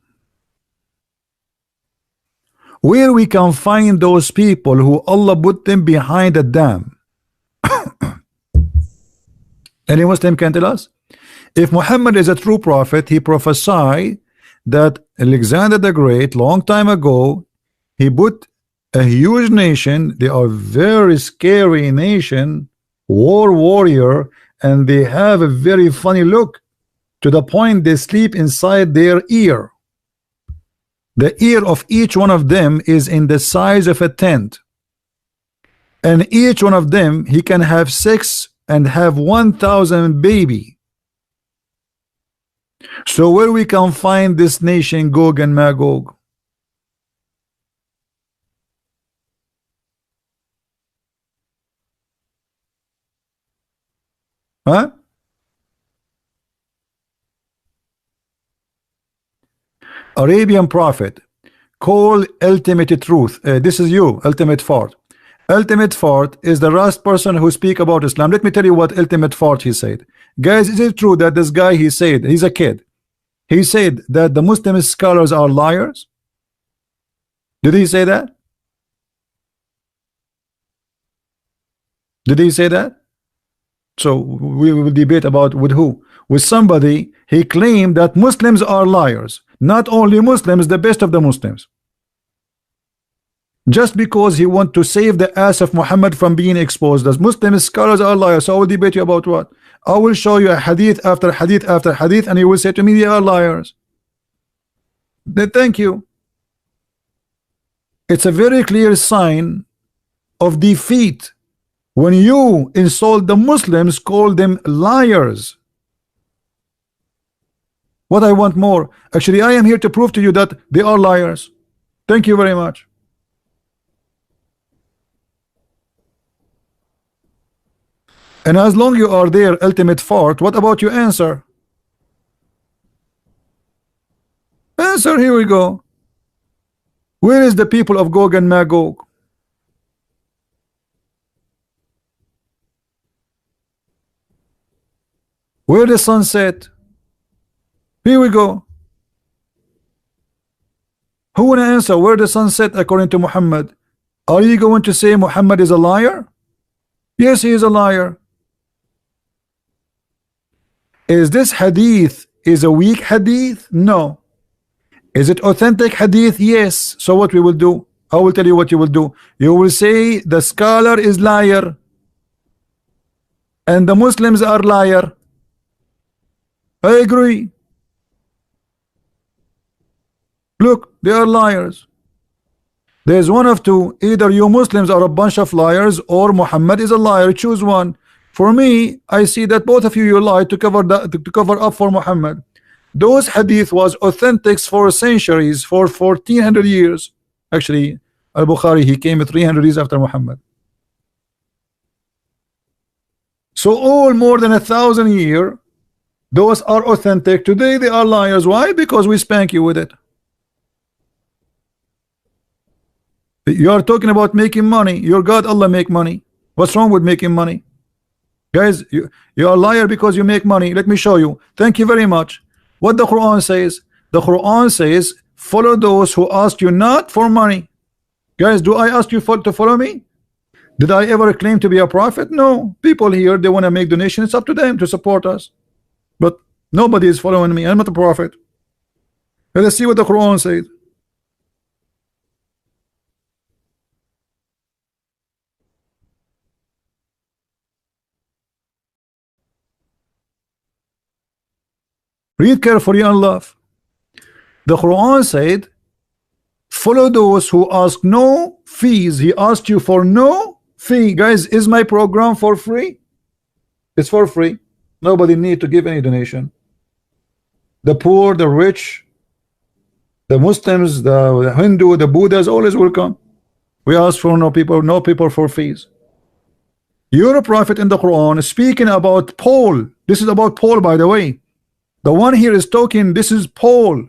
Where we can find those people who Allah put them behind a dam? Any Muslim can tell us? If Muhammad is a true prophet, he prophesied that Alexander the Great, long time ago, he put a huge nation, they are very scary nation, warrior, and they have a very funny look, to the point they sleep inside their ear. The ear of each one of them is in the size of a tent, and each one of them, he can have sex and have 1,000 baby. So where we can find this nation, Gog and Magog? Huh? Arabian prophet, call ultimate truth. This is you, ultimate fart. Ultimate fart is the last person who speak about Islam. Let me tell you what ultimate fart he said. Guys, is it true that this guy, he said, he's a kid, he said that the Muslim scholars are liars? Did he say that? Did he say that? So we will debate about with who? With somebody. He claimed that Muslims are liars. Not only Muslims, the best of the Muslims. Just because he want to save the ass of Muhammad from being exposed as Muslim scholars are liars. So I will debate you about what? I will show you a hadith after hadith after hadith, and you will say to me they are liars. Then thank you. It's a very clear sign of defeat when you insult the Muslims, call them liars. What I want more? Actually, I am here to prove to you that they are liars. Thank you very much. And as long you are there, ultimate fart, what about your answer? Answer, here we go. Where is the people of Gog and Magog? Where the sun set? Here we go. Who wanna answer where the sun set according to Muhammad? Are you going to say Muhammad is a liar? Yes, he is a liar. Is this hadith is a weak hadith? No. Is it authentic hadith? Yes. So what we will do? I will tell you what you will do. You will say the scholar is liar and the Muslims are liar. I agree. Look, they are liars. There's one of two. Either you Muslims are a bunch of liars or Muhammad is a liar. Choose one. For me, I see that both of you lied to cover up for Muhammad. Those hadith was authentic for centuries, for 1400 years. Actually, Al-Bukhari, he came 300 years after Muhammad. So all more than 1,000 years, those are authentic. Today they are liars. Why? Because we spank you with it. You are talking about making money. Your God Allah make money. What's wrong with making money? Guys, you are a liar because you make money. Let me show you. Thank you very much. What the Quran says? The Quran says, follow those who ask you not for money. Guys, do I ask you to follow me? Did I ever claim to be a prophet? No. People here, they want to make donations. It's up to them to support us. But nobody is following me. I'm not a prophet. Let us see what the Quran says. Read carefully and love. The Quran said, follow those who ask no fees. He asked you for no fee. Guys, is my program for free? It's for free. Nobody need to give any donation. The poor, the rich, the Muslims, the Hindu, the Buddhas, always welcome. We ask for no people for fees. You're a prophet in the Quran speaking about Paul. This is about Paul, by the way. The one here is talking, this is Paul.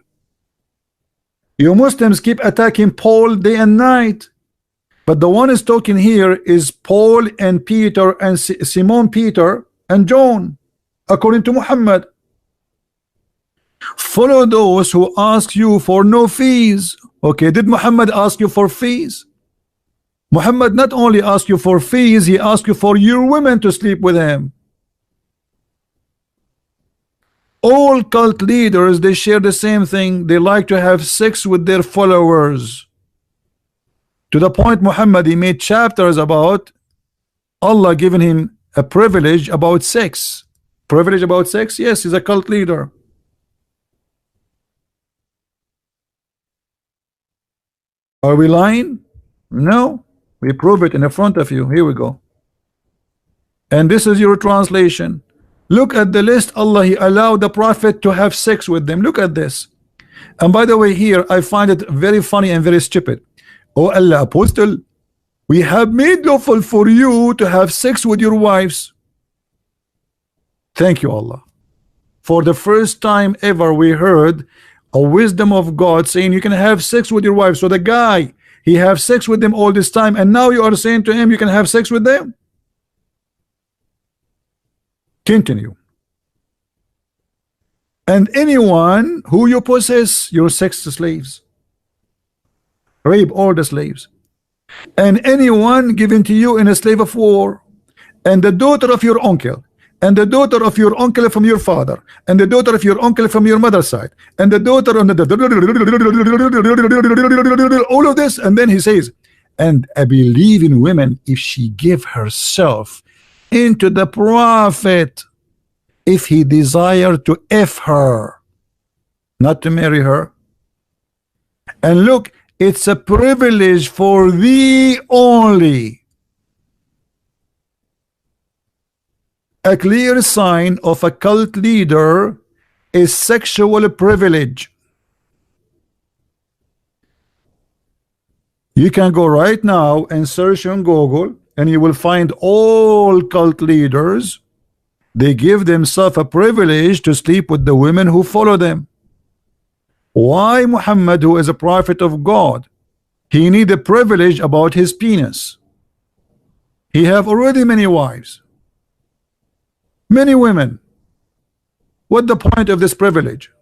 You Muslims keep attacking Paul day and night. But the one is talking here is Paul and Peter and Simon Peter and John, according to Muhammad. Follow those who ask you for no fees. Okay, did Muhammad ask you for fees? Muhammad not only asked you for fees, he asked you for your women to sleep with him. All cult leaders, they share the same thing. They like to have sex with their followers. To the point Muhammad, he made chapters about Allah giving him a privilege about sex. Privilege about sex? Yes, he's a cult leader. Are we lying? No. We prove it in the front of you. Here we go. And this is your translation. Look at the list. Allah, he allowed the prophet to have sex with them. Look at this. And by the way, here I find it very funny and very stupid. Oh Allah, apostle, we have made lawful for you to have sex with your wives. Thank you, Allah. For the first time ever, we heard a wisdom of God saying you can have sex with your wife. So the guy, he have sex with them all this time, and now you are saying to him you can have sex with them. Continue. And anyone who you possess, your sex slaves. Rape all the slaves. And anyone given to you in a slave of war, and the daughter of your uncle, and the daughter of your uncle from your father, and the daughter of your uncle from your mother's side, and the daughter on the all of this. And then he says, and a believing woman, if she give herself into the prophet, if he desire to F her, not to marry her. And look, it's a privilege for thee only. A clear sign of a cult leader is sexual privilege. You can go right now and search on Google, and you will find all cult leaders. They give themselves a privilege to sleep with the women who follow them. Why Muhammad, who is a prophet of God, he need a privilege about his penis? He have already many wives, many women. What the point of this privilege?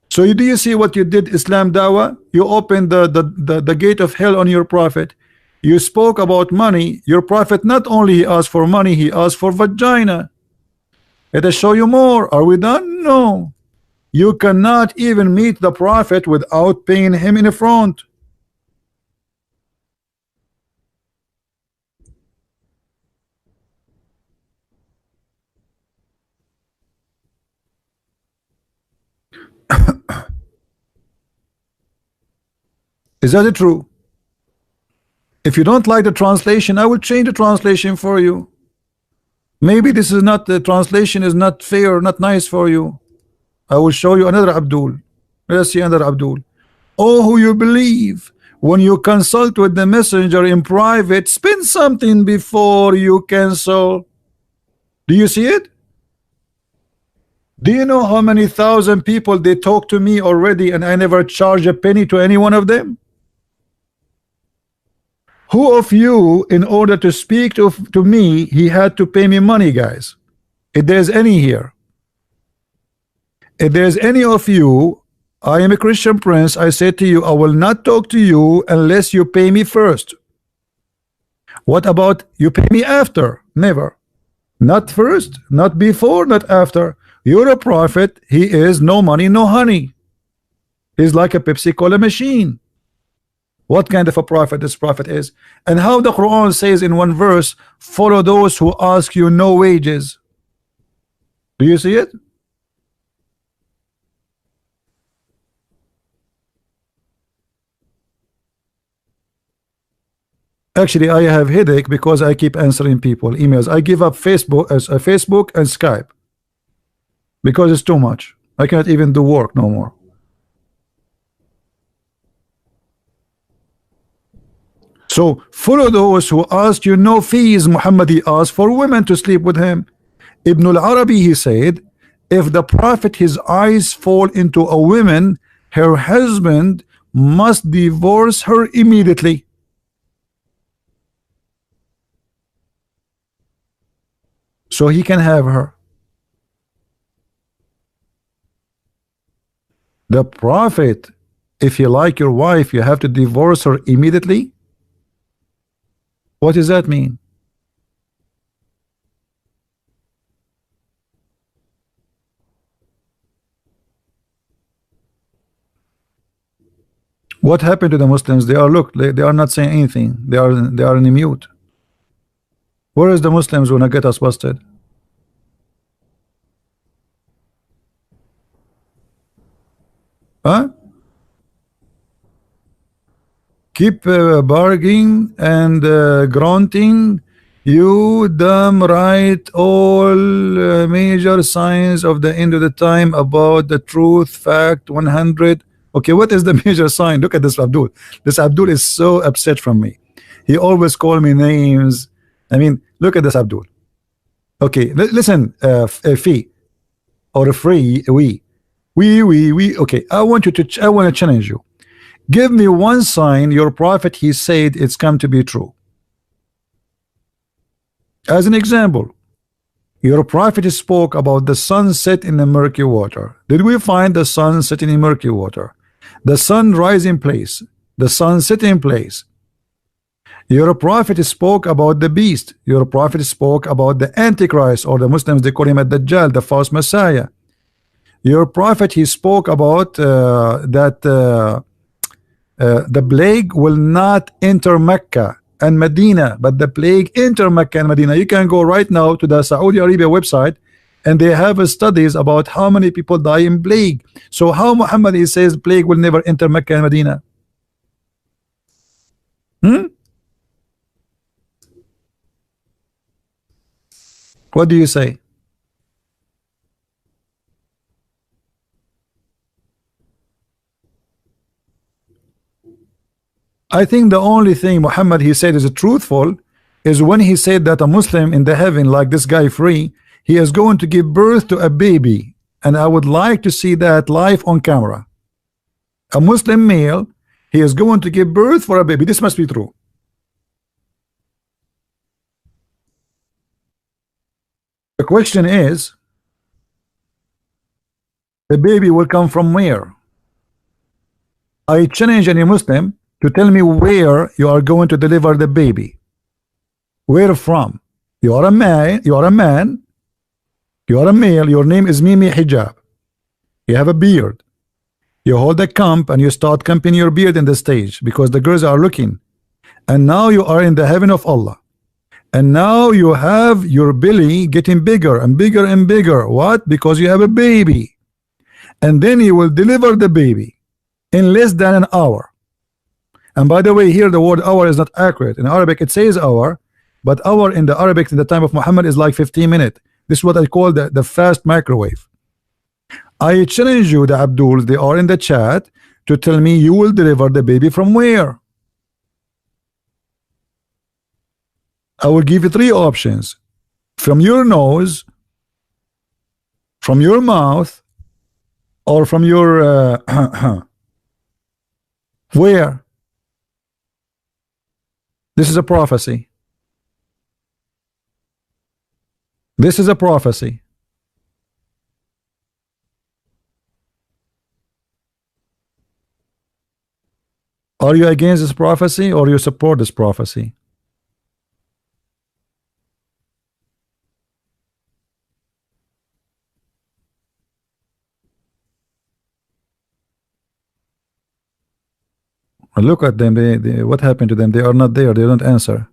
So do you see what you did, Islam Dawah? You opened the gate of hell on your prophet. You spoke about money. Your prophet not only he asked for money, he asked for vagina. Let us show you more. Are we done? No. You cannot even meet the prophet without paying him in front. Is that true? If you don't like the translation, I will change the translation for you. Maybe this is not, the translation is not fair, not nice for you. I will show you another Abdul. Let's see another Abdul. Oh, who you believe, when you consult with the messenger in private, spend something before you cancel. Do you see it? Do you know how many thousand people they talk to me already, and I never charge a penny to any one of them? Who of you, in order to speak to me, he had to pay me money, guys? If there's any here, if there's any of you, I am a Christian prince, I say to you, I will not talk to you unless you pay me first. What about you pay me after? Never. Not first, not before, not after. You're a prophet, he is no money, no honey. He's like a Pepsi Cola machine. What kind of a prophet this prophet is? And how the Quran says in one verse, follow those who ask you no wages. Do you see it? Actually, I have headache because I keep answering people emails. I give up Facebook as a Facebook and Skype because it's too much. I cannot even do work no more. So follow those who ask you no fees. Muhammad, he asked for women to sleep with him. Ibn al-Arabi, he said, if the prophet his eyes fall into a woman, her husband must divorce her immediately. So he can have her. The Prophet, if you like your wife, you have to divorce her immediately? What does that mean? What happened to the Muslims? They are, look, they are not saying anything. They are in mute. Where is the Muslims when I get us busted? Huh? Keep bargaining and grunting. You damn right. All major signs of the end of the time about the truth. Fact 100. Okay, what is the major sign? Look at this Abdul. This Abdul is so upset from me. He always call me names. I mean, look at this Abdul. Okay, listen, Fee or free we. Okay, I want to challenge you. Give me one sign your prophet he said it's come to be true. As an example, your prophet spoke about the sun set in the murky water. Did we find the sun set in murky water? The sun rise in place, the sun set in place. Your prophet spoke about the beast. Your prophet spoke about the Antichrist, or the Muslims they call him Ad-Dajjal, the false Messiah. Your prophet he spoke about that the plague will not enter Mecca and Medina, but the plague enter Mecca and Medina. You can go right now to the Saudi Arabia website, and they have studies about how many people die in plague. So how Muhammad he says plague will never enter Mecca and Medina? What do you say? I think the only thing Muhammad he said is truthful is when he said that a Muslim in the heaven, like this guy free, he is going to give birth to a baby, and I would like to see that live on camera. A Muslim male, he is going to give birth for a baby. This must be true. The question is, the baby will come from where? I challenge any Muslim to tell me where you are going to deliver the baby. Where from? You are a man, you are a man, you are a male, your name is Mimi Hijab. You have a beard. You hold a comb and you start combing your beard in the stage because the girls are looking. And now you are in the heaven of Allah. And now you have your belly getting bigger and bigger and bigger. What? Because you have a baby. And then you will deliver the baby in less than an hour. And by the way, here the word hour is not accurate. In Arabic it says hour, but hour in the Arabic in the time of Muhammad is like 15 minutes. This is what I call the fast microwave. I challenge you, the Abduls, they are in the chat, to tell me you will deliver the baby from where. I will give you three options: from your nose, from your mouth, or from your where? This is a prophecy. This is a prophecy. Are you against this prophecy or you support this prophecy? Look at them. What happened to them? They are not there. They don't answer.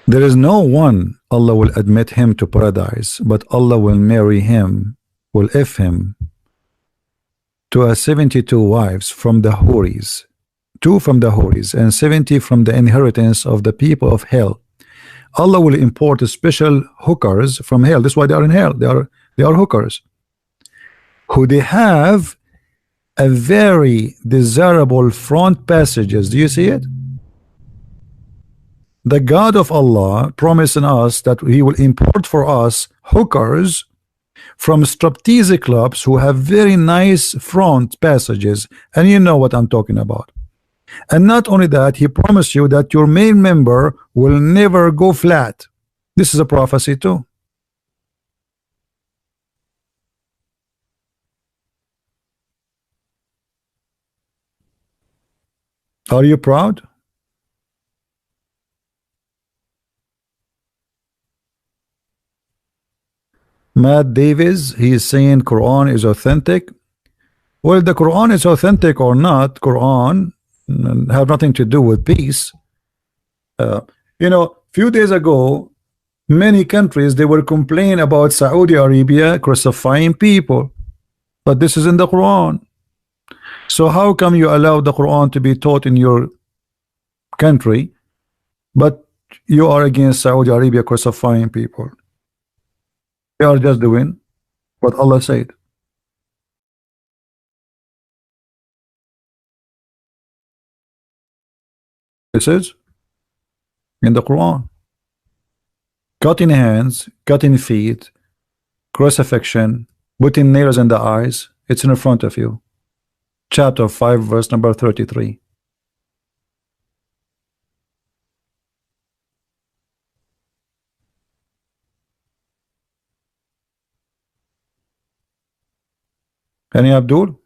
There is no one Allah will admit him to paradise, but Allah will marry him, will if him to a 72 wives from the Houris, 2 from the Houris and 70 from the inheritance of the people of hell. Allah will import special hookers from hell. That's why they are in hell. They are hookers who they have a very desirable front passages. Do you see it? The God of Allah promising us that he will import for us hookers from striptease clubs who have very nice front passages, and you know what I'm talking about. And not only that, he promised you that your main member will never go flat. This is a prophecy too. Are you proud? Matt Davis, he is saying Quran is authentic. Well, the Quran is authentic or not, Quran have nothing to do with peace. You know, few days ago, many countries, they were complaining about Saudi Arabia crucifying people, but this is in the Quran. So how come you allow the Quran to be taught in your country, but you are against Saudi Arabia crucifying people? They are just doing what Allah said. This is in the Quran. Cutting hands, cutting feet, crucifixion, putting nails in the eyes, it's in front of you. Chapter 5, verse number 33. Any Abdul?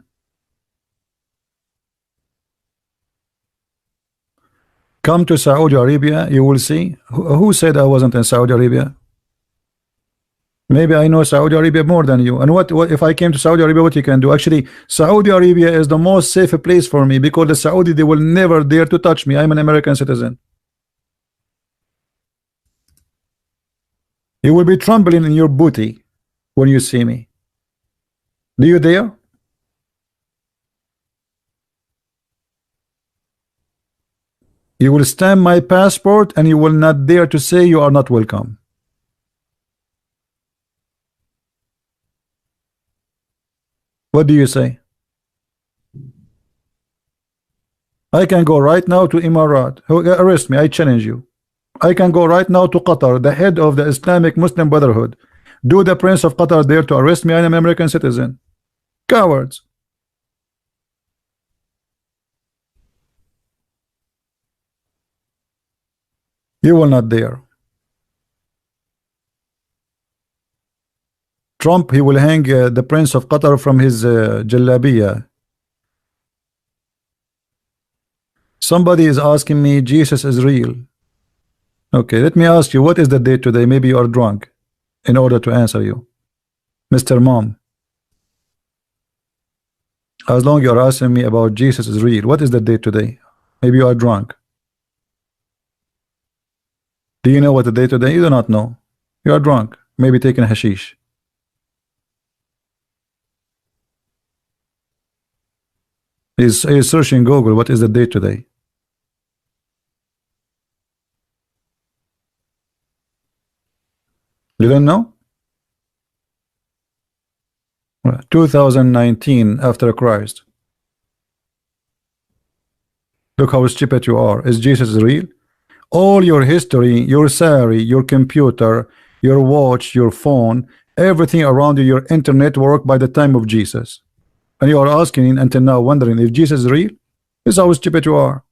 Come to Saudi Arabia, you will see. Who said I wasn't in Saudi Arabia? Maybe I know Saudi Arabia more than you. And what if I came to Saudi Arabia, what you can do? Actually, Saudi Arabia is the most safe place for me, because the Saudi, they will never dare to touch me. I'm an American citizen. You will be trembling in your booty when you see me. Do you dare? You will stamp my passport and you will not dare to say you are not welcome. What do you say? I can go right now to Emirat. Arrest me, I challenge you. I can go right now to Qatar, the head of the Islamic Muslim Brotherhood. Do the Prince of Qatar dare to arrest me? I am an American citizen. Cowards. You will not dare. Trump, he will hang the Prince of Qatar from his jalabiya. Somebody is asking me, Jesus is real. Okay, let me ask you, what is the date today? Maybe you are drunk in order to answer you. Mr. Mom. As long as you are asking me about Jesus is real, what is the date today? Maybe you are drunk. Do you know what the date today? You do not know. You are drunk. Maybe taking hashish. He's searching Google. What is the date today? You don't know? 2019 after Christ. Look how stupid you are. Is Jesus real? All your history, your salary, your computer, your watch, your phone, everything around you, your internet work by the time of Jesus. And you are asking until now, wondering if Jesus is real? This is how stupid you are.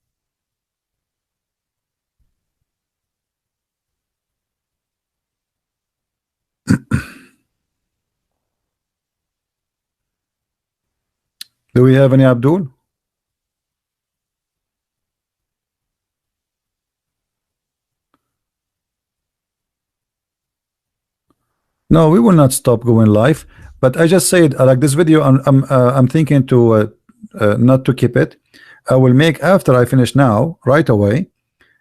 Do we have any Abdul? No, we will not stop going live. But I just said, like this video, I'm thinking to not to keep it. I will make, after I finish now, right away,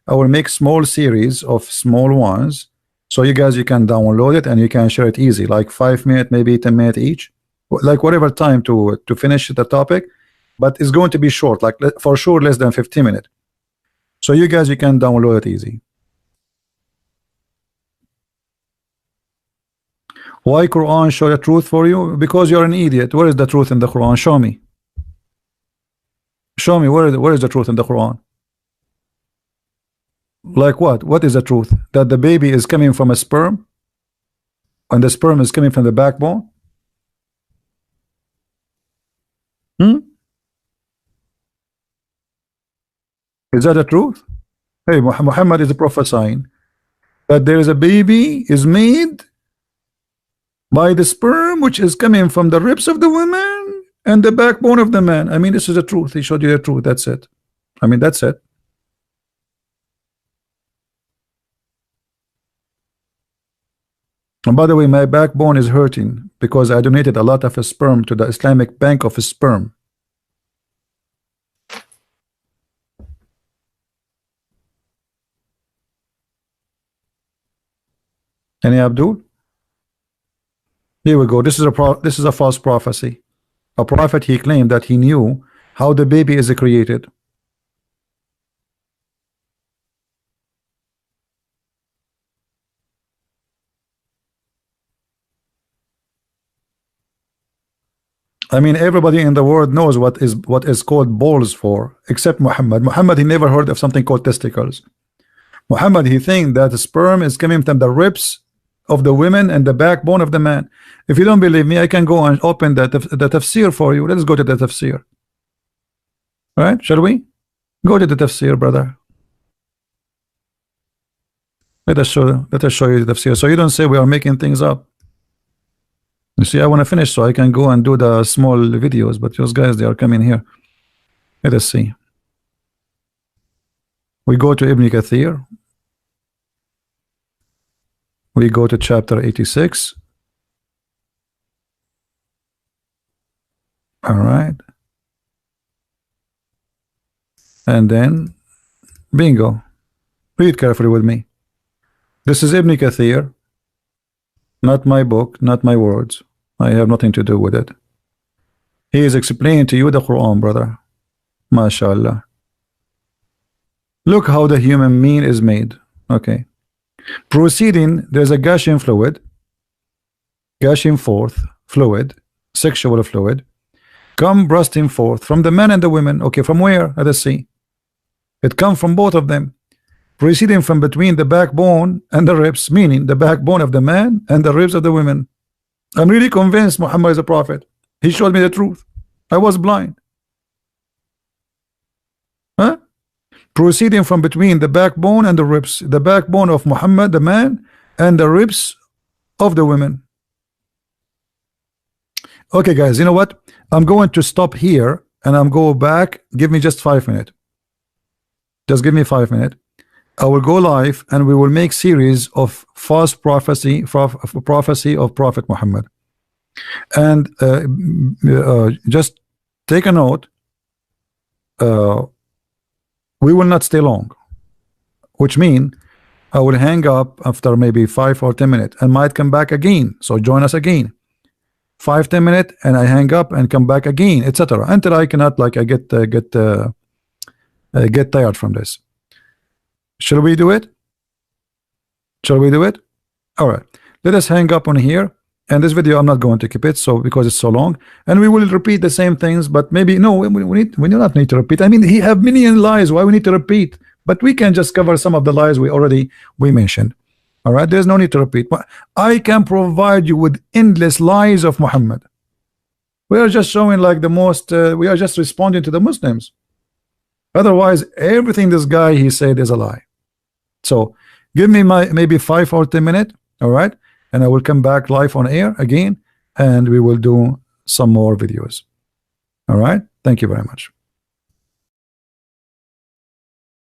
I will make small series of small ones, so you guys, you can download it and you can share it easy, like 5 minutes, maybe 10 minutes each, like whatever time to finish the topic. But it's going to be short, like for sure less than 15 minutes. So you guys, you can download it easy. Why Quran show the truth for you? Because you're an idiot. Where is the truth in the Quran? Show me. Show me where is the truth in the Quran? Like what? What is the truth? That the baby is coming from a sperm, and the sperm is coming from the backbone? Hmm? Is that the truth? Hey, Muhammad is prophesying that there is a baby is made by the sperm which is coming from the ribs of the woman and the backbone of the man. I mean, this is the truth. He showed you the truth. That's it. I mean, that's it. And by the way, my backbone is hurting because I donated a lot of sperm to the Islamic Bank of Sperm. Any Abdul? Here we go. This is a false prophecy. A prophet, he claimed that he knew how the baby is created. I mean, everybody in the world knows what is called balls for, except Muhammad. Muhammad, he never heard of something called testicles. Muhammad, he think that the sperm is coming from the ribs of the women and the backbone of the man. If you don't believe me, I can go and open the tafsir for you. Let's go to the tafsir. All right, shall we? Go to the tafsir, brother. Let us show you the tafsir, so you don't say we are making things up. You see, I want to finish so I can go and do the small videos, but those guys, they are coming here. Let us see. We go to Ibn Kathir. We go to chapter 86. All right. And then, bingo. Read carefully with me. This is Ibn Kathir. Not my book, not my words. I have nothing to do with it. He is explaining to you the Quran, brother. MashaAllah. Look how the human mean is made. Okay. Proceeding, there's a gushing fluid, gushing forth fluid, sexual fluid, come bursting forth from the men and the women. Okay, from where? Let us see. It comes from both of them, proceeding from between the backbone and the ribs, meaning the backbone of the man and the ribs of the women. I'm really convinced Muhammad is a prophet. He showed me the truth. I was blind. Huh? Proceeding from between the backbone and the ribs, the backbone of Muhammad, the man, and the ribs of the women. Okay, guys, you know what? I'm going to stop here and I'm go back. Give me just 5 minutes. Just give me 5 minutes. I will go live and we will make series of false prophecy of Prophet Muhammad. And just take a note. We will not stay long, which means I will hang up after maybe 5 or 10 minutes and might come back again. So join us again. 5-10 minutes and I hang up and come back again, etc. Until I cannot, like, I get tired from this. Shall we do it? Shall we do it? All right. Let us hang up on here. And this video, I'm not going to keep it, so because it's so long, and we will repeat the same things. But maybe no, we do not need to repeat. I mean, he have million lies. Why we need to repeat? But we can just cover some of the lies we mentioned. All right. There's no need to repeat. But I can provide you with endless lies of Muhammad. We are just showing like the most. We are just responding to the Muslims. Otherwise, everything this guy he said is a lie. So give me my maybe 5 or 10 minutes. All right. And I will come back live on air again and we will do some more videos. All right. Thank you very much.